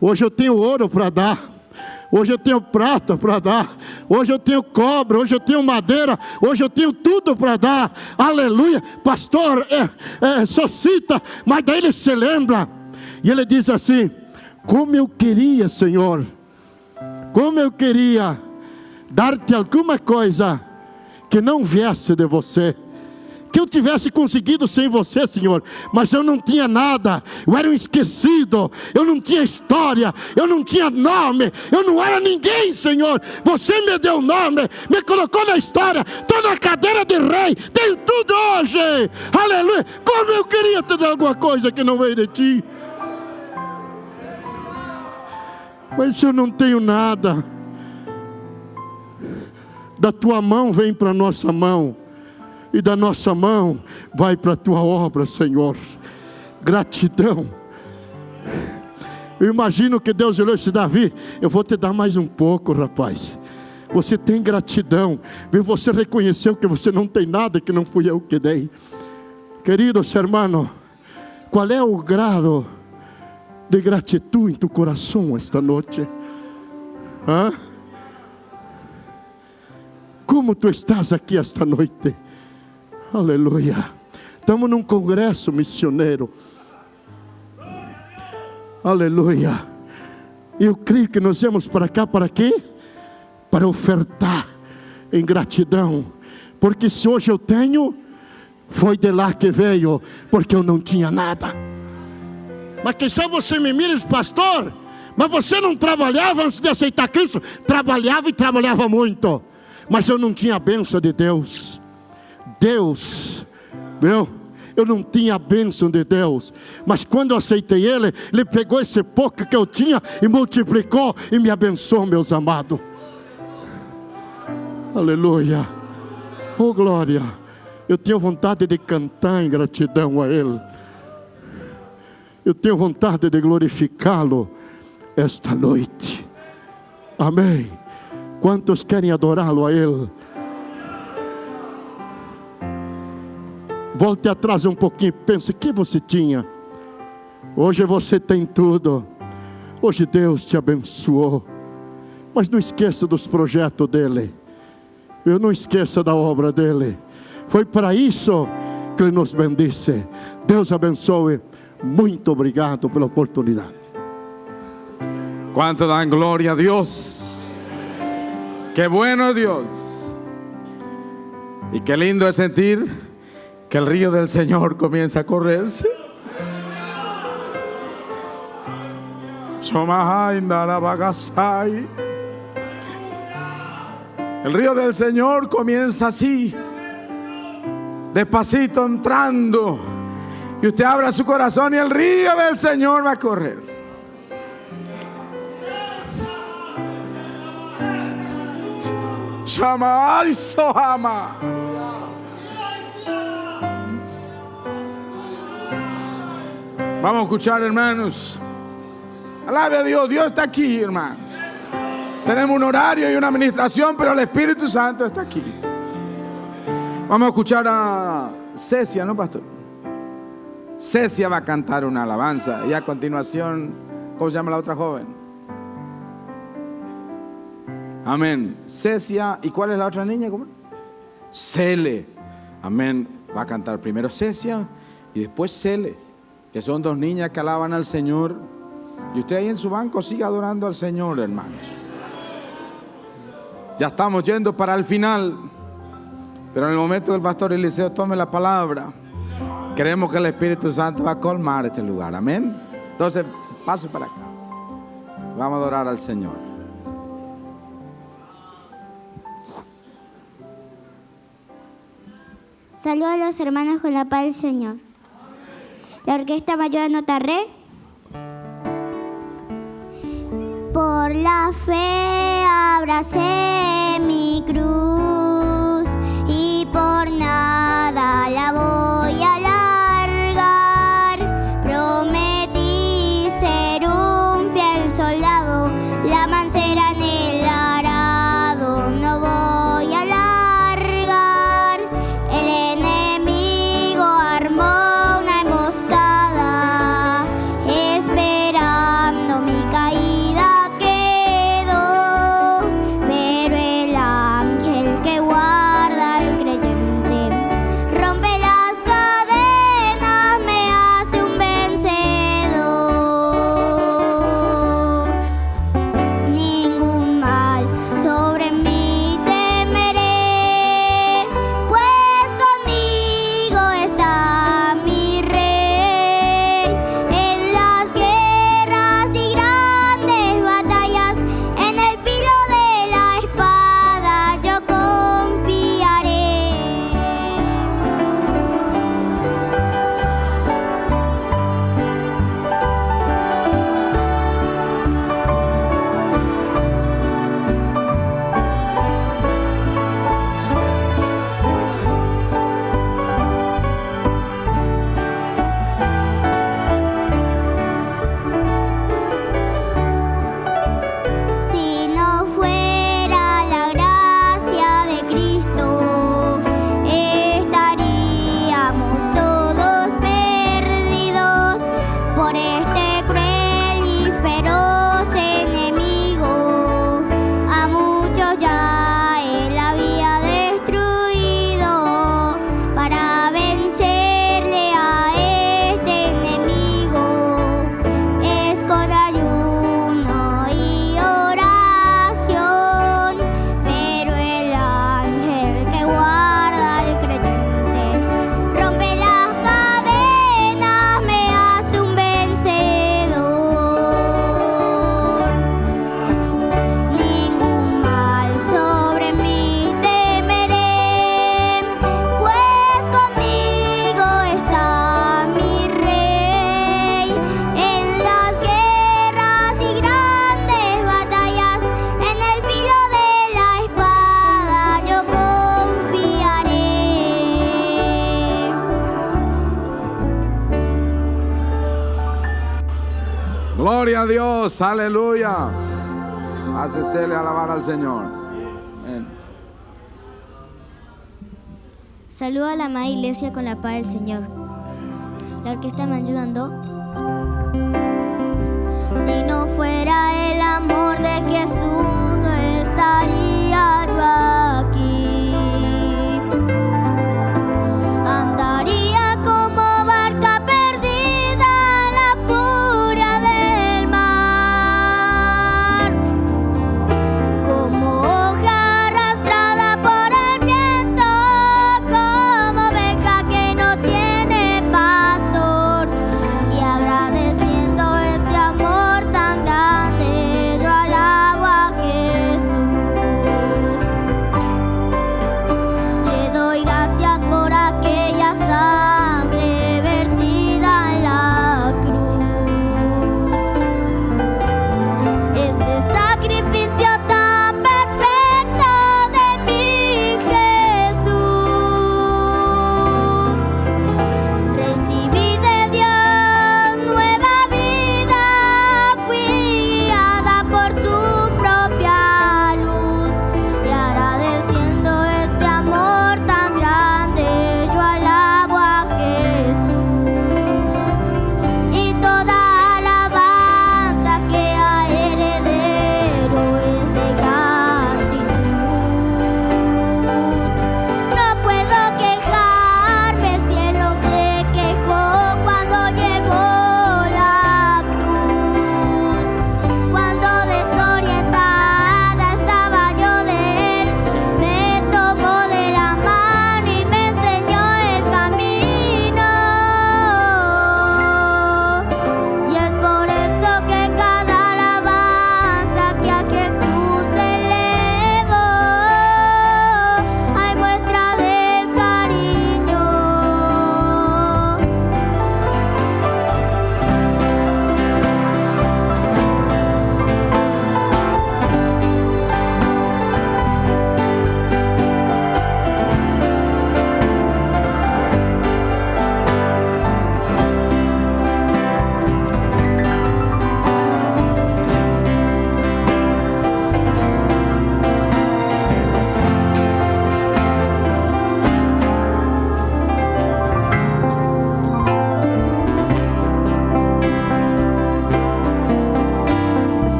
Hoje eu tenho ouro para dar, hoje eu tenho prata para dar, hoje eu tenho cobre, hoje eu tenho madeira, hoje eu tenho tudo para dar. Aleluia. Pastor só cita, mas daí ele se lembra e ele diz assim: como eu queria, Senhor, como eu queria dar-te alguma coisa que não viesse de você, que eu tivesse conseguido sem você, Senhor, mas eu não tinha nada, eu era um esquecido, eu não tinha história, eu não tinha nome, eu não era ninguém, Senhor. Você me deu nome, me colocou na história, estou na cadeira de rei, tenho tudo hoje, aleluia. Como eu queria te dar alguma coisa que não veio de ti, mas eu não tenho nada. Da tua mão vem para a nossa mão, e da nossa mão vai para a tua obra, Senhor. Gratidão. Eu imagino que Deus olhou e disse: Davi, eu vou te dar mais um pouco, rapaz. Você tem gratidão, você reconheceu que você não tem nada, que não fui eu que dei. Queridos hermanos, qual é o grado de gratidão em tu coração esta noite? Como tu estás aqui esta noite? Aleluia. Estamos num congresso missioneiro. Aleluia. Eu creio que nós viemos para cá para quê? Para ofertar em gratidão. Porque se hoje eu tenho, foi de lá que veio, porque eu não tinha nada. Mas quem sabe você me mira e diz: pastor, mas você não trabalhava antes de aceitar Cristo? Trabalhava e trabalhava muito, mas eu não tinha a bênção de Deus. Viu? Eu não tinha a bênção de Deus, mas quando eu aceitei Ele, Ele pegou esse pouco que eu tinha e multiplicou e me abençoou, meus amados. Aleluia. Oh glória. Eu tenho vontade de cantar em gratidão a Ele. Eu tenho vontade de glorificá-lo esta noite. Amém. Quantos querem adorá-lo a Ele? Volte atrás um pouquinho, pense: o que você tinha? Hoje você tem tudo. Hoje Deus te abençoou. Mas não esqueça dos projetos dEle. Eu não esqueça da obra dEle. Foi para isso que Ele nos bendice. Deus abençoe. Muito obrigado pela oportunidade. ¿Cuánto dan gloria a Dios? Qué bueno Dios. Y qué lindo es sentir que el río del Señor comienza a correrse. El río del Señor comienza así, despacito entrando, y usted abra su corazón y el río del Señor va a correr. Shama, ay, Sohama. Vamos a escuchar, hermanos. Alabe a Dios, Dios está aquí, hermanos. Tenemos un horario y una administración, pero el Espíritu Santo está aquí. Vamos a escuchar a Cecia, ¿no, pastor? Cecia va a cantar una alabanza y a continuación, ¿cómo se llama la otra joven? Amén. Cecia, ¿y cuál es la otra niña? ¿Cómo? Cele. Amén. Va a cantar primero Cecia y después Cele, que son dos niñas que alaban al Señor. Y usted ahí en su banco siga adorando al Señor, hermanos. Ya estamos yendo para el final, pero en el momento que el pastor Eliseo tome la palabra, creemos que el Espíritu Santo va a colmar este lugar. Amén. Entonces, pase para acá. Vamos a adorar al Señor. Saludos a los hermanos con la paz del Señor. La Orquesta Mayor de Notarré. Por la fe abracé mi cruz y por nada la voy a largar. Prometí ser un fiel soldado, la mancera en el arado no voy a largar. El enemigo armó una emboscada, esperando mi caída quedó, pero el ángel que guarda al creyente rompe las cadenas, me hace un vencedor. Ningún mal sobre mí temeré, pues conmigo está mi rey. En las guerras y grandes batallas, en el filo de la espada yo confiaré. Si no fuera la gracia de Cristo, estaríamos todos perdidos por este cruel y feroz enemigo. A muchos ya él había destruido. Para vencerle a este enemigo es con ayuno y oración, pero el ángel que guarda al creyente rompe las cadenas, me hace un vencedor. Ningún mal sobre mí temeré, pues conmigo está mi rey. En las guerras y grandes batallas, en el filo de la espada yo confiaré. Gloria a Dios, aleluya. Hácesele alabar al Señor. Amén. Saludo a la amada iglesia con la paz del Señor. La orquesta me ayudando. Si no fuera el amor de Jesús, no estaría yo aquí. Andaría como barca perdida en la furia del mar, como hoja arrastrada por el viento, como oveja que no tiene pastor, y agradeciendo ese amor tan grande.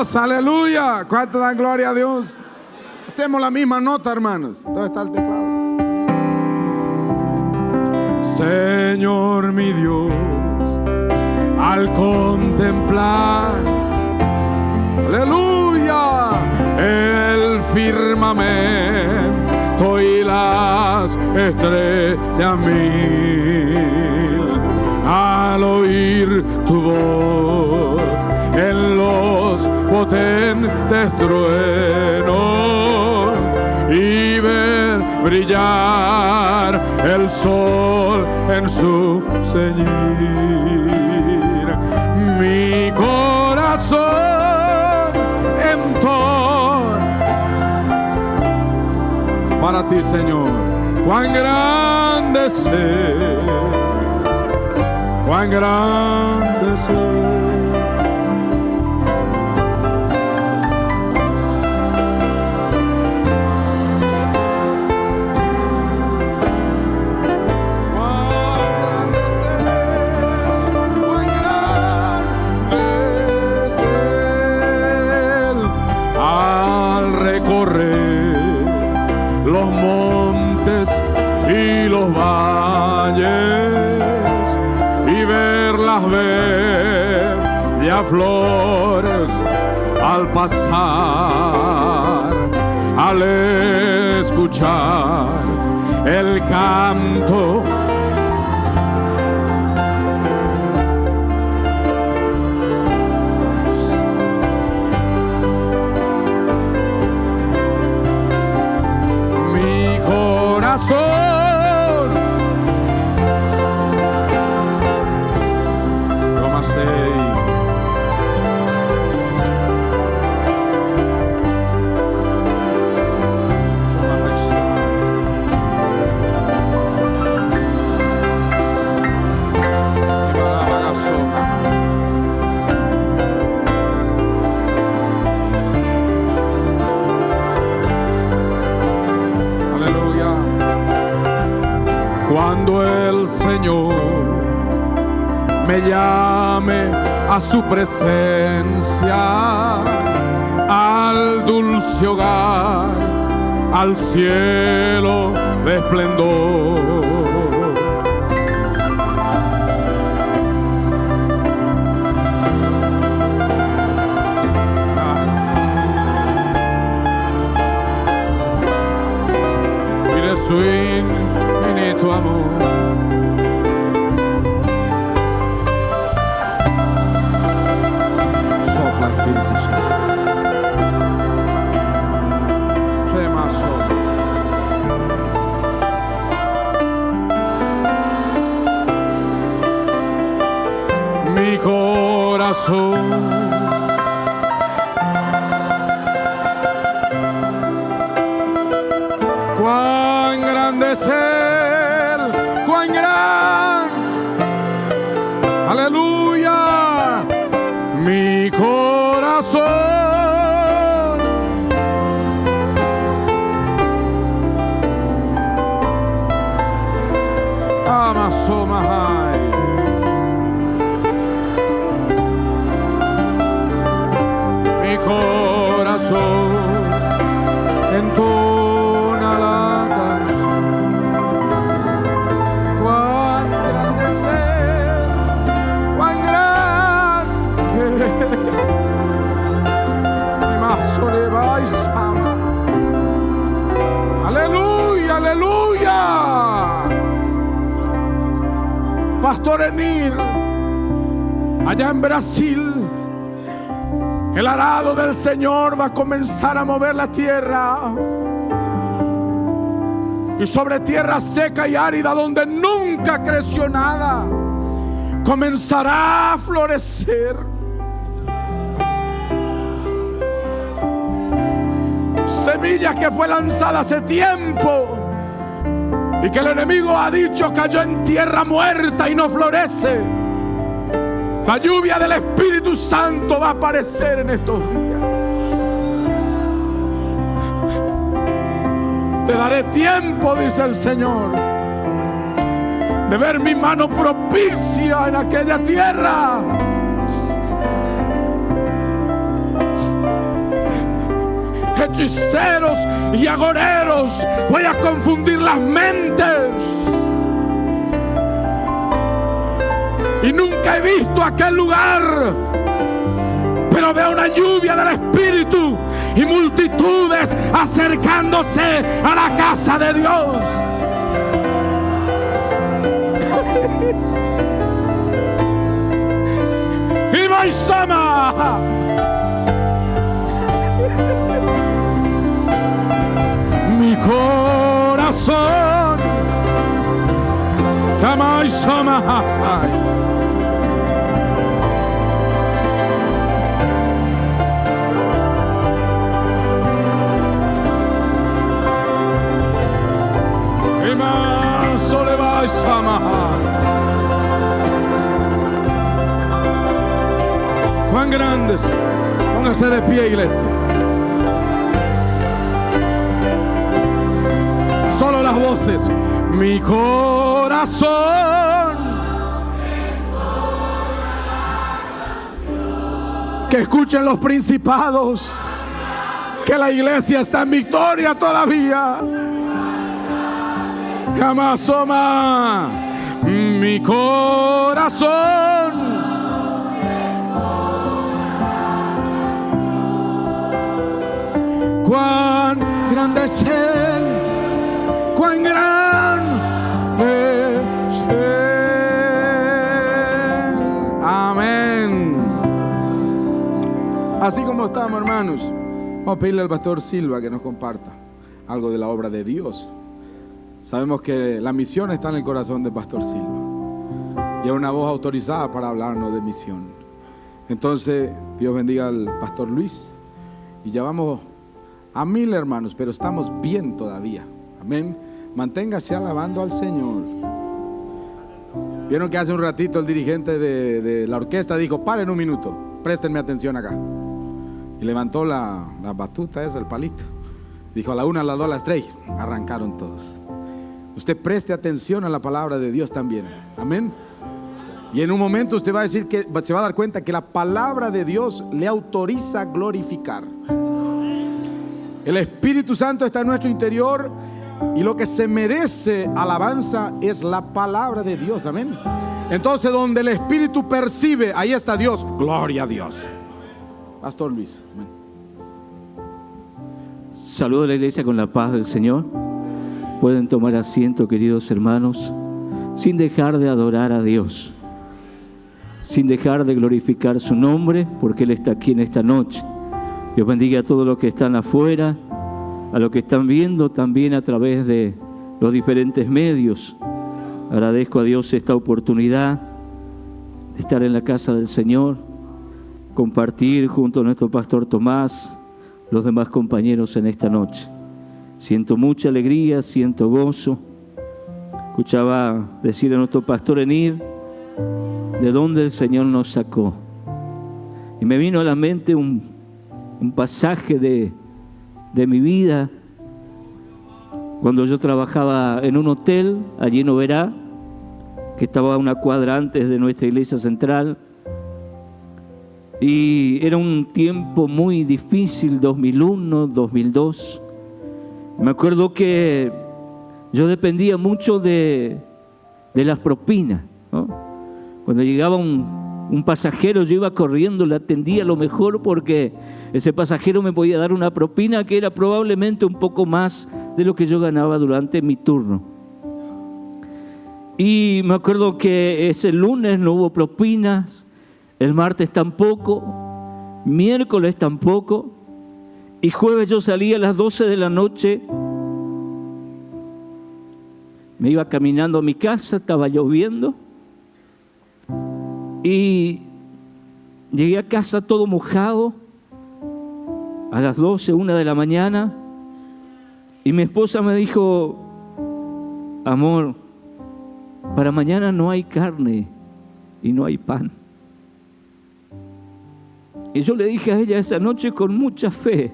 Dios, aleluya. ¿Cuánto dan gloria a Dios? Hacemos la misma nota, hermanos. ¿Dónde está el teclado? Señor mi Dios, al contemplar, aleluya, el firmamento y las estrellas mil, al oír tu voz en los potentes truenos y ver brillar el sol en su ceñir, mi corazón entonces para ti, Señor, cuán grande es Él, cuán grande es Él. Los montes y los valles y ver las bellas flores al pasar, al escuchar el canto corazón. Cuando el Señor me llame a su presencia, al dulce hogar, al cielo de esplendor. Y de su infinito amor, sopla Espíritu Santo. Mi corazón cuán grande es Él, cuán gran, aleluya, mi corazón ama Somahai. Mi corazón entona la canción. Cuán grande es Él, cuán grande. Y más soleva y sama. Aleluya, aleluya. Pastor Enir, allá en Brasil, el arado del Señor va a comenzar a mover la tierra. Y sobre tierra seca y árida, donde nunca creció nada, comenzará a florecer. Semilla que fue lanzada hace tiempo y que el enemigo ha dicho cayó en tierra muerta y no florece. La lluvia del Espíritu Santo va a aparecer en estos días. Te daré tiempo, dice el Señor, de ver mi mano propicia en aquella tierra. hechiceros y agoreros. Voy a confundir las mentes. Y nunca he visto aquel lugar, pero veo una lluvia del Espíritu y multitudes acercándose a la casa de Dios. Y Baisama, mi corazón, Baisama Hasai. Cuán grandes. Póngase de pie, iglesia. Solo las voces. Mi corazón. Que escuchen los principados que la iglesia está en victoria todavía. Yamasoma, mi corazón. Cuán grande es Él, cuán grande es Él. Amén. Así como estamos, hermanos, vamos a pedirle al pastor Silva que nos comparta algo de la obra de Dios. Sabemos que la misión está en el corazón del pastor Silva y es una voz autorizada para hablarnos de misión. Entonces, Dios bendiga al pastor Luis. Y ya vamos a 1000 hermanos, pero estamos bien todavía. Amén. Manténgase alabando al Señor. Vieron que hace un ratito el dirigente de la orquesta dijo: paren un minuto, préstenme atención acá. Y levantó la batuta esa, el palito. Dijo: a la 1, a la 2, a las 3. Arrancaron todos. Usted preste atención a la palabra de Dios también. Amén. Y en un momento usted va a decir que se va a dar cuenta que la palabra de Dios le autoriza a glorificar. El Espíritu Santo está en nuestro interior y lo que se merece alabanza es la palabra de Dios. Amén. Entonces, donde el Espíritu percibe, ahí está Dios. Gloria a Dios. Pastor Luis. Amén. Saludo a la iglesia con la paz del Señor. Pueden tomar asiento, queridos hermanos, sin dejar de adorar a Dios, sin dejar de glorificar su nombre, porque Él está aquí en esta noche. Dios bendiga a todos los que están afuera, a los que están viendo también a través de los diferentes medios. Agradezco a Dios esta oportunidad de estar en la casa del Señor, compartir junto a nuestro pastor Tomás, los demás compañeros en esta noche. Siento mucha alegría, siento gozo. Escuchaba decir a nuestro pastor Enir de dónde el Señor nos sacó. Y me vino a la mente un pasaje de mi vida. Cuando yo trabajaba en un hotel, allí en Oberá, que estaba a una cuadra antes de nuestra iglesia central. Y era un tiempo muy difícil, 2001, 2002. Me acuerdo que yo dependía mucho de las propinas, ¿no? Cuando llegaba un pasajero, yo iba corriendo, le atendía lo mejor porque ese pasajero me podía dar una propina que era probablemente un poco más de lo que yo ganaba durante mi turno. Y me acuerdo que ese lunes no hubo propinas, el martes tampoco, miércoles tampoco, y jueves yo salía a las 12 de la noche, me iba caminando a mi casa, estaba lloviendo, y llegué a casa todo mojado, a las 12, 1 de la mañana, y mi esposa me dijo: amor, para mañana no hay carne y no hay pan. Y yo le dije a ella esa noche con mucha fe,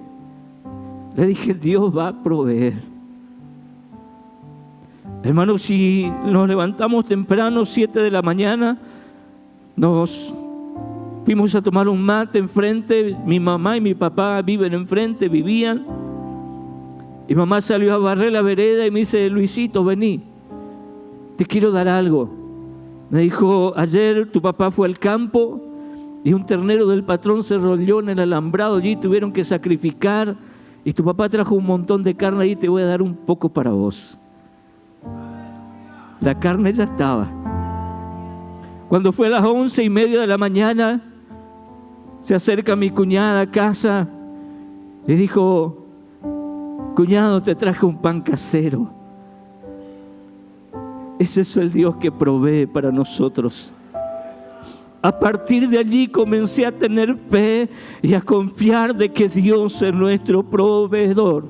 le dije: Dios va a proveer. Hermanos, si nos levantamos temprano, 7 de la mañana, nos Fuimos a tomar un mate enfrente, mi mamá y mi papá viven enfrente, vivían. Y mamá salió a barrer la vereda y me dice: Luisito, vení, te quiero dar algo. Me dijo: ayer tu papá fue al campo y un ternero del patrón se rolló en el alambrado, allí tuvieron que sacrificar, y tu papá trajo un montón de carne y te voy a dar un poco para vos. La carne ya estaba. Cuando fue a las 11:30 de la mañana, se acerca mi cuñada a casa y dijo: cuñado, te traje un pan casero. Ese es el Dios que provee para nosotros. A partir de allí comencé a tener fe y a confiar de que Dios es nuestro proveedor.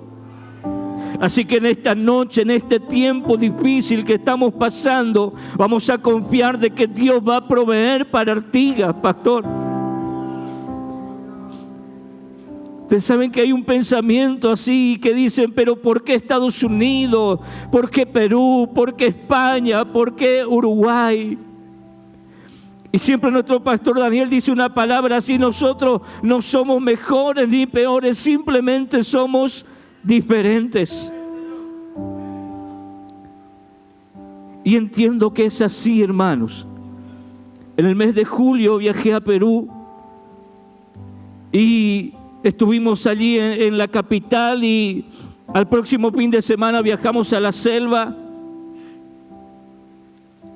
Así que en esta noche, en este tiempo difícil que estamos pasando, vamos a confiar de que Dios va a proveer para Artigas, pastor. Ustedes saben que hay un pensamiento así que dicen: pero ¿por qué Estados Unidos? ¿Por qué Perú? ¿Por qué España? ¿Por qué Uruguay? Y siempre nuestro pastor Daniel dice una palabra así: nosotros no somos mejores ni peores, simplemente somos diferentes. Y entiendo que es así, hermanos. En el mes de julio viajé a Perú y estuvimos allí en la capital, y al próximo fin de semana viajamos a la selva.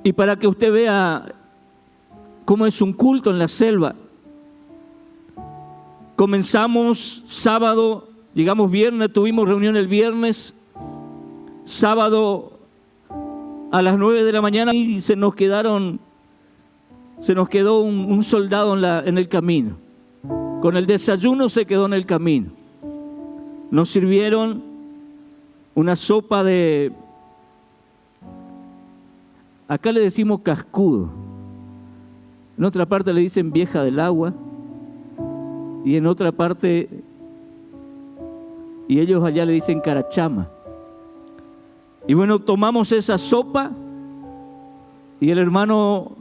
Y para que usted vea cómo es un culto en la selva, comenzamos sábado, llegamos viernes, tuvimos reunión el viernes, sábado a las 9 de la mañana, y se nos quedó un soldado en el camino. Con el desayuno se quedó en el camino. Nos sirvieron una sopa de, acá le decimos cascudo, en otra parte le dicen vieja del agua, y en otra parte, y ellos allá le dicen carachama. Y bueno, tomamos esa sopa y el hermano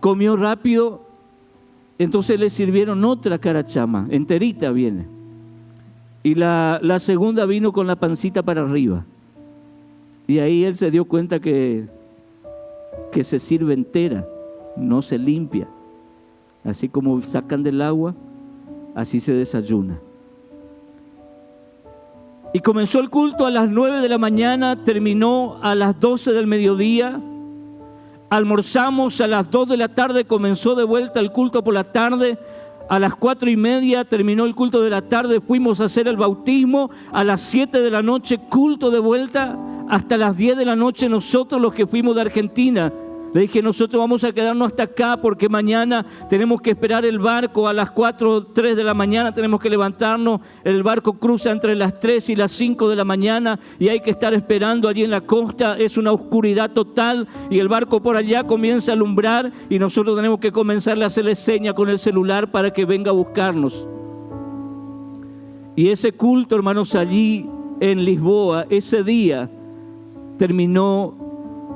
comió rápido. Entonces le sirvieron otra carachama, enterita viene. Y la segunda vino con la pancita para arriba. Y ahí él se dio cuenta que se sirve entera, no se limpia. Así como sacan del agua, así se desayuna. Y comenzó el culto a las 9 de la mañana, terminó a las 12 del mediodía. Almorzamos a las 2 de la tarde, comenzó de vuelta el culto por la tarde. A las 4:30 terminó el culto de la tarde, fuimos a hacer el bautismo. A las 7 de la noche, culto de vuelta. Hasta las 10 de la noche, nosotros los que fuimos de Argentina, le dije: nosotros vamos a quedarnos hasta acá porque mañana tenemos que esperar el barco a las 3 de la mañana, tenemos que levantarnos, el barco cruza entre las 3 y las 5 de la mañana y hay que estar esperando allí en la costa, es una oscuridad total y el barco por allá comienza a alumbrar y nosotros tenemos que comenzarle a hacerle seña con el celular para que venga a buscarnos. Y ese culto, hermanos, allí en Lisboa, ese día terminó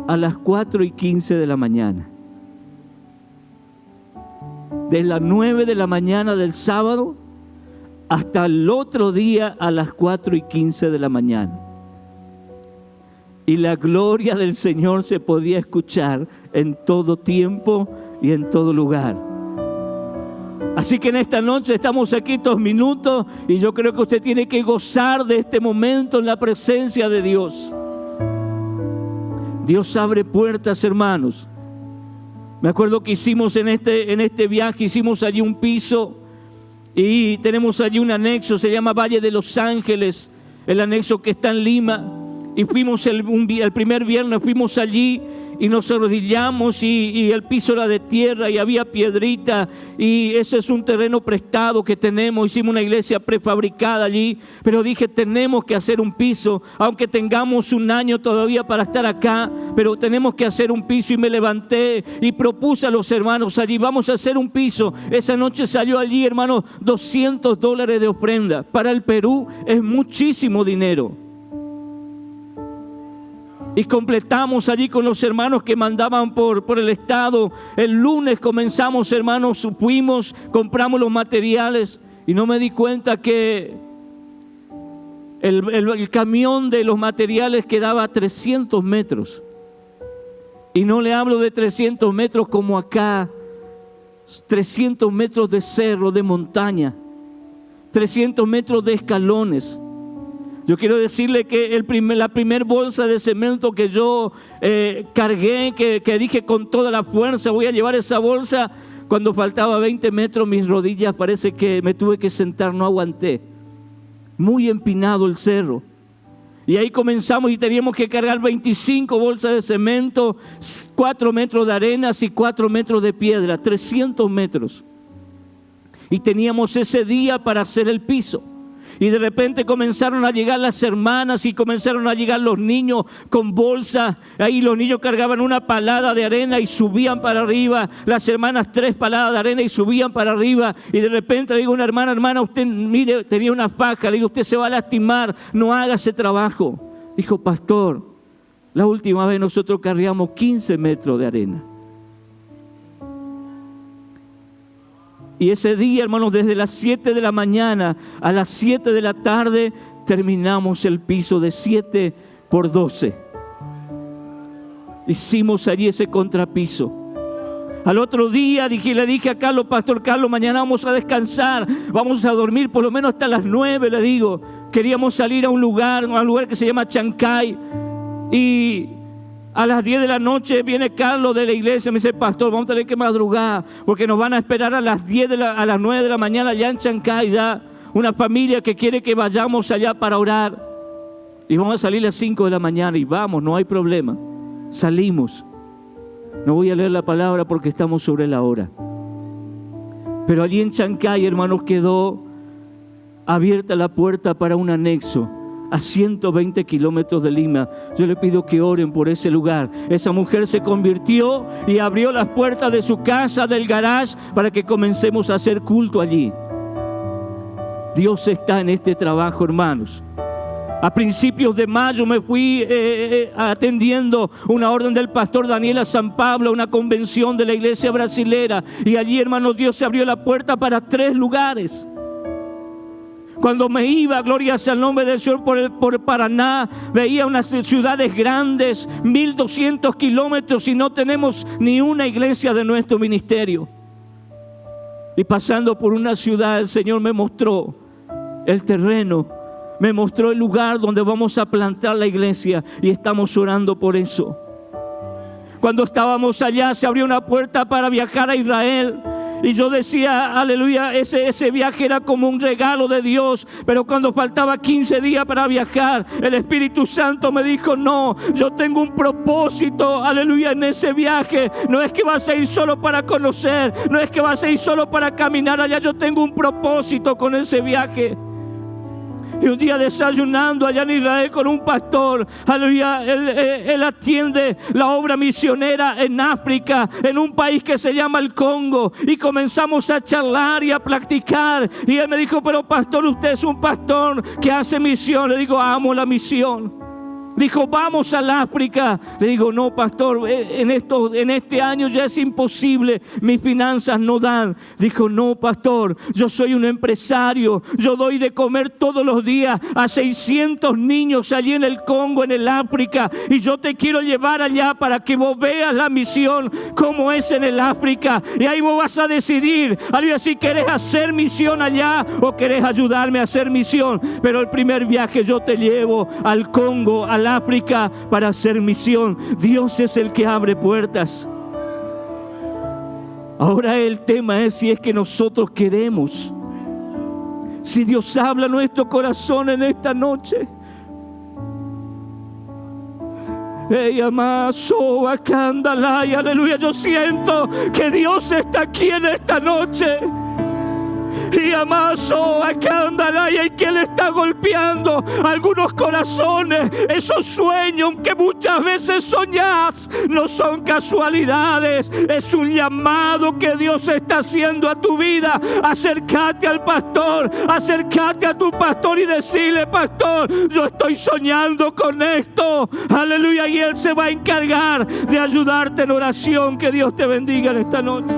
a las 4:15 de la mañana. De las 9 de la mañana del sábado hasta el otro día a las 4:15 de la mañana. Y la gloria del Señor se podía escuchar en todo tiempo y en todo lugar. Así que en esta noche estamos aquí 2 minutos y yo creo que usted tiene que gozar de este momento en la presencia de Dios. Dios abre puertas, hermanos. Me acuerdo que hicimos en este viaje, hicimos allí un piso y tenemos allí un anexo, se llama Valle de Los Ángeles, el anexo que está en Lima. Y fuimos el primer viernes, fuimos allí y nos arrodillamos y el piso era de tierra y había piedrita y ese es un terreno prestado que tenemos. Hicimos una iglesia prefabricada allí, pero dije: tenemos que hacer un piso, aunque tengamos un año todavía para estar acá, pero tenemos que hacer un piso. Y me levanté y propuse a los hermanos allí: vamos a hacer un piso. Esa noche salió allí, hermanos, $200 de ofrenda. Para el Perú es muchísimo dinero. Y completamos allí con los hermanos que mandaban por el estado. El lunes comenzamos, hermanos, fuimos, compramos los materiales y no me di cuenta que el camión de los materiales quedaba a 300 metros. Y no le hablo de 300 metros como acá, 300 metros de cerro, de montaña, 300 metros de escalones. Yo quiero decirle que la primer bolsa de cemento que yo cargué, que dije con toda la fuerza, voy a llevar esa bolsa, cuando faltaba 20 metros, mis rodillas parece que me tuve que sentar, no aguanté. Muy empinado el cerro. Y ahí comenzamos y teníamos que cargar 25 bolsas de cemento, 4 metros de arena y 4 metros de piedra, 300 metros. Y teníamos ese día para hacer el piso. Y de repente comenzaron a llegar las hermanas y comenzaron a llegar los niños con bolsas. Ahí los niños cargaban una palada de arena y subían para arriba. Las hermanas 3 paladas de arena y subían para arriba. Y de repente le digo a una hermana, usted mire, tenía una faja. Le digo, usted se va a lastimar, no haga ese trabajo. Dijo, pastor, la última vez nosotros cargamos 15 metros de arena. Y ese día, hermanos, desde las 7 de la mañana a las 7 de la tarde, terminamos el piso de 7 por 12. Hicimos allí ese contrapiso. Al otro día le dije a Carlos, pastor Carlos, mañana vamos a descansar, vamos a dormir por lo menos hasta las 9, le digo. Queríamos salir a un lugar que se llama Chancay. Y a las 10 de la noche viene Carlos de la iglesia, me dice, pastor, vamos a tener que madrugar porque nos van a esperar a las 9 de la mañana allá en Chancay, ya una familia que quiere que vayamos allá para orar. Y vamos a salir a las 5 de la mañana y vamos, no hay problema. Salimos. No voy a leer la palabra porque estamos sobre la hora. Pero allí en Chancay, hermanos, quedó abierta la puerta para un anexo a 120 kilómetros de Lima. Yo le pido que oren por ese lugar. Esa mujer se convirtió y abrió las puertas de su casa, del garage, para que comencemos a hacer culto allí. Dios está en este trabajo, hermanos. A principios de mayo me fui atendiendo una orden del pastor Daniel a San Pablo, a una convención de la iglesia brasilera. Y allí, hermanos, Dios se abrió la puerta para 3 lugares. Cuando me iba, gloria sea el nombre del Señor, por Paraná, veía unas ciudades grandes, 1200 kilómetros, y no tenemos ni una iglesia de nuestro ministerio. Y pasando por una ciudad, el Señor me mostró el terreno, me mostró el lugar donde vamos a plantar la iglesia, y estamos orando por eso. Cuando estábamos allá, se abrió una puerta para viajar a Israel. Y yo decía, aleluya, ese viaje era como un regalo de Dios. Pero cuando faltaba 15 días para viajar, el Espíritu Santo me dijo, no, yo tengo un propósito, aleluya, en ese viaje. No es que vas a ir solo para conocer, no es que vas a ir solo para caminar allá. Yo tengo un propósito con ese viaje. Y un día desayunando allá en Israel con un pastor, aleluya, él atiende la obra misionera en África, en un país que se llama el Congo. Y comenzamos a charlar y a practicar. Y él me dijo, pero pastor, usted es un pastor que hace misión. Le digo, amo la misión. Dijo, vamos al África. Le digo, no, pastor, en este año ya es imposible, mis finanzas no dan. Dijo, no, pastor, yo soy un empresario, yo doy de comer todos los días a 600 niños allí en el Congo, en el África, y yo te quiero llevar allá para que vos veas la misión como es en el África. Y ahí vos vas a decidir, si querés hacer misión allá o querés ayudarme a hacer misión. Pero el primer viaje yo te llevo al Congo, al África, para hacer misión. Dios es el que abre puertas. Ahora el tema es si es que nosotros queremos. Si Dios habla a nuestro corazón en esta noche. Aleluya, yo siento que Dios está aquí en esta noche. Y amaso acá andará, y hay quien le está golpeando algunos corazones. Esos sueños que muchas veces soñás no son casualidades, es un llamado que Dios está haciendo a tu vida. Acércate al pastor, acércate a tu pastor y decirle: pastor, yo estoy soñando con esto, aleluya, y él se va a encargar de ayudarte en oración. Que Dios te bendiga en esta noche.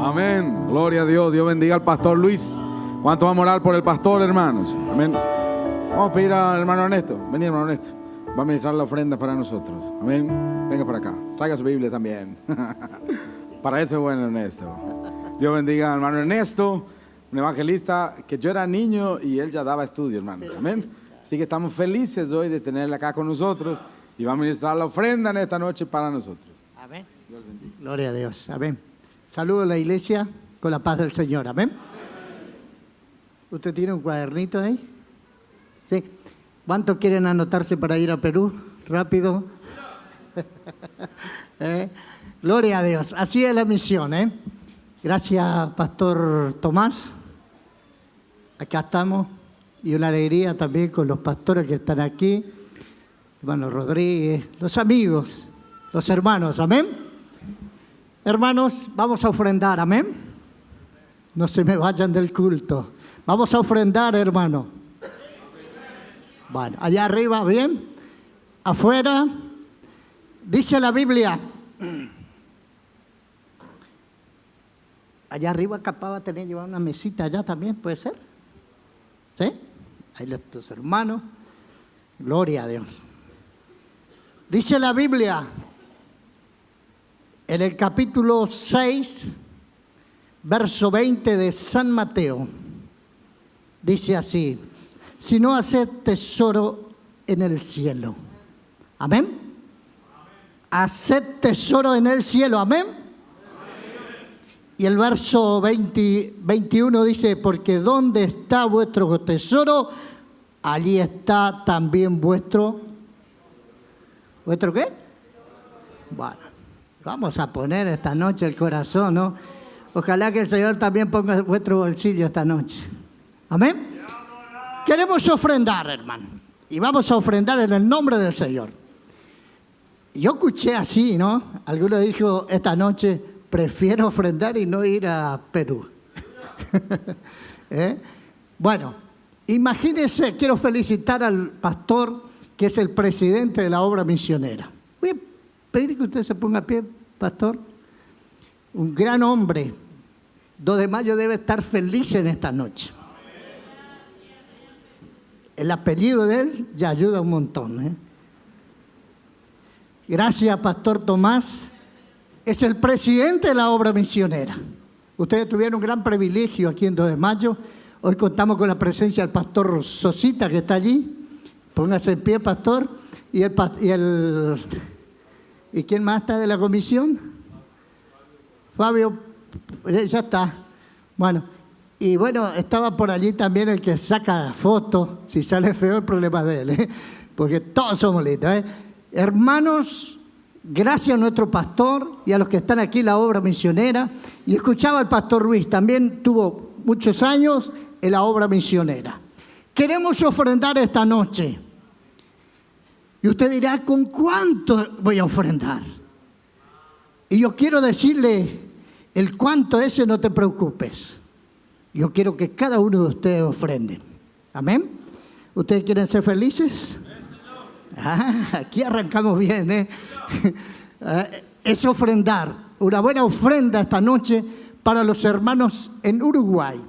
Amén, gloria a Dios. Dios bendiga al pastor Luis. ¿Cuánto vamos a orar por el pastor, hermanos? Amén. Vamos a pedir al hermano Ernesto. Vení, hermano Ernesto, va a ministrar la ofrenda para nosotros. Amén. Venga para acá, traiga su Biblia también. Para eso es bueno, Ernesto. Dios bendiga al hermano Ernesto, un evangelista que yo era niño y él ya daba estudio, hermano. Amén. Así que estamos felices hoy de tenerle acá con nosotros y va a ministrar la ofrenda en esta noche para nosotros. Amén. Gloria a Dios. Amén. Saludo a la iglesia con la paz del Señor. Amén. ¿Usted tiene un cuadernito ahí? Sí. ¿Cuántos quieren anotarse para ir a Perú? Rápido. Gloria a Dios. Así es la misión. Gracias, Pastor Tomás. Acá estamos. Y una alegría también con los pastores que están aquí. Hermano Rodríguez, los amigos, los hermanos. Amén. Hermanos, vamos a ofrendar. Amén. No se me vayan del culto. Vamos a ofrendar, hermano. Bueno, allá arriba, bien. Afuera, dice la Biblia. Allá arriba capaz va a tener llevar una mesita allá también, ¿puede ser? ¿Sí? Ahí tus hermanos. Gloria a Dios. Dice la Biblia en el capítulo 6, verso 20 de San Mateo. Dice así: si no haced tesoro en el cielo. Amén. Haced tesoro en el cielo. Amén. Y el verso 21 dice: porque donde está vuestro tesoro, allí está también vuestro qué. Bueno, vamos a poner esta noche el corazón, ¿no? Ojalá que el Señor también ponga vuestro bolsillo esta noche. Amén. Queremos ofrendar, hermano, y vamos a ofrendar en el nombre del Señor. Yo escuché así, ¿no? Alguno dijo esta noche: prefiero ofrendar y no ir a Perú. Bueno, imagínense, quiero felicitar al pastor que es el presidente de la obra misionera. Voy a pedir que usted se ponga a pie, pastor. Un gran hombre. 2 de mayo debe estar feliz en esta noche. El apellido de él ya ayuda un montón. Gracias, pastor Tomás. Es el presidente de la obra misionera. Ustedes tuvieron un gran privilegio aquí en 2 de mayo. Hoy contamos con la presencia del pastor Sosita, que está allí. Póngase en pie, pastor. ¿Y quién más está de la comisión? Fabio, ya está. Bueno, y bueno, estaba por allí también el que saca fotos. Si sale feo, el problema de él, porque todos somos lindos. Hermanos, gracias a nuestro pastor y a los que están aquí en la obra misionera. Y escuchaba al pastor Ruiz, también tuvo muchos años en la obra misionera. Queremos ofrendar esta noche. Y usted dirá: ¿con cuánto voy a ofrendar? Y yo quiero decirle: el cuánto ese no te preocupes. Yo quiero que cada uno de ustedes ofrende. Amén. ¿Ustedes quieren ser felices? Aquí arrancamos bien, Es ofrendar. Una buena ofrenda esta noche para los hermanos en Uruguay.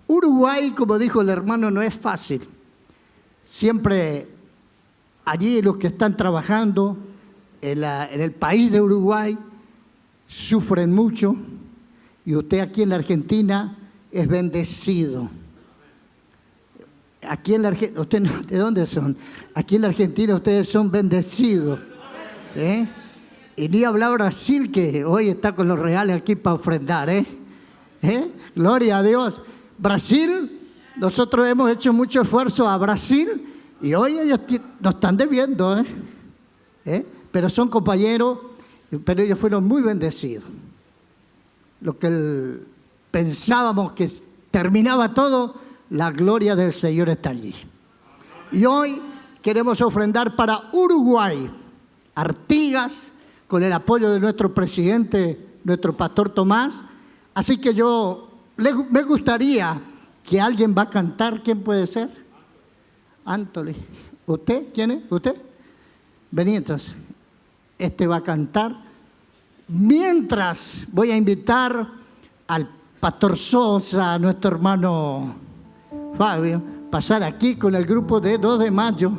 Uruguay, como dijo el hermano, no es fácil. Siempre allí los que están trabajando en el país de Uruguay sufren mucho, y usted aquí en la Argentina es bendecido. Aquí en la Argentina, ¿de dónde son? Aquí en la Argentina ustedes son bendecidos. Y ni hablar Brasil, que hoy está con los reales aquí para ofrendar. Gloria a Dios. Brasil, nosotros hemos hecho mucho esfuerzo a Brasil y hoy ellos nos están debiendo. Pero son compañeros, pero ellos fueron muy bendecidos. Lo que pensábamos que terminaba todo, la gloria del Señor está allí. Y hoy queremos ofrendar para Uruguay, Artigas, con el apoyo de nuestro presidente, nuestro pastor Tomás. Así que me gustaría que alguien va a cantar. ¿Quién puede ser? Anthony. ¿Usted? ¿Quién es? ¿Usted? Vení entonces. Este va a cantar. Mientras voy a invitar al pastor Sosa, a nuestro hermano Fabio, pasar aquí con el grupo de 2 de mayo,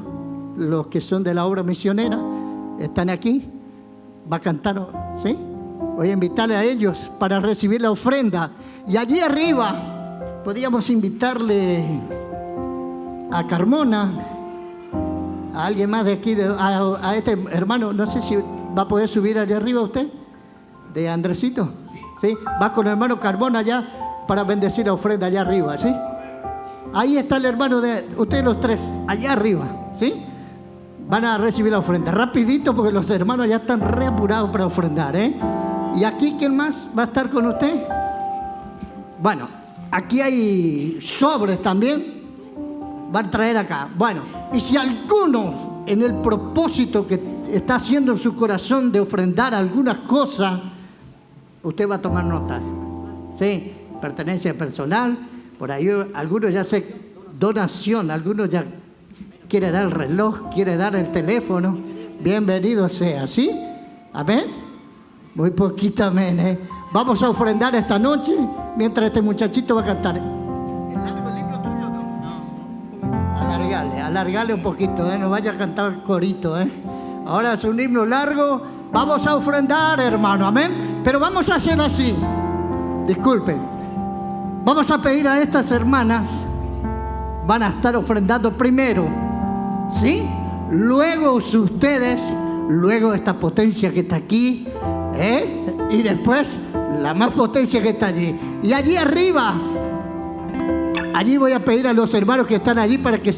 los que son de la obra misionera, están aquí, va a cantar, ¿sí? Voy a invitarle a ellos para recibir la ofrenda. Y allí arriba podríamos invitarle a Carmona, a alguien más de aquí, a este hermano, no sé si va a poder subir allá arriba usted, de Andresito, ¿sí? Va con el hermano Carmona allá para bendecir la ofrenda allá arriba, ¿sí? Ahí está el hermano de ustedes los 3, allá arriba, ¿sí? Van a recibir la ofrenda, rapidito porque los hermanos ya están reapurados para ofrendar, ¿eh? ¿Y aquí quién más va a estar con usted? Bueno, aquí hay sobres también, van a traer acá. Bueno, y si alguno en el propósito que está haciendo en su corazón de ofrendar algunas cosas, usted va a tomar notas, ¿sí? Pertenencia personal, por ahí algunos ya se donación, algunos ya quiere dar el reloj, quiere dar el teléfono, bienvenido sea, ¿sí? Amén. Muy poquito amén, ¿eh? Vamos a ofrendar esta noche mientras este muchachito va a cantar. ¿Es largo el libro tuyo o no? Alargale un poquito, ¿eh? No vaya a cantar el corito, ¿eh? Ahora es un himno largo, vamos a ofrendar, hermano, amén. Pero vamos a hacer así, disculpen. Vamos a pedir a estas hermanas, van a estar ofrendando primero, ¿sí? Luego ustedes, luego esta potencia que está aquí, y después la más potencia que está allí. Y allí arriba, allí voy a pedir a los hermanos que están allí para que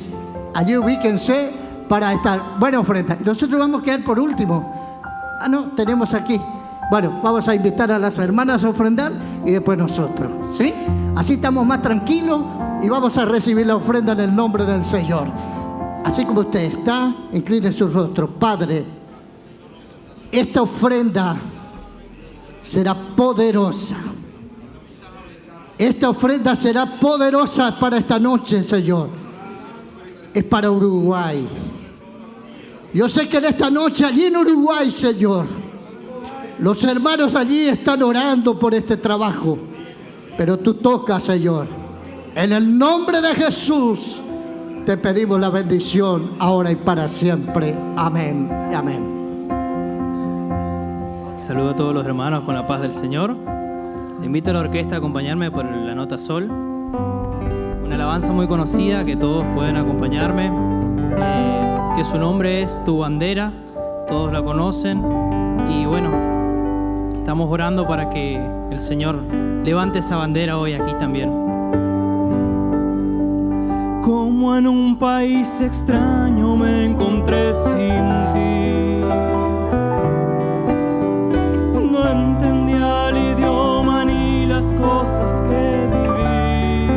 allí ubíquense para esta buena ofrenda. Nosotros vamos a quedar por último. Ah, no, tenemos aquí. Bueno, vamos a invitar a las hermanas a ofrendar y después nosotros, ¿sí? Así estamos más tranquilos y vamos a recibir la ofrenda en el nombre del Señor. Así como usted está, incline su rostro. Padre, esta ofrenda será poderosa. Esta ofrenda será poderosa para esta noche, Señor. Es para Uruguay. Yo sé que en esta noche allí en Uruguay, Señor, los hermanos allí están orando por este trabajo. Pero tú tocas, Señor. En el nombre de Jesús te pedimos la bendición ahora y para siempre. Amén. Amén. Saludo a todos los hermanos con la paz del Señor. Invito a la orquesta a acompañarme por la nota sol. Una alabanza muy conocida que todos pueden acompañarme. Que su nombre es Tu Bandera. Todos la conocen. Y bueno, estamos orando para que el Señor levante esa bandera hoy aquí también. Como en un país extraño me encontré sin ti. No entendía el idioma ni las cosas que viví.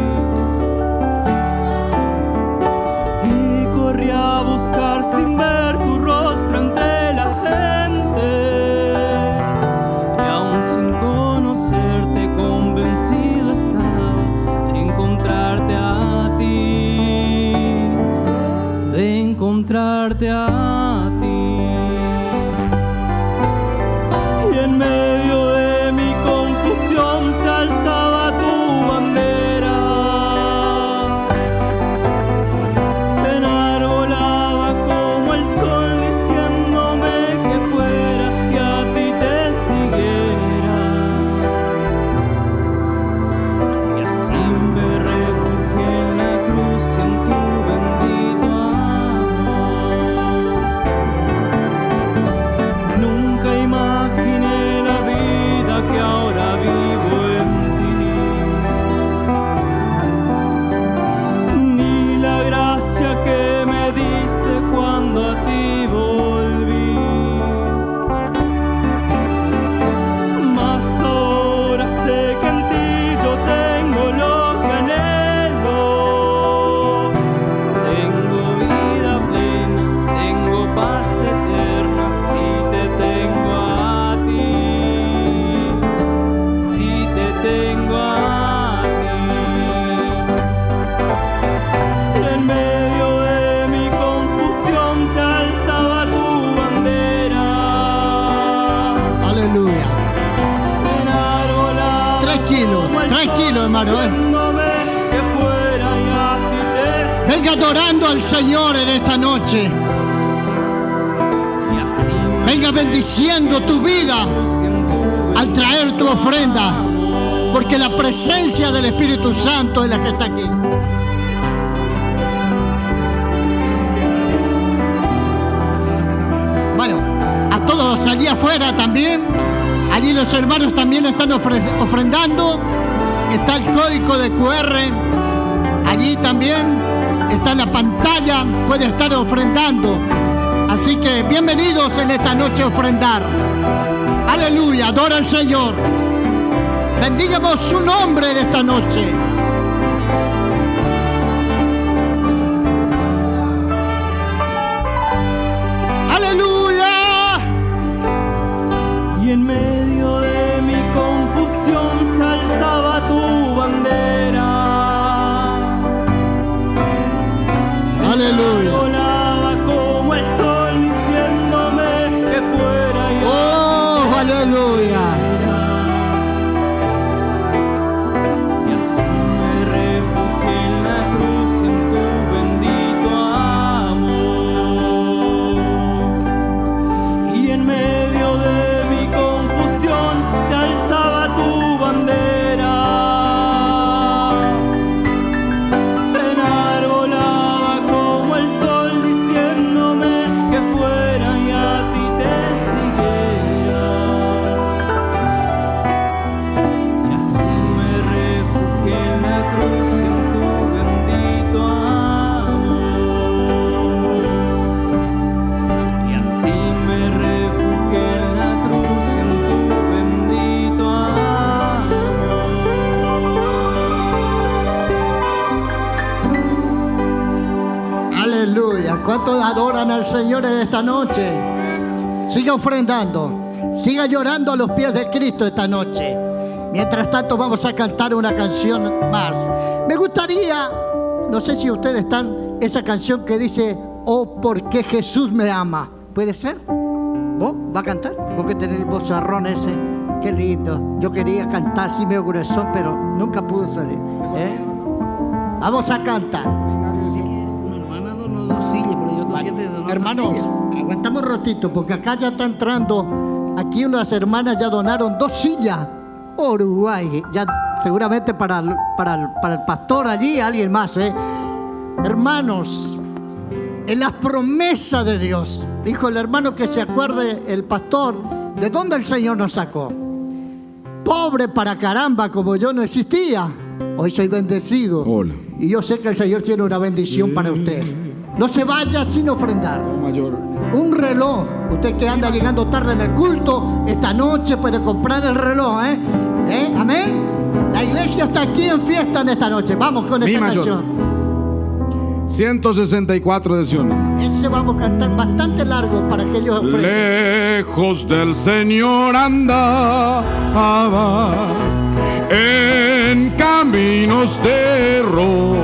Y corrí a buscar sin ver tu rostro entre la gente. Y aún sin conocerte convencido estaba de encontrarte a ti. De encontrarte a ti. Y en medio de mi confusión se alzaba tu bandera. Se enarbolaba como el sol diciéndome que fuera y a ti te siguiera. Y así me refugié en la cruz y en tu bendito amor. tranquilo, hermano. Venga adorando al Señor en esta noche. Venga bendiciendo tu vida al traer tu ofrenda, porque la presencia del Espíritu Santo es la que está aquí. Bueno, a todos allí afuera también, allí los hermanos también están ofrendando. Está el código de QR, allí también está en la pantalla, puede estar ofrendando. Así que bienvenidos en esta noche a ofrendar. Aleluya, adora al Señor. Bendigamos su nombre en esta noche. Aleluya. Y en medio de mi confusión se alzaba tu bandera. Aleluya. Volaba como el sol diciéndome que fuera yo. Oh, aleluya. Y así me refugié en la cruz y en tu bendito amor. Y en medio de mi confusión se alzaba tu bandera. Se enarbolaba como el sol diciéndome que fuera y a ti te siguiera. Y así me refugié en la cruz y en tu bendito amor. Y así me refugié en la cruz y en tu bendito amor. Aleluya. ¿Cuántos adoran al Señor en esta noche? Siga ofrendando, siga llorando a los pies de Cristo esta noche. Mientras tanto vamos a cantar una canción más. Me gustaría, no sé si ustedes están, esa canción que dice, oh, porque Jesús me ama. ¿Puede ser? ¿Vos va a cantar? Vos que tenés el vozarrón ese. Qué lindo. Yo quería cantar así medio gruesón, pero nunca pude salir. Vamos a cantar. Hermanos, aguantamos un ratito, porque acá ya está entrando. Aquí unas hermanas ya donaron 2 sillas. Uruguay, ya seguramente para el pastor allí, alguien más. Hermanos, en las promesas de Dios, dijo el hermano que se acuerde el pastor de dónde el Señor nos sacó. Pobre para caramba, como yo no existía, hoy soy bendecido. Hola. Y yo sé que el Señor tiene una bendición para usted. No se vaya sin ofrendar. Un reloj. Usted que anda llegando tarde en el culto, esta noche puede comprar el reloj. Amén. La iglesia está aquí en fiesta en esta noche. Vamos con esta canción. 164 de Sion. Ese vamos a cantar bastante largo para que ellos ofrendan. Lejos del Señor andaba en caminos de error.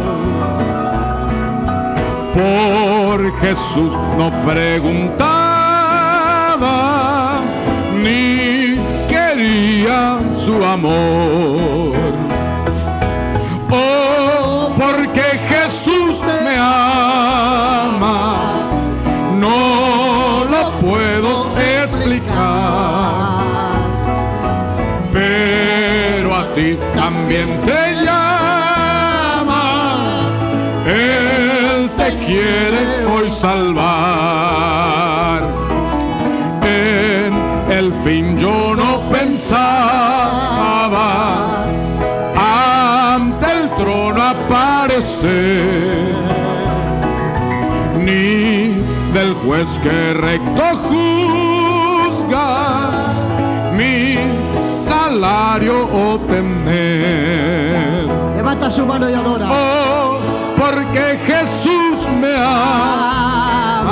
Por Jesús no preguntaba ni quería su amor. Oh, porque Jesús me ama, no lo puedo explicar, pero a ti también te llama, Él te quiere hoy salvar. En el fin yo no pensaba ante el trono aparecer, ni del juez que recto juzga mi salario obtener. Levanta su mano y adora. Oh, porque Jesús me ama,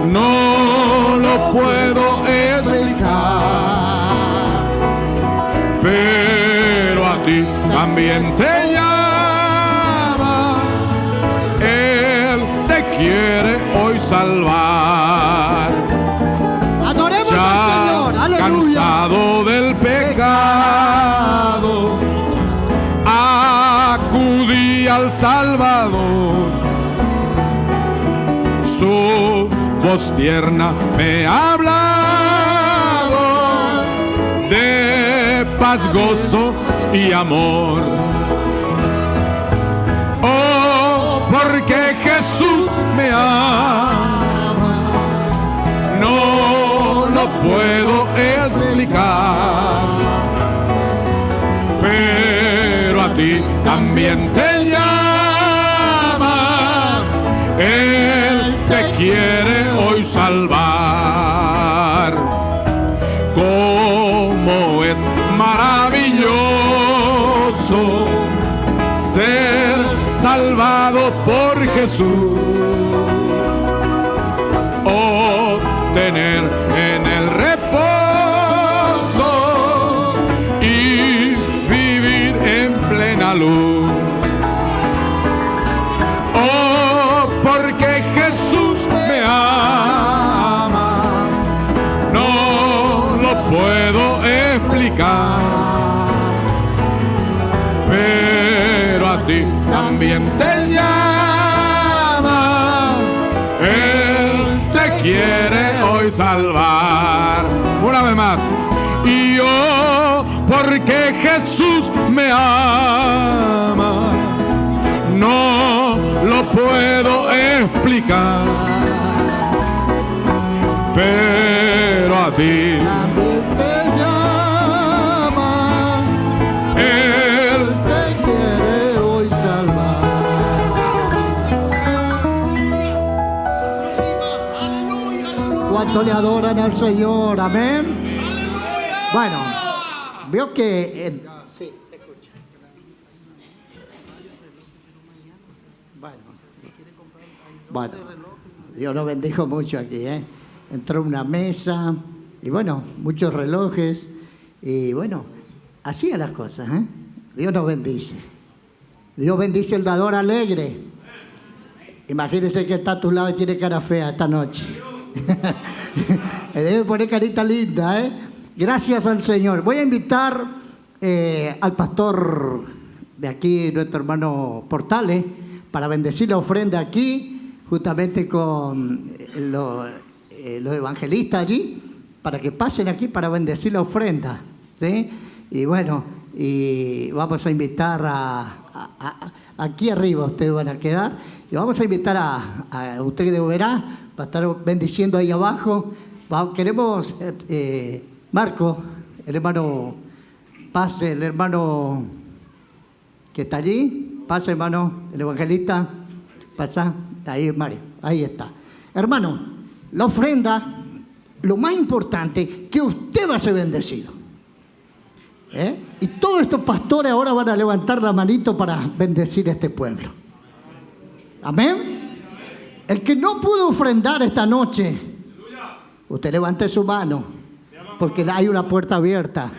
no lo puedo explicar, pero a ti también te llama, Él te quiere hoy salvar. Adoremos Ya al Señor, aleluya. cansado del pecado, el Salvador. Su voz tierna me ha hablado de paz, gozo y amor. Oh, porque Jesús me ama, no lo puedo explicar, pero a ti también te llama, Él te quiere hoy salvar. Cómo es maravilloso ser salvado por Jesús, obtener en el reposo y vivir en plena luz. Oh, porque Jesús me ama, no lo puedo explicar, pero a ti también te llama, Él te quiere hoy salvar. Una vez más. Y yo, porque Jesús me ama, no lo puedo explicar, pero a ti te llama, Él te quiere hoy salvar. ¿Cuánto le adoran al Señor? Amén. Bueno, veo que... sí, te escucho. Bueno, Dios nos bendijo mucho aquí, ¿eh? Entró una mesa y bueno, muchos relojes y bueno, así es las cosas, ¿eh? Dios nos bendice. Dios bendice el dador alegre. Imagínese que está a tu lado y tiene cara fea esta noche. Le debe poner carita linda, ¿eh? Gracias al Señor. Voy a invitar al pastor de aquí, nuestro hermano Portales, para bendecir la ofrenda aquí, justamente con los evangelistas allí, para que pasen aquí para bendecir la ofrenda, ¿sí? Y bueno, y vamos a invitar aquí arriba, ustedes van a quedar, y vamos a invitar a ustedes verán, para estar bendiciendo ahí abajo. Queremos... Marco, el hermano, pase, el hermano que está allí, pase hermano, el evangelista, pasa, ahí Mario, ahí está. Hermano, la ofrenda, lo más importante, que usted va a ser bendecido. Y todos estos pastores ahora van a levantar la manito para bendecir a este pueblo. Amén. El que no pudo ofrendar esta noche, usted levante su mano, porque hay una puerta abierta.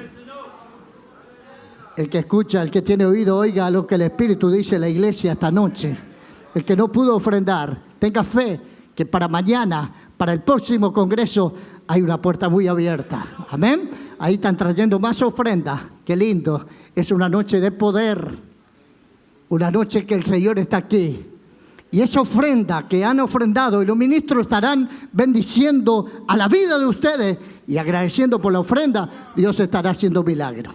El que escucha, el que tiene oído, oiga lo que el Espíritu dice en la iglesia esta noche. El que no pudo ofrendar, tenga fe que para mañana, para el próximo congreso, hay una puerta muy abierta. Amén. Ahí están trayendo más ofrendas. Qué lindo. Es una noche de poder. Una noche que el Señor está aquí. Y esa ofrenda que han ofrendado, y los ministros estarán bendiciendo a la vida de ustedes y agradeciendo por la ofrenda, Dios estará haciendo milagro.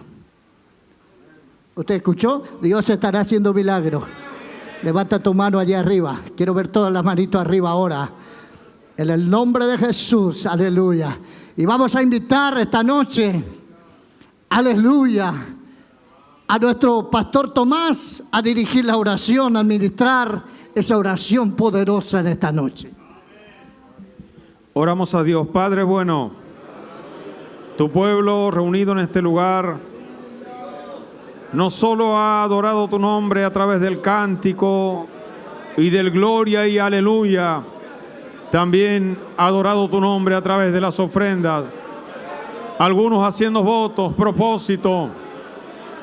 ¿Usted escuchó? Dios estará haciendo milagro. Levanta tu mano allá arriba. Quiero ver todas las manitos arriba ahora. En el nombre de Jesús, aleluya. Y vamos a invitar esta noche, aleluya, a nuestro pastor Tomás a dirigir la oración, a ministrar esa oración poderosa en esta noche. Oramos a Dios. Padre bueno, tu pueblo reunido en este lugar no solo ha adorado tu nombre a través del cántico y del gloria y aleluya, también ha adorado tu nombre a través de las ofrendas. Algunos haciendo votos, propósito,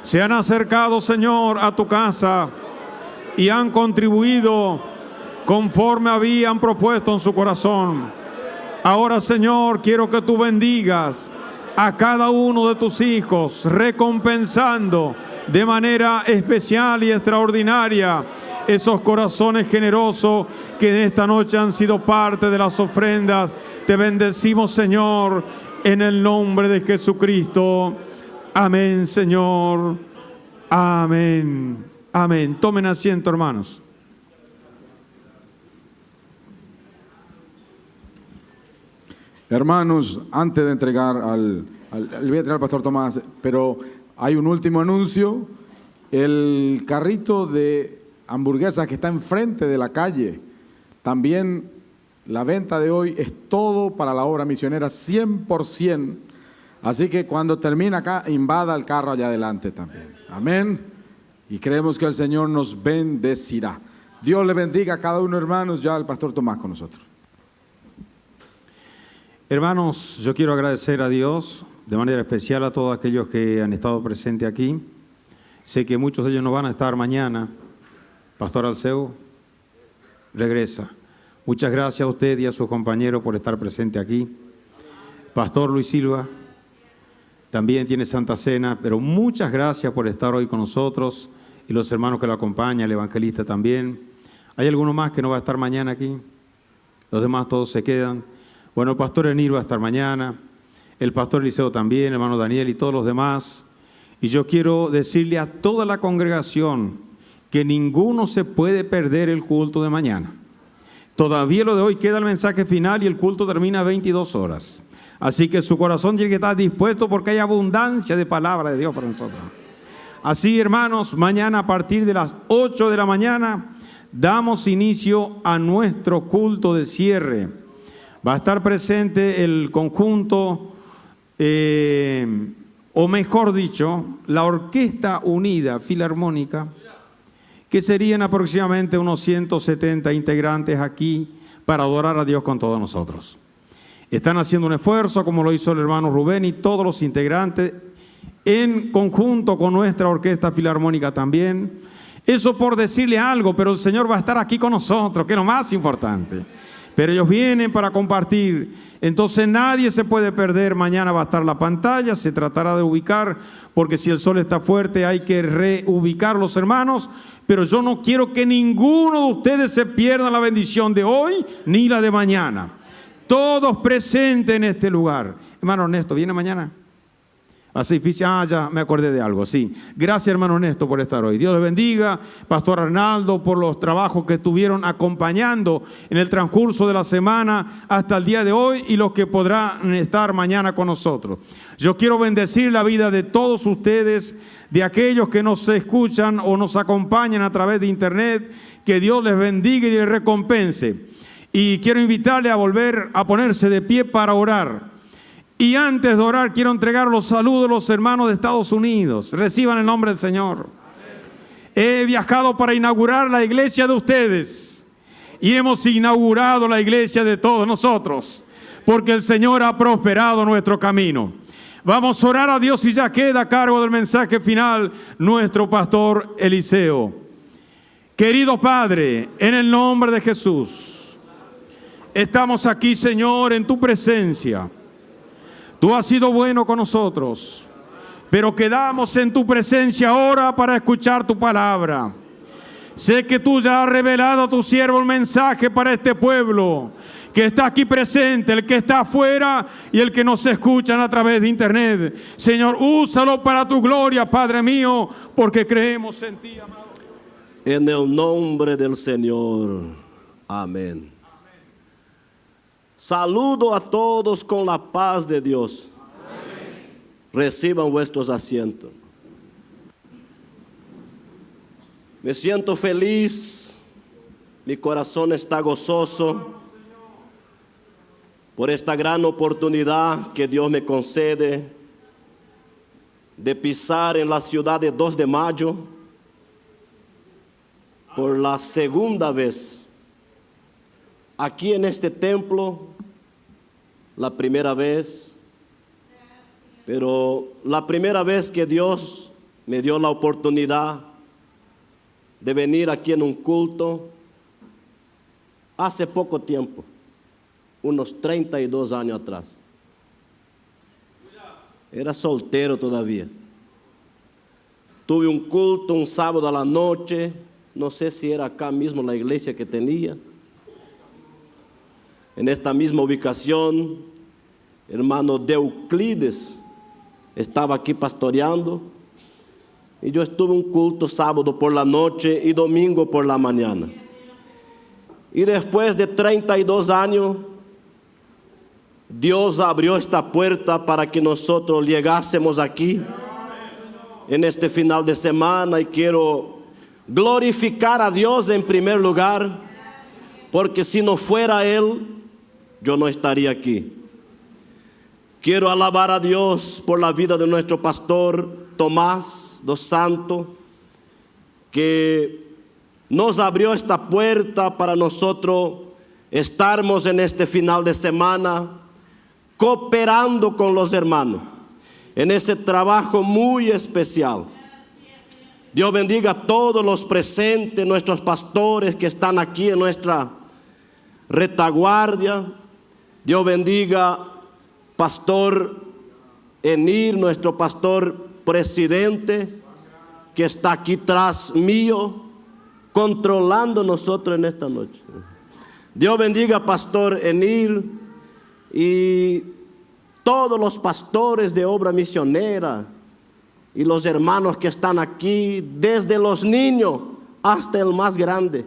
se han acercado, Señor, a tu casa y han contribuido conforme habían propuesto en su corazón. Ahora, Señor, quiero que tú bendigas a cada uno de tus hijos, recompensando de manera especial y extraordinaria esos corazones generosos que en esta noche han sido parte de las ofrendas. Te bendecimos, Señor, en el nombre de Jesucristo. Amén, Señor. Amén. Amén. Tomen asiento, hermanos. Hermanos, antes de entregar le voy a entregar al pastor Tomás, pero hay un último anuncio. El carrito de hamburguesas que está enfrente de la calle, también la venta de hoy es todo para la obra misionera, 100%. Así que cuando termine acá, invada el carro allá adelante también. Amén. Y creemos que el Señor nos bendecirá. Dios le bendiga a cada uno, hermanos. Ya el pastor Tomás con nosotros. Hermanos, yo quiero agradecer a Dios de manera especial a todos aquellos que han estado presentes aquí. Sé que muchos de ellos no van a estar mañana. Pastor Alceu regresa. Muchas gracias a usted y a sus compañeros por estar presente aquí. Pastor Luis Silva también tiene Santa Cena, pero muchas gracias por estar hoy con nosotros y los hermanos que lo acompañan, el evangelista también. ¿Hay alguno más que no va a estar mañana aquí? Los demás todos se quedan. Bueno, el pastor Enir va a estar mañana, el pastor Eliseo también, el hermano Daniel y todos los demás. Y yo quiero decirle a toda la congregación que ninguno se puede perder el culto de mañana. Todavía lo de hoy queda el mensaje final y el culto termina a 22 horas. Así que su corazón tiene que estar dispuesto porque hay abundancia de palabra de Dios para nosotros. Así, hermanos, mañana a partir de las 8 de la mañana damos inicio a nuestro culto de cierre. Va a estar presente el conjunto, o mejor dicho, la Orquesta Unida Filarmónica, que serían aproximadamente unos 170 integrantes aquí para adorar a Dios con todos nosotros. Están haciendo un esfuerzo, como lo hizo el hermano Rubén y todos los integrantes, en conjunto con nuestra Orquesta Filarmónica también. Eso por decirle algo, pero el Señor va a estar aquí con nosotros, que es lo más importante. Pero ellos vienen para compartir, entonces nadie se puede perder. Mañana va a estar la pantalla, se tratará de ubicar, porque si el sol está fuerte hay que reubicar los hermanos, pero yo no quiero que ninguno de ustedes se pierda la bendición de hoy ni la de mañana. Todos presentes en este lugar. Hermano Ernesto, ¿viene mañana? Así, ya me acordé de algo, sí. Gracias, hermano Ernesto, por estar hoy. Dios le bendiga, Pastor Arnaldo, por los trabajos que estuvieron acompañando en el transcurso de la semana hasta el día de hoy y los que podrán estar mañana con nosotros. Yo quiero bendecir la vida de todos ustedes, de aquellos que nos escuchan o nos acompañan a través de internet. Que Dios les bendiga y les recompense. Y quiero invitarle a volver a ponerse de pie para orar. Y antes de orar, quiero entregar los saludos a los hermanos de Estados Unidos. Reciban el nombre del Señor. He viajado para inaugurar la iglesia de ustedes. Y hemos inaugurado la iglesia de todos nosotros. Porque el Señor ha prosperado nuestro camino. Vamos a orar a Dios y ya queda a cargo del mensaje final nuestro pastor Eliseo. Querido Padre, en el nombre de Jesús, estamos aquí, Señor, en tu presencia. Tú has sido bueno con nosotros, pero quedamos en tu presencia ahora para escuchar tu palabra. Sé que tú ya has revelado a tu siervo el mensaje para este pueblo, que está aquí presente, el que está afuera y el que nos escuchan a través de internet. Señor, úsalo para tu gloria, Padre mío, porque creemos en ti, amado. En el nombre del Señor. Amén. Saludo a todos con la paz de Dios. Amén. Reciban vuestros asientos. Me siento feliz, mi corazón está gozoso por esta gran oportunidad que Dios me concede de pisar en la ciudad de 2 de Mayo por la segunda vez. Aquí en este templo, la primera vez, pero la primera vez que Dios me dio la oportunidad de venir aquí en un culto, hace poco tiempo, unos 32 años atrás. Era soltero todavía. Tuve un culto un sábado a la noche no sé si era acá mismo la iglesia que tenía. En esta misma ubicación, hermano Deuclides estaba aquí pastoreando. Y yo estuve en un culto sábado por la noche y domingo por la mañana. Y después de 32 años, Dios abrió esta puerta para que nosotros llegásemos aquí en este final de semana. Y quiero glorificar a Dios en primer lugar, porque si no fuera Él, yo no estaría aquí. Quiero alabar a Dios por la vida de nuestro pastor Tomás dos Santos, que nos abrió esta puerta para nosotros estarmos en este final de semana cooperando con los hermanos en ese trabajo muy especial. Dios bendiga a todos los presentes, nuestros pastores que están aquí en nuestra retaguardia. Dios bendiga Pastor Enir, nuestro pastor presidente, que está aquí tras mío, controlando nosotros en esta noche. Dios bendiga Pastor Enir y todos los pastores de obra misionera y los hermanos que están aquí, desde los niños hasta el más grande.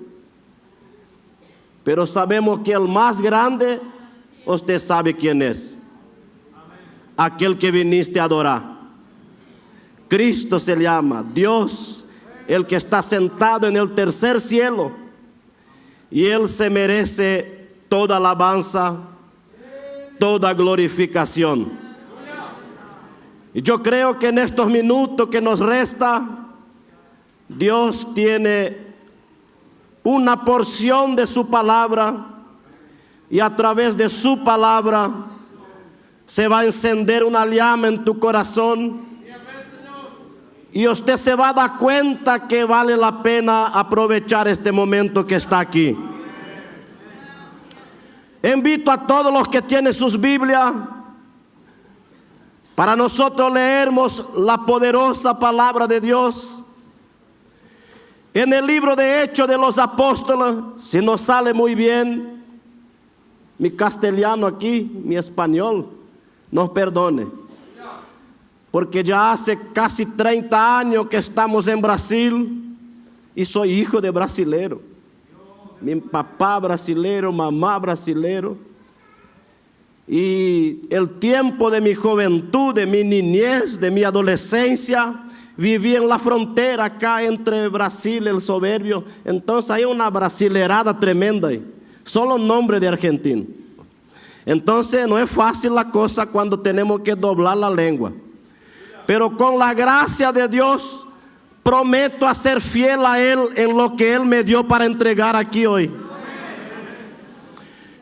Pero sabemos que el más grande, usted sabe quién es. Aquel que viniste a adorar. Cristo se llama, Dios, el que está sentado en el tercer cielo. Y Él se merece toda alabanza, toda glorificación. Y yo creo que en estos minutos que nos resta, Dios tiene una porción de su palabra, y a través de su palabra se va a encender una llama en tu corazón, y usted se va a dar cuenta que vale la pena aprovechar este momento que está aquí. Invito a todos los que tienen sus Biblias para nosotros leermos la poderosa palabra de Dios en el libro de Hechos de los Apóstoles. Si no sale muy bien mi castellano aquí, mi español, nos perdone, porque ya hace casi 30 años que estamos en Brasil y soy hijo de brasilero. Mi papá brasilero, mamá brasilero. Y el tiempo de mi juventud, de mi niñez, de mi adolescencia, viví en la frontera acá entre Brasil y el Soberbio. Entonces hay una brasilerada tremenda ahí, solo nombre de argentino. Entonces no es fácil la cosa cuando tenemos que doblar la lengua. Pero con la gracia de Dios, prometo a ser fiel a Él en lo que Él me dio para entregar aquí hoy.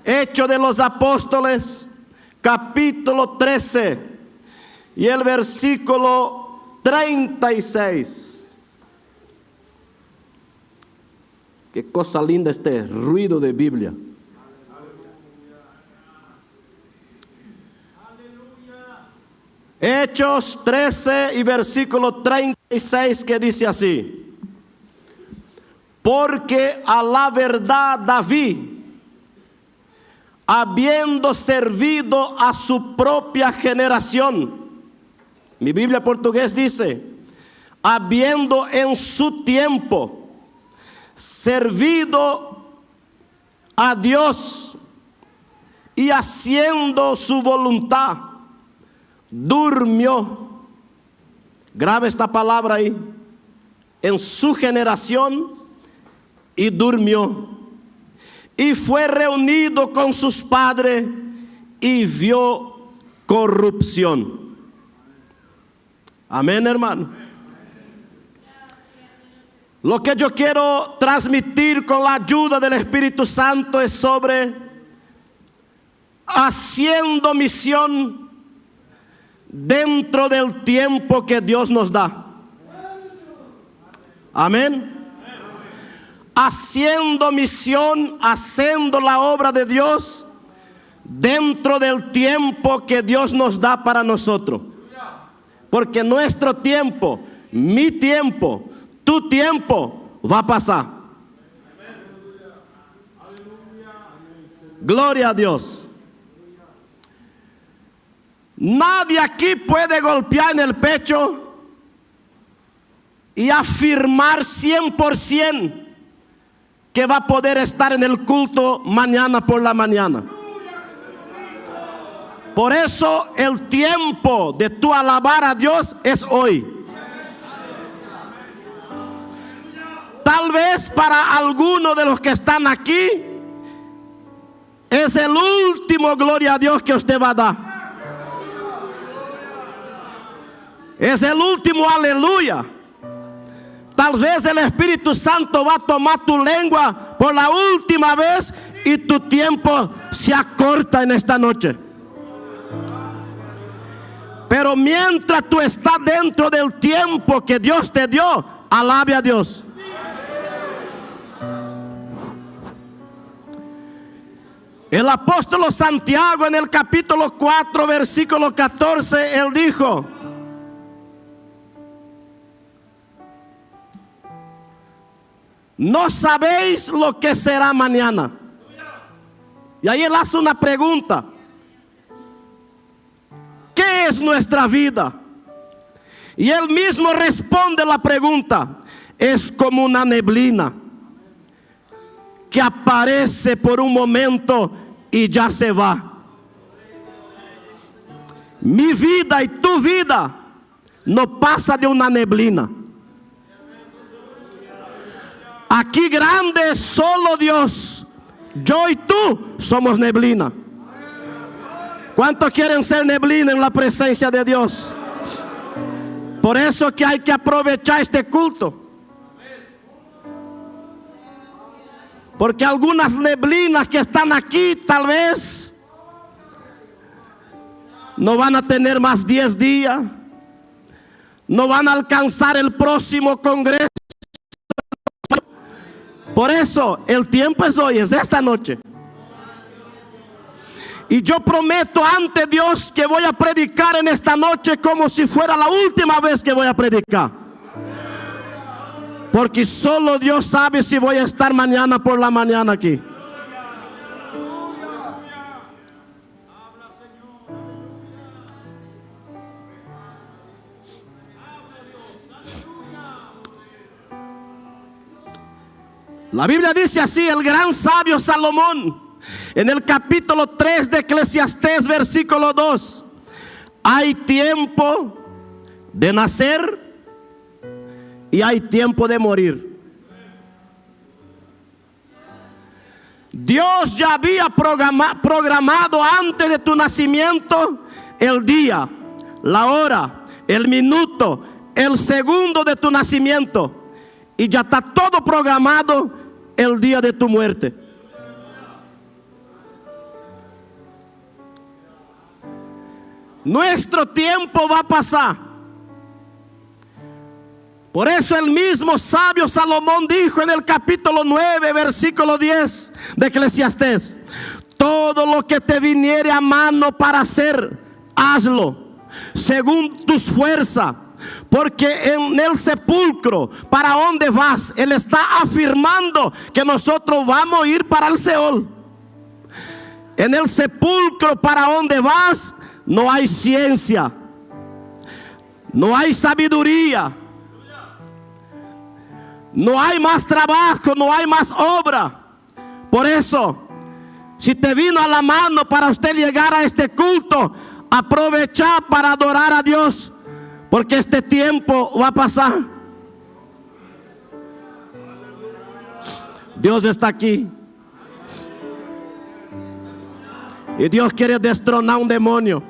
Hechos de los Apóstoles, capítulo 13 y el versículo 36. Qué cosa linda este ruido de Biblia. Hechos 13 y versículo 36, que dice así: porque a la verdad David, habiendo servido a su propia generación, mi Biblia portugués dice, habiendo en su tiempo servido a Dios y haciendo su voluntad, durmió. Graba esta palabra ahí, en su generación, y durmió. Y fue reunido con sus padres y vio corrupción. Amén, hermano. Lo que yo quiero transmitir con la ayuda del Espíritu Santo es sobre haciendo misión dentro del tiempo que Dios nos da. Amén. Haciendo misión, haciendo la obra de Dios dentro del tiempo que Dios nos da para nosotros. Porque nuestro tiempo, mi tiempo, tu tiempo va a pasar. Gloria a Dios. Nadie aquí puede golpear en el pecho y afirmar 100% que va a poder estar en el culto mañana por la mañana. Por eso el tiempo de tu alabar a Dios es hoy. Tal vez para algunos de los que están aquí es el último gloria a Dios que usted va a dar. Es el último aleluya. Tal vez el Espíritu Santo va a tomar tu lengua por la última vez y tu tiempo se acorta en esta noche. Pero mientras tú estás dentro del tiempo que Dios te dio, alabe a Dios. El apóstol Santiago en el capítulo 4, versículo 14, él dijo: no sabéis lo que será mañana. Y ahí él hace una pregunta: ¿qué es nuestra vida? Y él mismo responde la pregunta: es como una neblina que aparece por un momento y ya se va. Mi vida y tu vida no pasa de una neblina. Aquí grande es solo Dios. Yo y tú somos neblina. ¿Cuántos quieren ser neblina en la presencia de Dios? Por eso que hay que aprovechar este culto. Porque algunas neblinas que están aquí tal vez no van a tener más 10 días. No van a alcanzar el próximo congreso. Por eso el tiempo es hoy, es esta noche. Y yo prometo ante Dios que voy a predicar en esta noche como si fuera la última vez que voy a predicar. Porque solo Dios sabe si voy a estar mañana por la mañana aquí. La Biblia dice así, el gran sabio Salomón, en el capítulo 3 de Eclesiastés, versículo 2: hay tiempo de nacer y hay tiempo de morir. Dios ya había programado antes de tu nacimiento el día, la hora, el minuto, el segundo de tu nacimiento. Y ya está todo programado el día de tu muerte. Nuestro tiempo va a pasar. Por eso el mismo sabio Salomón dijo en el capítulo 9, versículo 10 de Eclesiastés: todo lo que te viniere a mano para hacer, hazlo según tus fuerzas. Porque en el sepulcro, ¿para dónde vas? Él está afirmando que nosotros vamos a ir para el Seol. En el sepulcro, ¿para dónde vas? No hay ciencia, no hay sabiduría, no hay más trabajo, no hay más obra. Por eso, si te vino a la mano para usted llegar a este culto, aprovecha para adorar a Dios. Porque este tiempo va a pasar. Dios está aquí. Y Dios quiere destronar un demonio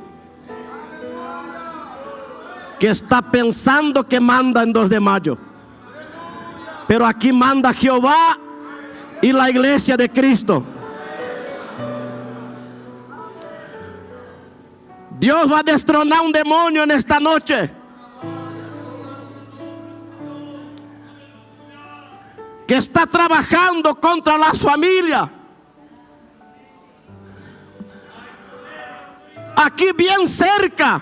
que está pensando que manda en 2 de mayo. Pero aquí manda Jehová y la iglesia de Cristo. Dios va a destronar un demonio en esta noche que está trabajando contra las familias. Aquí bien cerca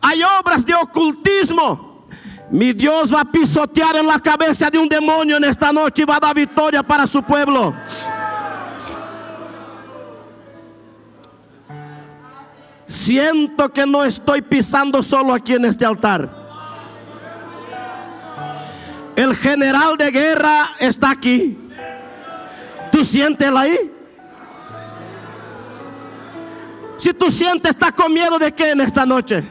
hay obras de ocultismo. Mi Dios va a pisotear en la cabeza de un demonio en esta noche y va a dar victoria para su pueblo. Siento que no estoy pisando solo aquí en este altar. El general de guerra está aquí. ¿Tú sientes él ahí? Si tú sientes, ¿estás con miedo de qué en esta noche?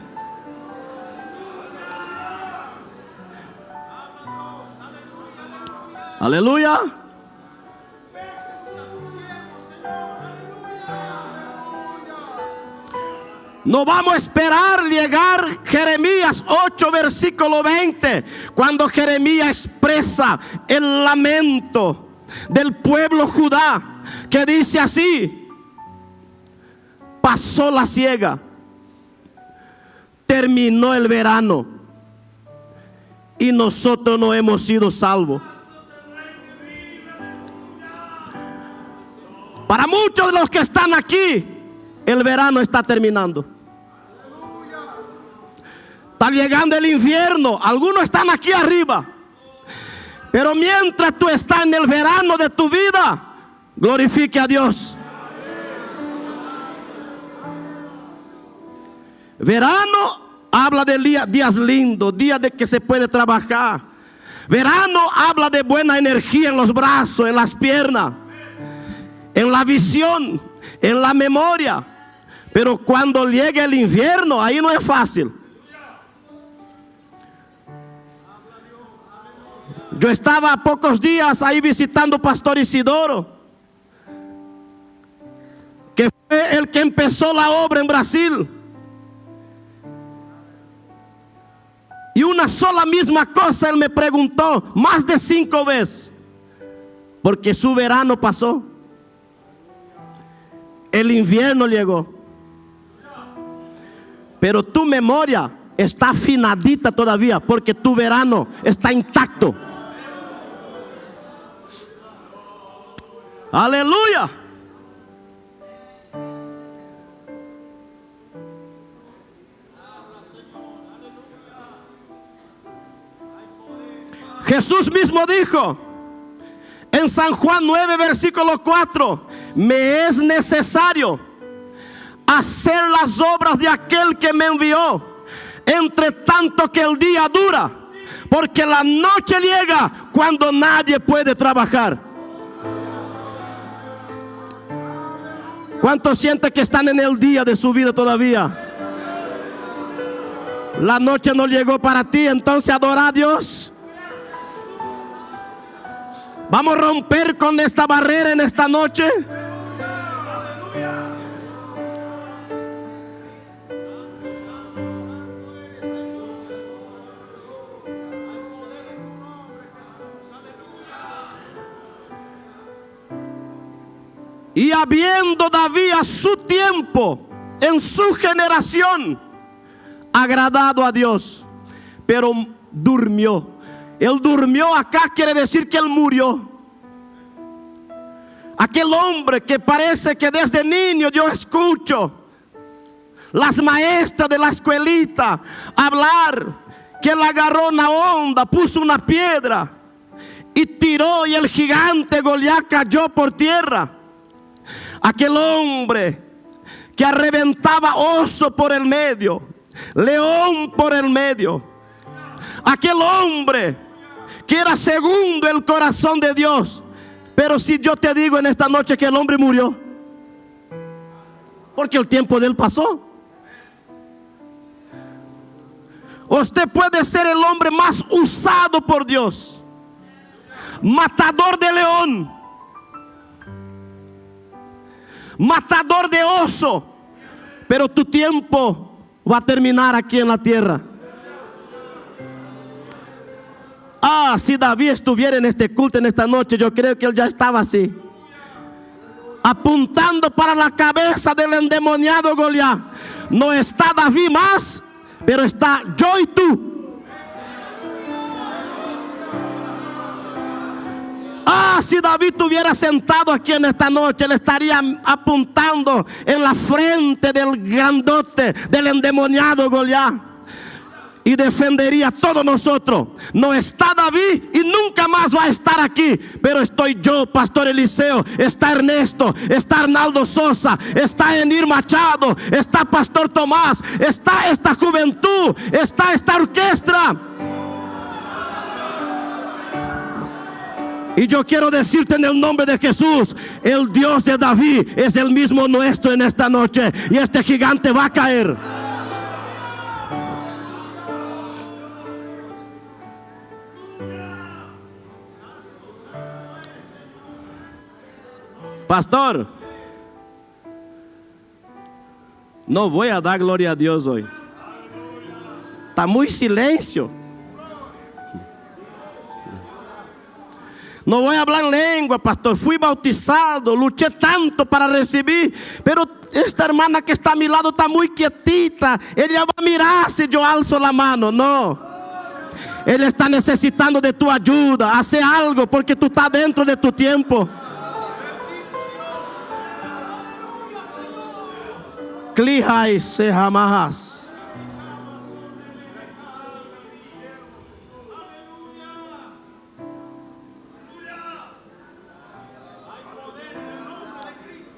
Aleluya. No vamos a esperar llegar Jeremías 8, versículo 20, cuando Jeremías expresa el lamento del pueblo Judá, que dice así: pasó la siega, terminó el verano y nosotros no hemos sido salvos. Para muchos de los que están aquí, el verano está terminando. Está llegando el invierno. Algunos están aquí arriba. Pero mientras tú estás en el verano de tu vida, glorifique a Dios. Verano habla de días lindos, días de que se puede trabajar. Verano habla de buena energía en los brazos, en las piernas, en la visión, en la memoria. Pero cuando llegue el invierno, ahí no es fácil. Yo estaba a pocos días ahí visitando Pastor Isidoro, que fue el que empezó la obra en Brasil. Y una sola misma cosa él me preguntó más de 5 veces, porque su verano pasó, el invierno llegó, pero tu memoria está afinadita todavía, porque tu verano está intacto. Aleluya. Jesús mismo dijo en San Juan 9, versículo 4: me es necesario hacer las obras de aquel que me envió, entre tanto que el día dura, porque la noche llega cuando nadie puede trabajar. ¿Cuántos sienten que están en el día de su vida todavía? La noche no llegó para ti, entonces adora a Dios. Vamos a romper con esta barrera en esta noche. Y habiendo David a su tiempo, en su generación, agradado a Dios, pero durmió. Él durmió acá quiere decir que él murió. Aquel hombre que parece que desde niño yo escucho las maestras de la escuelita hablar, que él agarró una onda, puso una piedra y tiró, y el gigante Goliat cayó por tierra. Aquel hombre que arrebentaba oso por el medio, león por el medio. Aquel hombre que era segundo el corazón de Dios. Pero si yo te digo en esta noche que el hombre murió, porque el tiempo de él pasó. Usted puede ser el hombre más usado por Dios, matador de león, matador de oso, pero tu tiempo va a terminar aquí en la tierra. Ah, si David estuviera en este culto en esta noche, yo creo que él ya estaba así, apuntando para la cabeza del endemoniado Goliat. No está David más, pero está yo y tú. Ah, si David estuviera sentado aquí en esta noche, le estaría apuntando en la frente del grandote, del endemoniado Goliat. y defendería a todos nosotros. No está David y nunca más va a estar aquí, pero estoy yo, Pastor Eliseo, está Ernesto, está Arnaldo Sosa, está Enir Machado, está Pastor Tomás, está esta juventud, está esta orquesta. Y yo quiero decirte en el nombre de Jesús, el Dios de David es el mismo nuestro en esta noche, y este gigante va a caer. Pastor, no voy a dar gloria a Dios hoy. Está muy silencio. No voy a hablar en lengua, pastor. Fui bautizado, luché tanto para recibir, pero esta hermana que está a mi lado está muy quietita. Ella va a mirar si yo alzo la mano. No. Él está necesitando de tu ayuda. Hace algo porque tú estás dentro de tu tiempo. Clihai se jamás.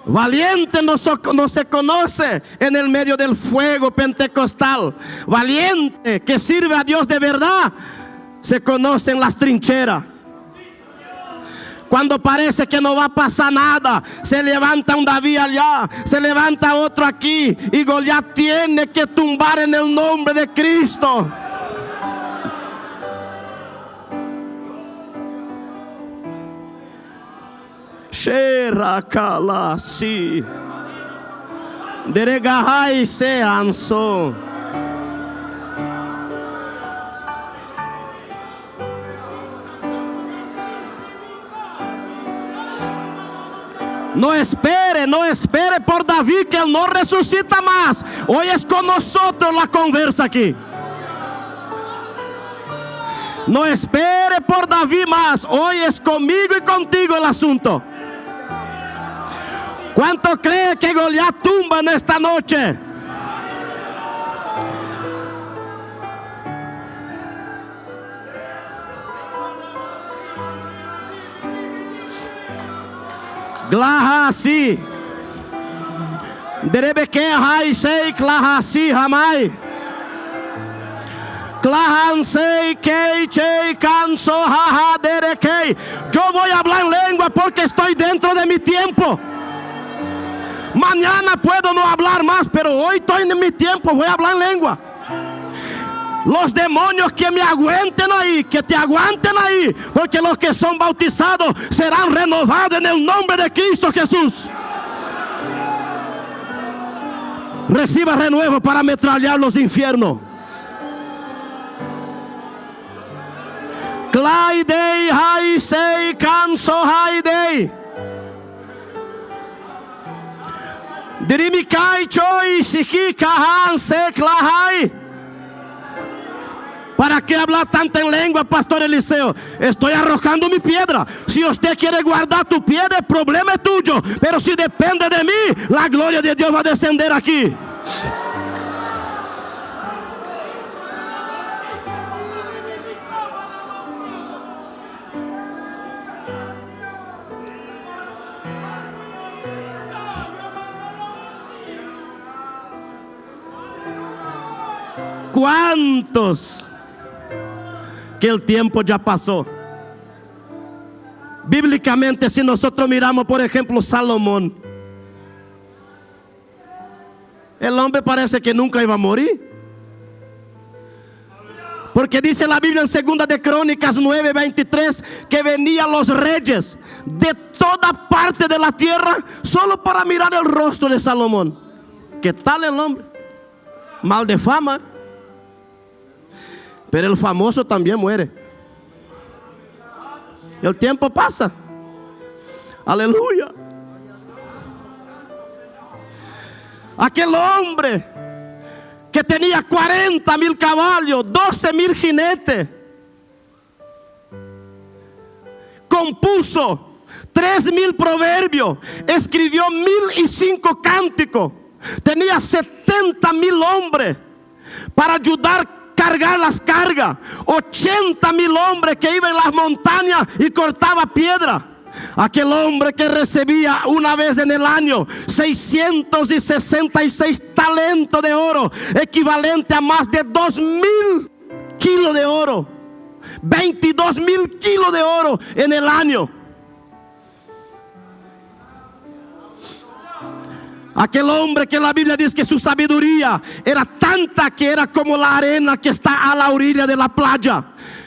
Valiente no se conoce en el medio del fuego pentecostal. Valiente que sirve a Dios de verdad se conoce en las trincheras. Cuando parece que no va a pasar nada, se levanta un David allá, se levanta otro aquí, y Goliat tiene que tumbar en el nombre de Cristo. Sherakalasi Deregahai se anso. No espere por David, que él no resucita más. Hoy es con nosotros la conversa aquí. No espere por David más. Hoy es conmigo y contigo el asunto. ¿Cuánto cree que Goliat tumba en esta noche? Glahasi Derebeke hai sei klahasi hamai Klahansei kei chei kanso haha derekei. Yo voy a hablar en lengua porque estoy dentro de mi tiempo. Mañana puedo no hablar más, pero hoy estoy en mi tiempo, voy a hablar en lengua. Los demonios que me aguanten ahí, que te aguanten ahí, porque los que son bautizados serán renovados en el nombre de Cristo Jesús. Reciba renuevo para ametrallar los infiernos. Klaidei hai sei kanso haidei. Dirimikai choi siki kahan se klahai. ¿Para qué hablar tanto en lengua, Pastor Eliseo? Estoy arrojando mi piedra. Si usted quiere guardar tu piedra, el problema es tuyo. Pero si depende de mí, la gloria de Dios va a descender aquí. ¿Cuántos que el tiempo ya pasó? Bíblicamente, si nosotros miramos, por ejemplo, Salomón, el hombre parece que nunca iba a morir, porque dice la Biblia en 2 de Crónicas 9:23 que venían los reyes de toda parte de la tierra solo para mirar el rostro de Salomón. ¿Qué tal el hombre? Mal de fama. Pero el famoso también muere. El tiempo pasa. Aleluya. Aquel hombre que tenía 40,000 caballos, 12,000 jinetes, compuso 3,000 proverbios, escribió 1,005 cánticos, tenía 70,000 hombres para ayudar cargar las cargas. 80,000 hombres que iban en las montañas y cortaba piedra. Aquel hombre que recibía una vez en el año 666 talentos de oro, equivalente a más de 2,000 kilos de oro. 22,000 kilos de oro en el año. Aquel hombre que la Biblia dice que su sabiduría era tanta que era como la arena que está a la orilla de la playa.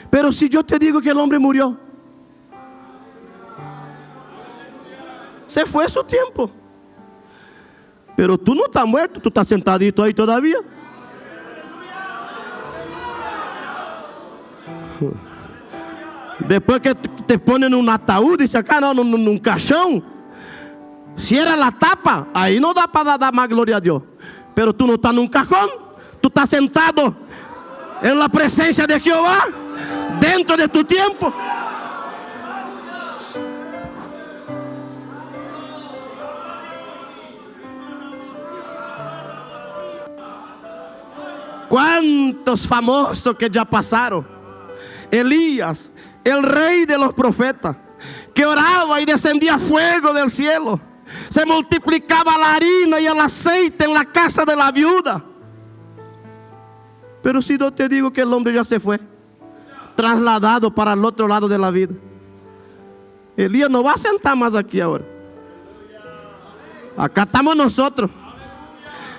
Pero si yo te digo que el hombre murió, se fue su tiempo. Pero tú no estás muerto, tú estás sentadito ahí todavía. Después que te ponen un ataúd, dice acá, no, un caixão, cierra la tapa, ahí no da para dar más gloria a Dios. Pero tú no estás en un cajón, tú estás sentado en la presencia de Jehová, dentro de tu tiempo. ¿Cuántos famosos que ya pasaron? Elías, el rey de los profetas, que oraba y descendía fuego del cielo. Se multiplicaba la harina y el aceite en la casa de la viuda. Pero si yo te digo que el hombre ya se fue, trasladado para el otro lado de la vida. Elías no va a sentar más aquí ahora. Acá estamos nosotros.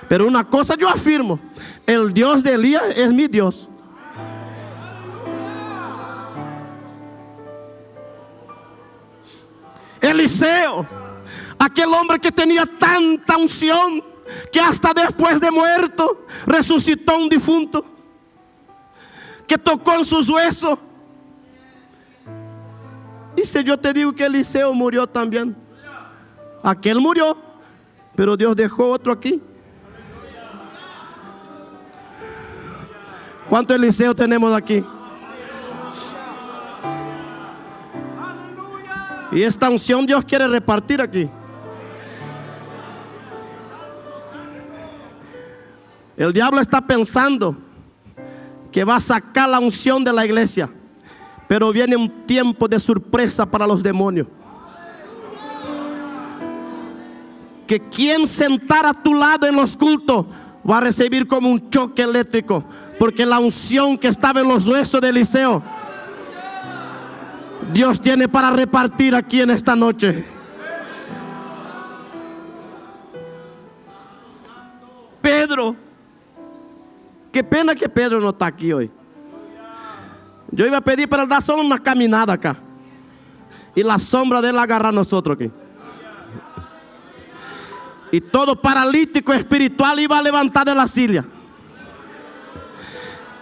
Pero una cosa yo afirmo: el Dios de Elías es mi Dios. Eliseo, aquel hombre que tenía tanta unción que hasta después de muerto resucitó un difunto, que tocó en sus huesos. Y si yo te digo que Eliseo murió también, aquel murió, pero Dios dejó otro aquí. ¿Cuántos Eliseos tenemos aquí? Y esta unción Dios quiere repartir aquí. El diablo está pensando que va a sacar la unción de la iglesia, pero viene un tiempo de sorpresa para los demonios. Que quien sentar a tu lado en los cultos va a recibir como un choque eléctrico, porque la unción que estaba en los huesos de Eliseo, Dios tiene para repartir aquí en esta noche. Pedro, qué pena que Pedro no está aquí hoy. Yo iba a pedir para él dar solo una caminada acá, y la sombra de él agarrar a nosotros aquí. Y todo paralítico espiritual iba a levantar de la silla.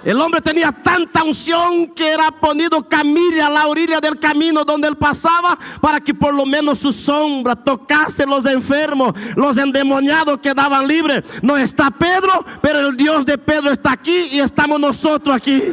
El hombre tenía tanta unción que era ponido camilla a la orilla del camino donde él pasaba, para que por lo menos su sombra tocase los enfermos, los endemoniados quedaban libres. No está Pedro, pero el Dios de Pedro está aquí y estamos nosotros aquí.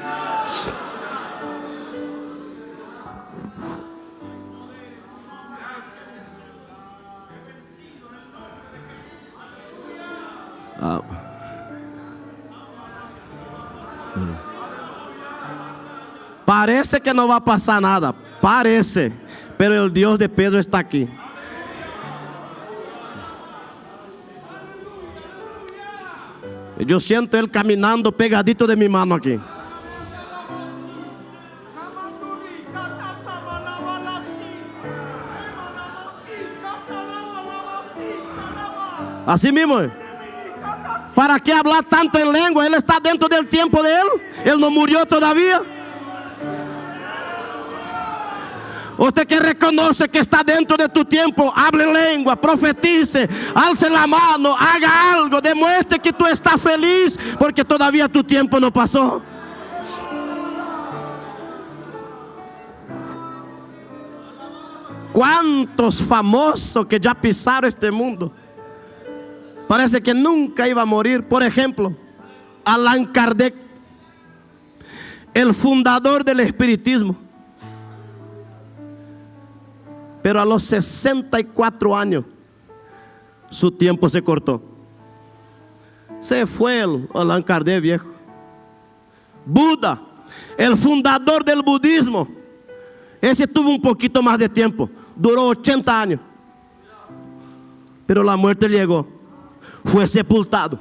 Parece que no va a pasar nada, parece, pero el Dios de Pedro está aquí. Yo siento él caminando pegadito de mi mano aquí. Así mismo. ¿Para qué hablar tanto en lengua? Él está dentro del tiempo de él. Él no murió todavía. Usted que reconoce que está dentro de tu tiempo, hable en lengua, profetice, alce la mano, haga algo, demuestre que tú estás feliz, porque todavía tu tiempo no pasó. ¿Cuántos famosos que ya pisaron este mundo? Parece que nunca iba a morir. Por ejemplo, Allan Kardec, el fundador del espiritismo. Pero a los 64 años su tiempo se cortó. Se fue el Allan Kardec viejo. Buda, el fundador del budismo. Ese tuvo un poquito más de tiempo, duró 80 años. Pero la muerte llegó, fue sepultado.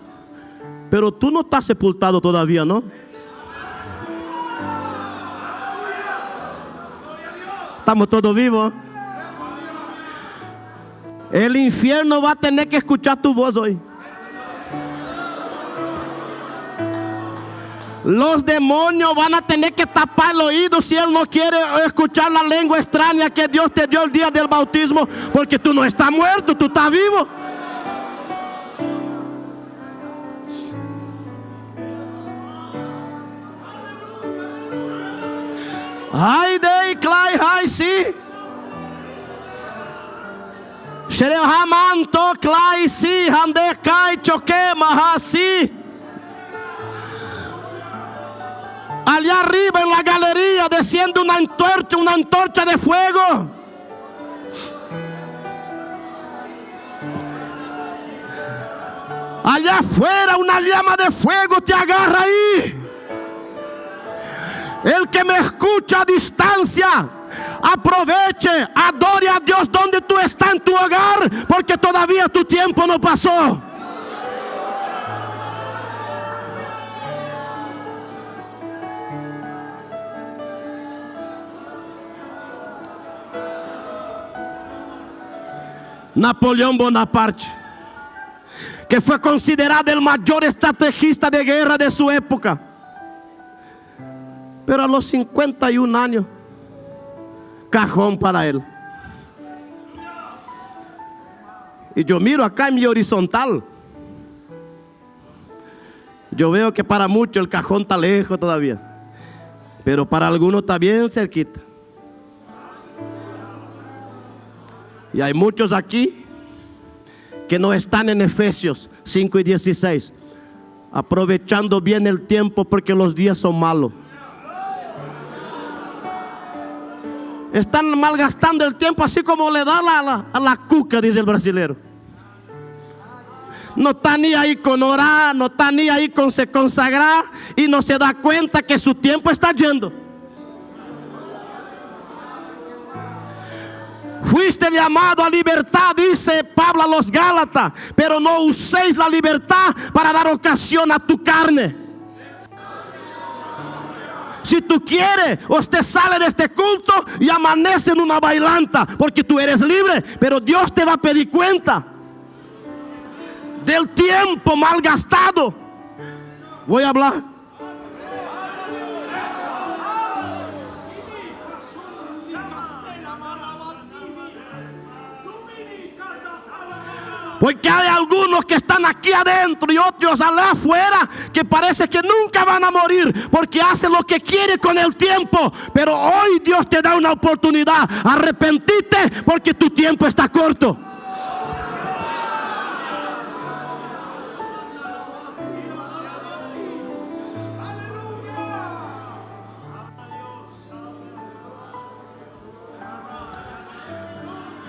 Pero tú no estás sepultado todavía, ¿no? Estamos todos vivos. El infierno va a tener que escuchar tu voz hoy. Los demonios van a tener que tapar el oído si él no quiere escuchar la lengua extraña que Dios te dio el día del bautismo, porque tú no estás muerto, tú estás vivo. Hai dei clay hai si. Sherehamanto clay si hande kai chokema hasi. Allá arriba en la galería desciende una antorcha de fuego. Allá afuera una llama de fuego te agarra ahí. El que me escucha a distancia, aproveche, adore a Dios donde tú estás en tu hogar, porque todavía tu tiempo no pasó. Napoleón Bonaparte, que fue considerado el mayor estrategista de guerra de su época, pero a los 51 años, cajón para él. Y yo miro acá en mi horizontal, yo veo que para muchos el cajón está lejos todavía, pero para algunos está bien cerquita. Y hay muchos aquí que no están en Efesios 5 y 16, aprovechando bien el tiempo porque los días son malos. Están malgastando el tiempo así como le da a la cuca, dice el brasilero. No está ni ahí con orar, no está ni ahí con se consagrar, y no se da cuenta que su tiempo está yendo. Fuiste llamado a libertad, dice Pablo a los Gálatas, pero no uséis la libertad para dar ocasión a tu carne. Si tú quieres, usted sale de este culto y amanece en una bailanta, porque tú eres libre, pero Dios te va a pedir cuenta del tiempo mal gastado. Voy a hablar. Porque hay algunos que están aquí adentro y otros allá afuera que parece que nunca van a morir, porque hacen lo que quieren con el tiempo. Pero hoy Dios te da una oportunidad. Arrepentirte porque tu tiempo está corto.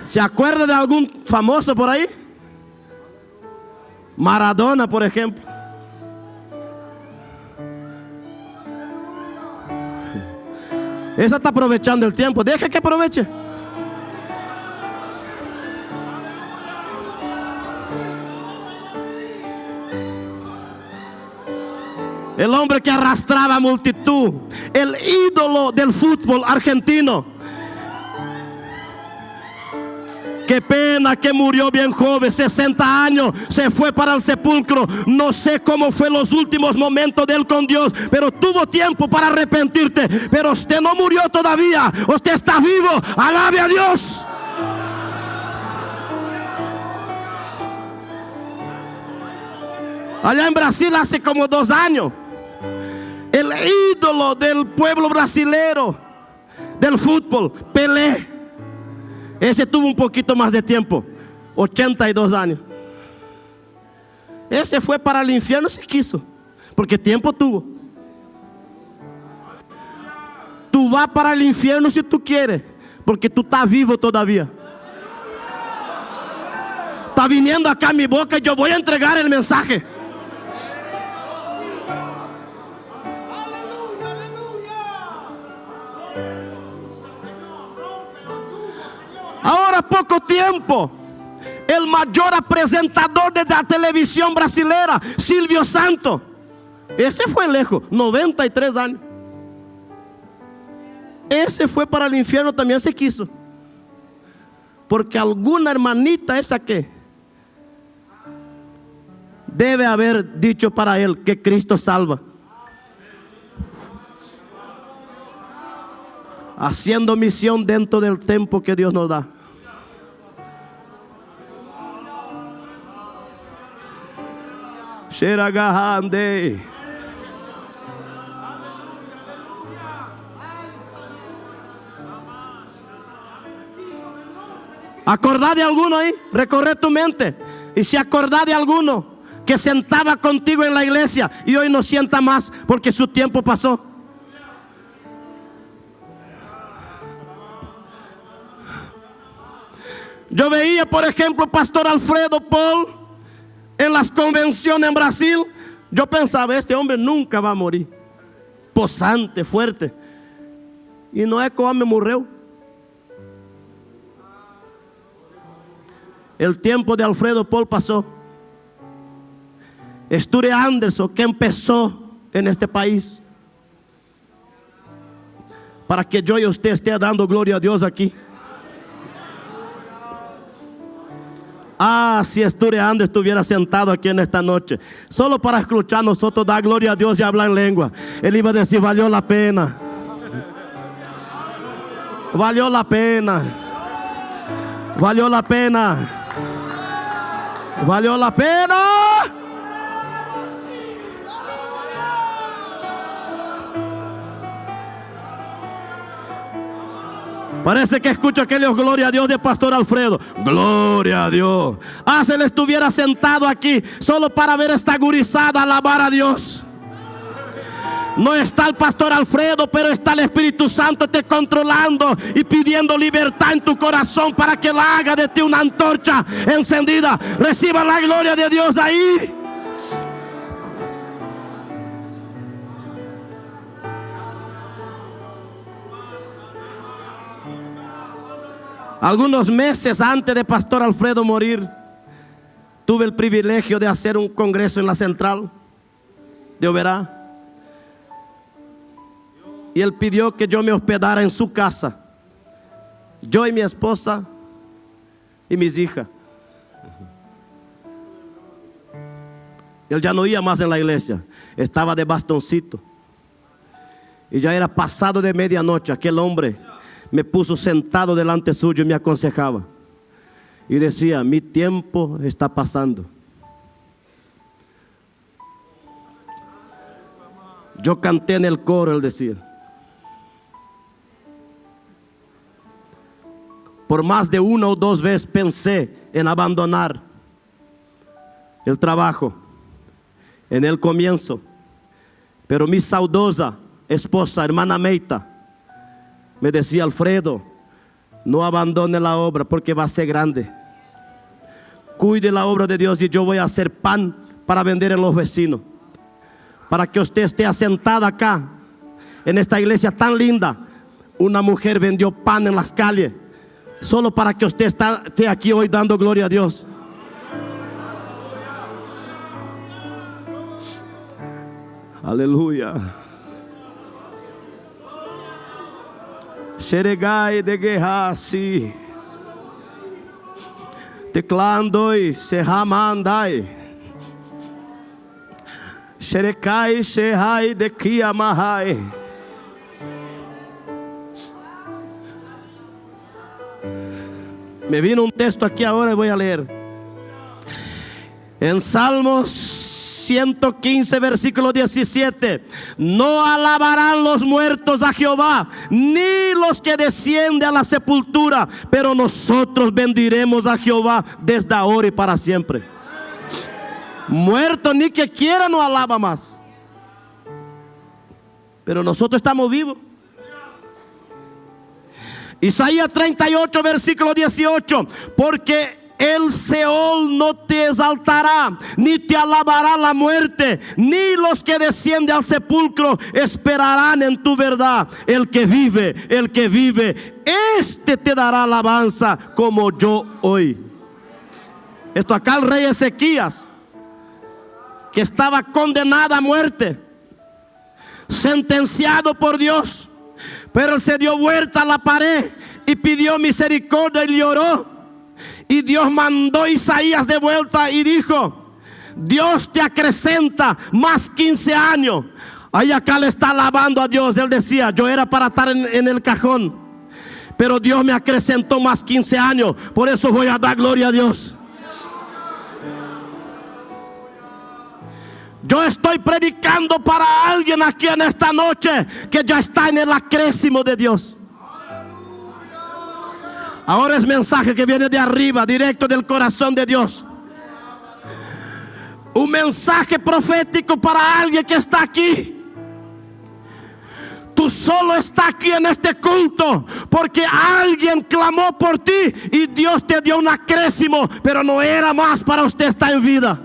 ¿Se acuerda de algún famoso por ahí? Maradona, por ejemplo. Esa está aprovechando el tiempo. Deja que aproveche. El hombre que arrastraba a multitud, el ídolo del fútbol argentino. Qué pena que murió bien joven, 60 años, se fue para el sepulcro. No sé cómo fue los últimos momentos de él con Dios, pero tuvo tiempo para arrepentirte. Pero usted no murió todavía, usted está vivo, alabe a Dios. Allá en Brasil hace como 2 años, el ídolo del pueblo brasilero del fútbol, Pelé. Ese tuvo un poquito más de tiempo, 82 años. Ese fue para el infierno si quiso, porque tiempo tuvo. Tú vas para el infierno si tú quieres, porque tú estás vivo todavía. Está viniendo acá a mi boca y yo voy a entregar el mensaje. poco tiempo, el mayor presentador de la televisión brasilera, Silvio Santos, ese fue lejos, 93 años. Ese fue para el infierno, también se quiso. Porque alguna hermanita esa que debe haber dicho para él que Cristo salva. Haciendo misión dentro del tiempo que Dios nos da. Sheragahande. Acordá de alguno ahí, recorre tu mente. Y si acordá de alguno que sentaba contigo en la iglesia y hoy no sienta más porque su tiempo pasó. Yo veía, por ejemplo, Pastor Alfredo Paul en las convenciones en Brasil. Yo pensaba, este hombre nunca va a morir. Posante, fuerte. Y no es como me murió. El tiempo de Alfredo Paul pasó. Sture Anderson, que empezó en este país, para que yo y usted esté dando gloria a Dios aquí. Ah, si Sture Anderson estuviera sentado aquí en esta noche, solo para escuchar nosotros dar gloria a Dios y hablar en lengua, él iba a decir, valió la pena. Valió la pena. Valió la pena. Valió la pena. Parece que escucho aquellos gloria a Dios de Pastor Alfredo. Gloria a Dios. Ah, si él estuviera sentado aquí solo para ver esta gurizada alabar a Dios. No está el Pastor Alfredo, pero está el Espíritu Santo te controlando y pidiendo libertad en tu corazón para que Él haga de ti una antorcha encendida. Reciba la gloria de Dios ahí. Algunos meses antes de Pastor Alfredo morir, tuve el privilegio de hacer un congreso en la central de Oberá. Y él pidió que yo me hospedara en su casa, yo y mi esposa y mis hijas. Él ya no iba más en la iglesia, estaba de bastoncito. Y ya era pasado de medianoche. Aquel hombre me puso sentado delante suyo y me aconsejaba. Y decía, mi tiempo está pasando. Yo canté en el coro, él decía. Por más de una o dos veces pensé en abandonar el trabajo en el comienzo. Pero mi saudosa esposa, hermana Meita, me decía, Alfredo, no abandone la obra porque va a ser grande. Cuide la obra de Dios y yo voy a hacer pan para vender en los vecinos. Para que usted esté asentada acá, en esta iglesia tan linda. Una mujer vendió pan en las calles, solo para que usted esté aquí hoy dando gloria a Dios. Aleluya. Xeregai de guerra si teclandoi serramandai xerecai xerrai de kiamahai. Me vino un texto aquí ahora y voy a leer. En Salmos 115, versículo 17. No alabarán los muertos a Jehová, ni los que descienden a la sepultura, pero nosotros bendiremos a Jehová desde ahora y para siempre. Muerto ni que quiera no alaba más, pero nosotros estamos vivos. Isaías 38, versículo 18. Porque El Seol no te exaltará, ni te alabará la muerte, ni los que descienden al sepulcro esperarán en tu verdad. El que vive, este te dará alabanza como yo hoy. Esto acá el rey Ezequías, que estaba condenado a muerte, sentenciado por Dios, pero él se dio vuelta a la pared y pidió misericordia y lloró. Y Dios mandó a Isaías de vuelta y dijo: Dios te acrecenta más 15 años. Ahí acá le está alabando a Dios. Él decía: yo era para estar en el cajón, pero Dios me acrecentó más 15 años. Por eso voy a dar gloria a Dios. Yo estoy predicando para alguien aquí en esta noche que ya está en el acrécimo de Dios. Ahora es mensaje que viene de arriba, directo del corazón de Dios. Un mensaje profético para alguien que está aquí. Tú solo estás aquí en este culto porque alguien clamó por ti y Dios te dio un acrécimo, pero no era más para usted estar en vida.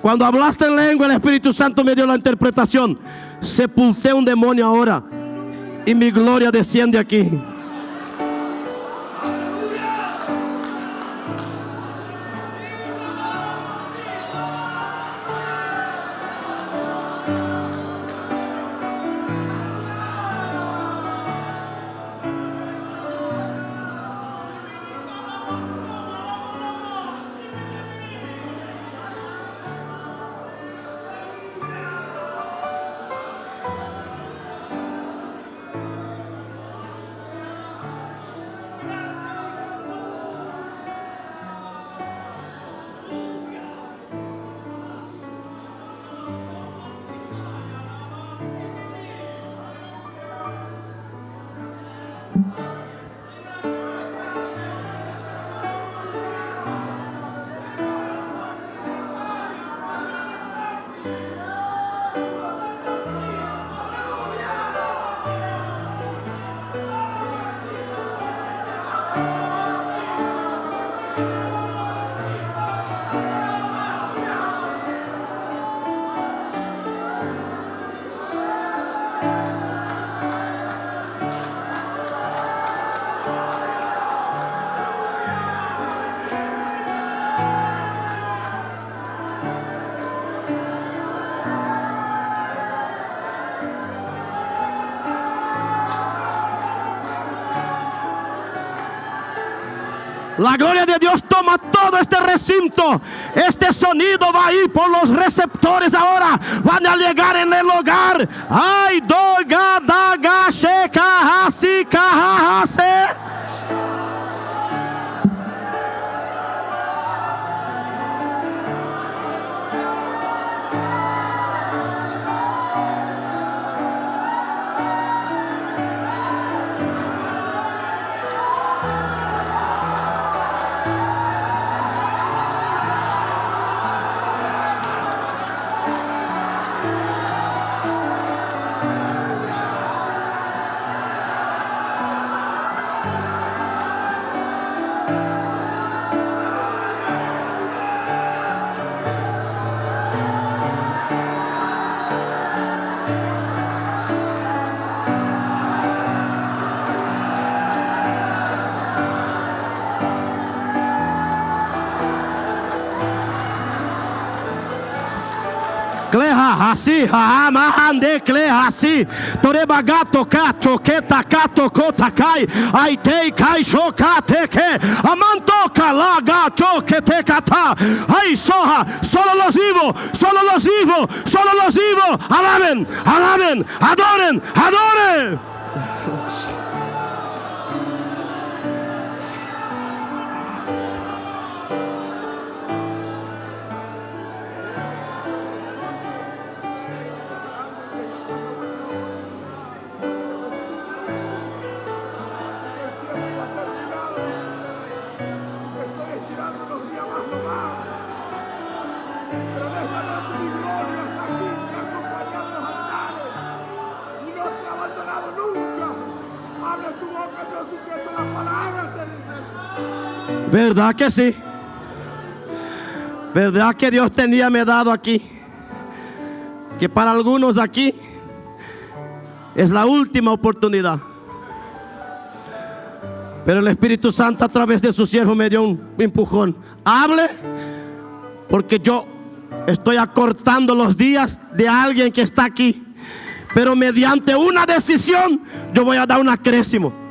Cuando hablaste en lengua, el Espíritu Santo me dio la interpretación. Sepulté un demonio ahora y mi gloria desciende aquí. La gloria de Dios toma todo este recinto. Este sonido va a ir por los receptores ahora. Van a llegar en el hogar. Ay, doga, daga, sheka, hasi, kaha, hase. Cleja así, mahande cleja así. Toreba gato cacho que tacato kotakai. Aitei kai shokate que amanto kala gacho que te cata. Ay soja, solo los vivos, solo los vivos, solo los vivos. Alaben, alaben, adoren, adoren. ¿Verdad que sí? ¿Verdad que Dios tenía me dado aquí? Que para algunos aquí es la última oportunidad. Pero el Espíritu Santo a través de su siervo me dio un empujón. Hable, porque yo estoy acortando los días de alguien que está aquí. Pero mediante una decisión yo voy a dar un acrésimo.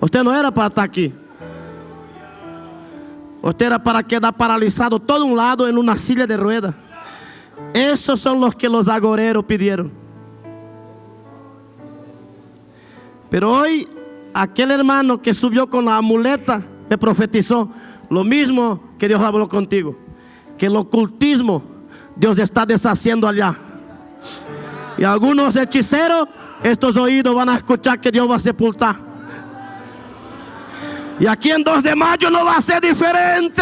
Usted no era para estar aquí. Usted era para quedar paralizado todo un lado en una silla de ruedas. Esos son los que los agoreros pidieron. Pero hoy aquel hermano que subió con la amuleta me profetizó lo mismo que Dios habló contigo, que el ocultismo Dios está deshaciendo allá. Y algunos hechiceros, estos oídos van a escuchar que Dios va a sepultar. Y aquí en 2 de mayo no va a ser diferente.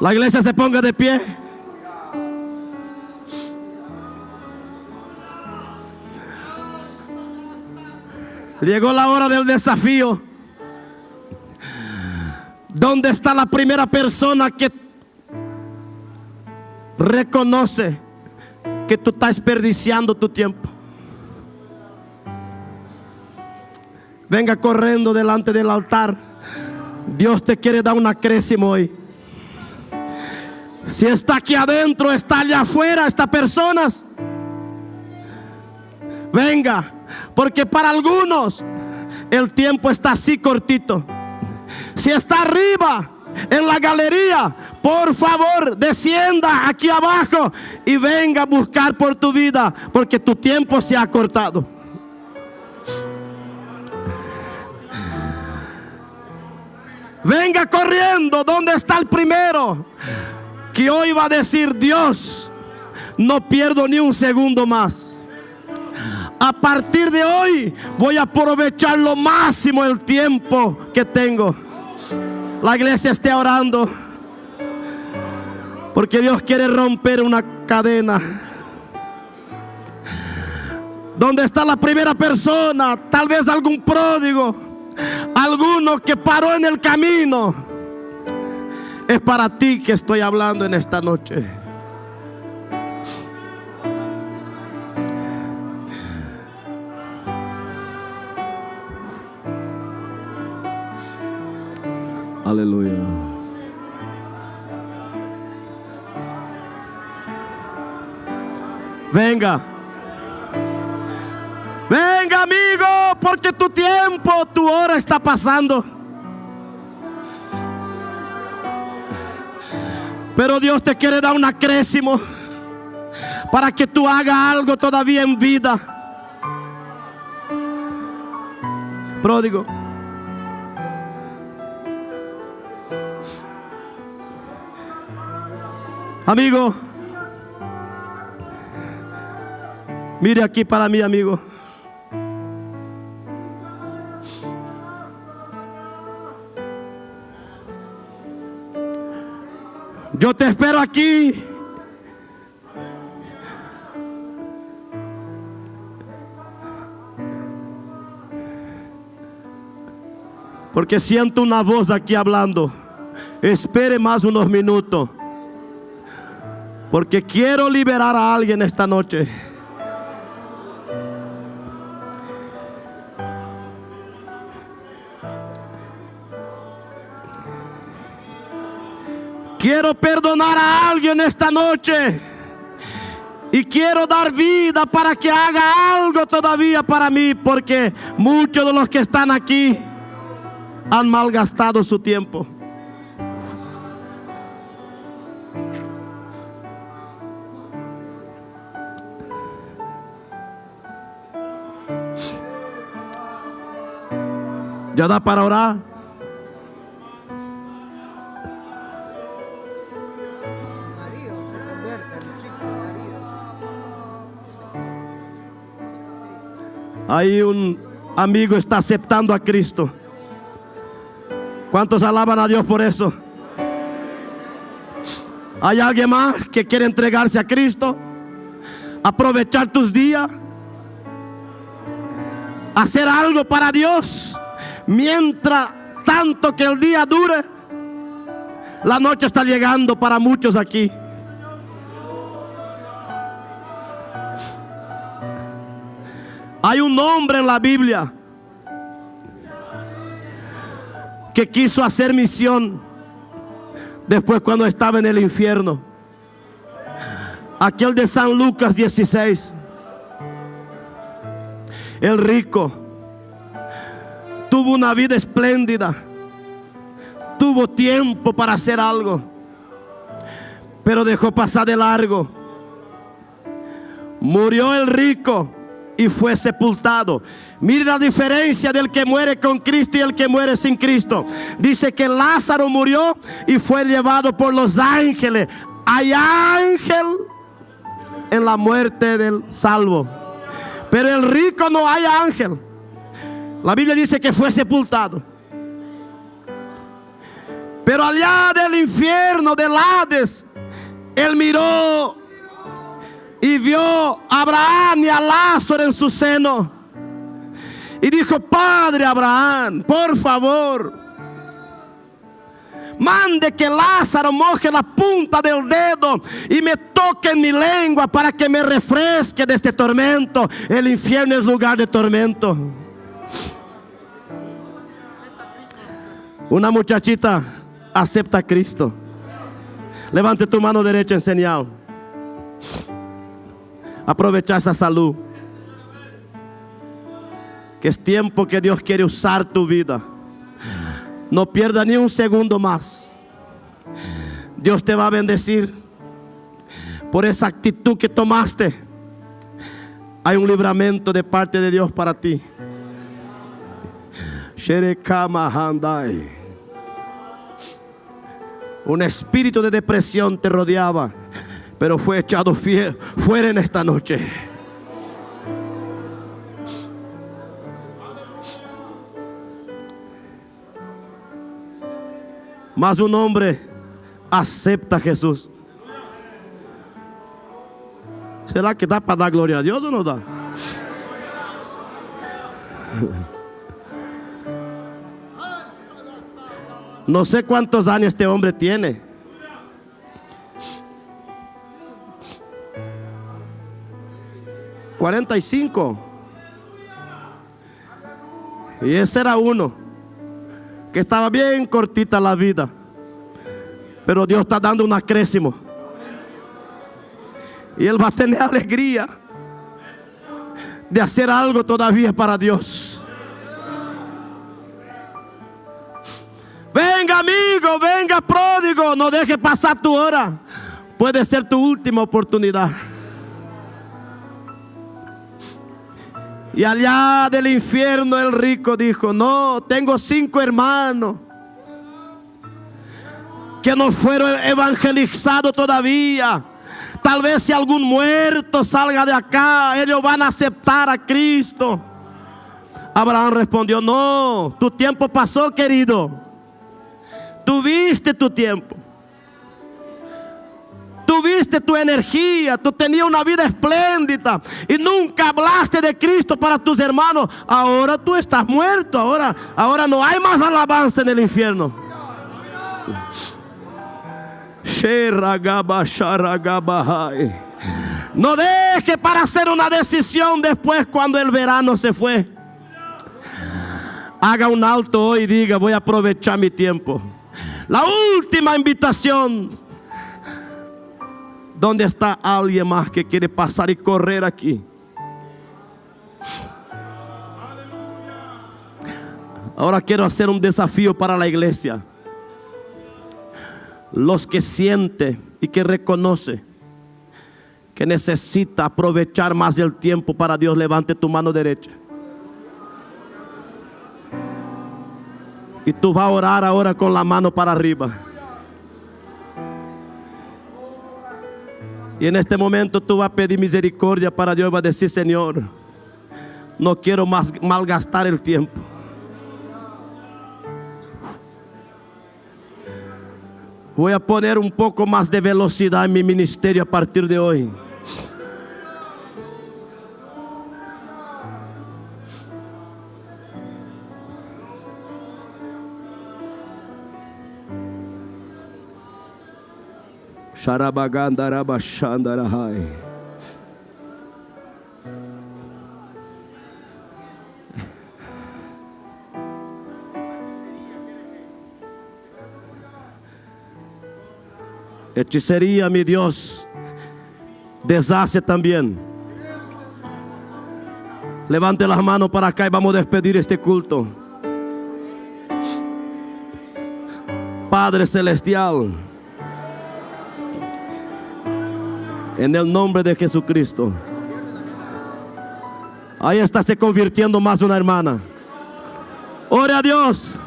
La iglesia se ponga de pie. Llegó la hora del desafío. ¿Dónde está la primera persona que reconoce que tú estás desperdiciando tu tiempo? Venga corriendo delante del altar. Dios te quiere dar un acrésimo hoy. Si está aquí adentro, está allá afuera, estas personas, venga, porque para algunos el tiempo está así cortito. Si está arriba en la galería, por favor descienda aquí abajo y venga a buscar por tu vida, porque tu tiempo se ha cortado. Venga corriendo. ¿Dónde está el primero que hoy va a decir: Dios, no pierdo ni un segundo más? A partir de hoy voy a aprovechar lo máximo el tiempo que tengo. La iglesia está orando porque Dios quiere romper una cadena. ¿Dónde está la primera persona? Tal vez algún pródigo, alguno que paró en el camino. Es para ti que estoy hablando en esta noche. Aleluya. Venga. Venga, amigo, porque tu tiempo, tu hora está pasando. Pero Dios te quiere dar un acrésimo para que tú hagas algo todavía en vida. Pródigo. Amigo, mire aquí para mí, amigo. Yo te espero aquí Porque siento una voz aquí hablando. Espere más unos minutos. Porque quiero liberar a alguien esta noche. Quiero perdonar a alguien esta noche. Y quiero dar vida para que haga algo todavía para mí. Porque muchos de los que están aquí han malgastado su tiempo. ¿Ya da para orar? Ahí un amigo está aceptando a Cristo. ¿Cuántos alaban a Dios por eso? ¿Hay alguien más que quiere entregarse a Cristo? Aprovechar tus días. Hacer algo para Dios. Mientras tanto que el día dure. La noche está llegando para muchos aquí. Hay un hombre en la Biblia que quiso hacer misión después cuando estaba en el infierno. Aquel de San Lucas 16. El rico tuvo una vida espléndida. Tuvo tiempo para hacer algo, pero dejó pasar de largo. Murió el rico y fue sepultado. Mire la diferencia del que muere con Cristo y el que muere sin Cristo. Dice que Lázaro murió y fue llevado por los ángeles. Hay ángel en la muerte del salvo, pero el rico no hay ángel. La Biblia dice que fue sepultado. Pero allá del infierno, del Hades, él miró y vio a Abraham y a Lázaro en su seno. Y dijo: Padre Abraham, por favor, mande que Lázaro moje la punta del dedo y me toque en mi lengua para que me refresque de este tormento. El infierno es lugar de tormento. Una muchachita acepta a Cristo. Levante tu mano derecha en señal. Aprovecha esa salud. Que es tiempo que Dios quiere usar tu vida. No pierda ni un segundo más. Dios te va a bendecir por esa actitud que tomaste. Hay un libramento de parte de Dios para ti. Un espíritu de depresión te rodeaba, pero fue echado fuera en esta noche. Más un hombre acepta a Jesús. ¿Será que da para dar gloria a Dios o no da? No sé cuántos años este hombre tiene. ¿45? Y ese era uno que estaba bien cortita la vida, pero Dios está dando un acréscimo y él va a tener alegría de hacer algo todavía para Dios. Venga amigo, venga pródigo, no deje pasar tu hora. Puede ser tu última oportunidad. Y allá del infierno el rico dijo: no, tengo 5 hermanos que no fueron evangelizados todavía. Tal vez si algún muerto salga de acá, ellos van a aceptar a Cristo. Abraham respondió: no, tu tiempo pasó, querido. Tuviste tu tiempo. Tu tuviste tu energía, tú tenías una vida espléndida y nunca hablaste de Cristo para tus hermanos. Ahora tú estás muerto, ahora no hay más alabanza en el infierno. No deje para hacer una decisión después cuando el verano se fue. Haga un alto hoy y diga: voy a aprovechar mi tiempo. La última invitación. ¿Dónde está alguien más que quiere pasar y correr aquí? Ahora quiero hacer un desafío para la iglesia. Los que sienten y que reconocen que necesita aprovechar más el tiempo para Dios, levante tu mano derecha. Y tú vas a orar ahora con la mano para arriba. Y en este momento tú vas a pedir misericordia para Dios. Va a decir: Señor, no quiero más malgastar el tiempo. Voy a poner un poco más de velocidad en mi ministerio a partir de hoy. Sharabagandarabashandarahai. Hechicería, mi Dios, deshace también. Levante las manos para acá y vamos a despedir este culto. Padre Celestial, en el nombre de Jesucristo. Ahí está se convirtiendo más una hermana. Ore a Dios.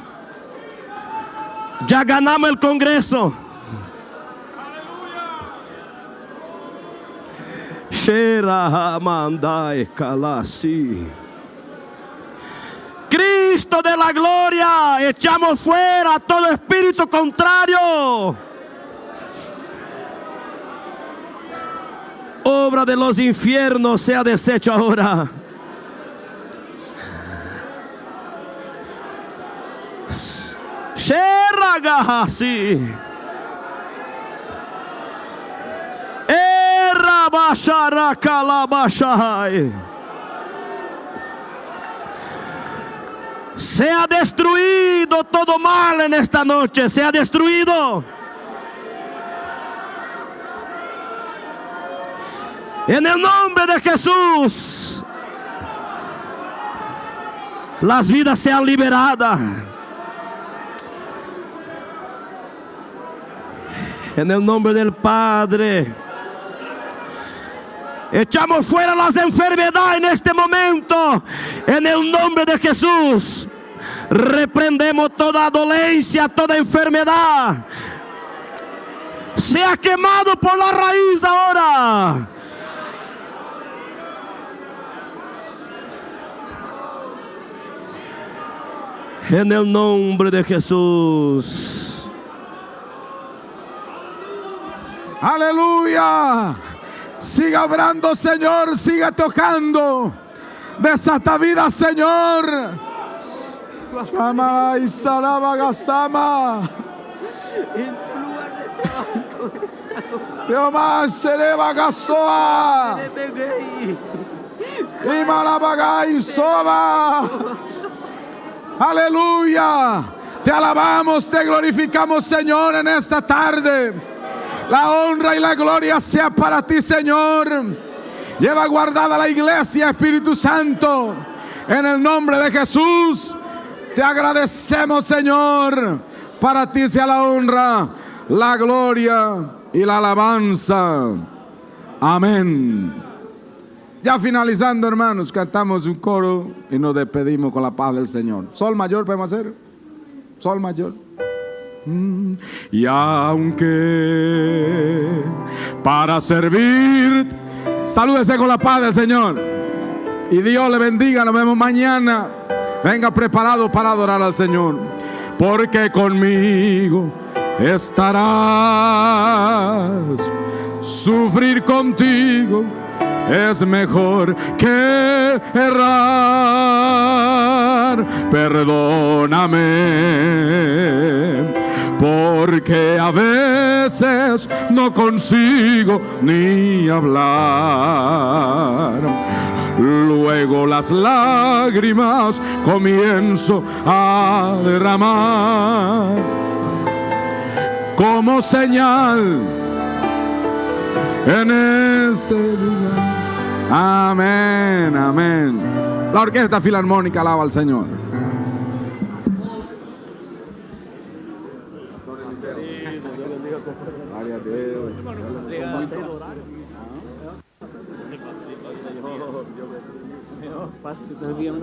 Ya ganamos el Congreso. Cristo de la gloria, echamos fuera todo espíritu contrario. Obra de los infiernos sea deshecho ahora. Sheragahasi. Sea destruido todo mal en esta noche. Sea destruido. En el nombre de Jesús. Las vidas sean liberadas. En el nombre del Padre. Echamos fuera las enfermedades en este momento. En el nombre de Jesús. Reprendemos toda dolencia, toda enfermedad. Sea quemado por la raíz ahora. En el nombre de Jesús. Aleluya. Siga obrando, Señor. Siga tocando. Desata vida, Señor. Amara y salaba gasama. Dios sereba gastoa. Y malabagai soba. Aleluya. Te alabamos, te glorificamos, Señor, en esta tarde. La honra y la gloria sea para ti, Señor. Lleva guardada la iglesia, Espíritu Santo. En el nombre de Jesús, te agradecemos, Señor. Para ti sea la honra, la gloria y la alabanza. Amén. Ya finalizando, hermanos, cantamos un coro y nos despedimos con la paz del Señor. Sol mayor, ¿podemos hacer? Sol mayor. Y aunque para servir, salúdese con la paz del Señor. Y Dios le bendiga. Nos vemos mañana. Venga preparado para adorar al Señor. Porque conmigo estarás. Sufrir contigo es mejor que errar. Perdóname, porque a veces no consigo ni hablar. Luego las lágrimas comienzo a derramar como señal en este lugar. Amén, amén. La orquesta filarmónica alaba al Señor. Todo bien.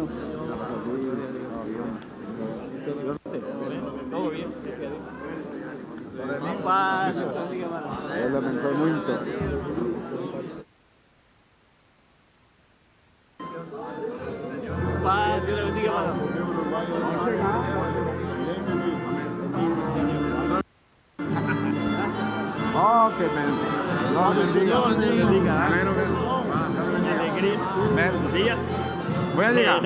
Dios le bendiga, hermano. Oh, qué mente. Dios bendiga. Voy a llegar.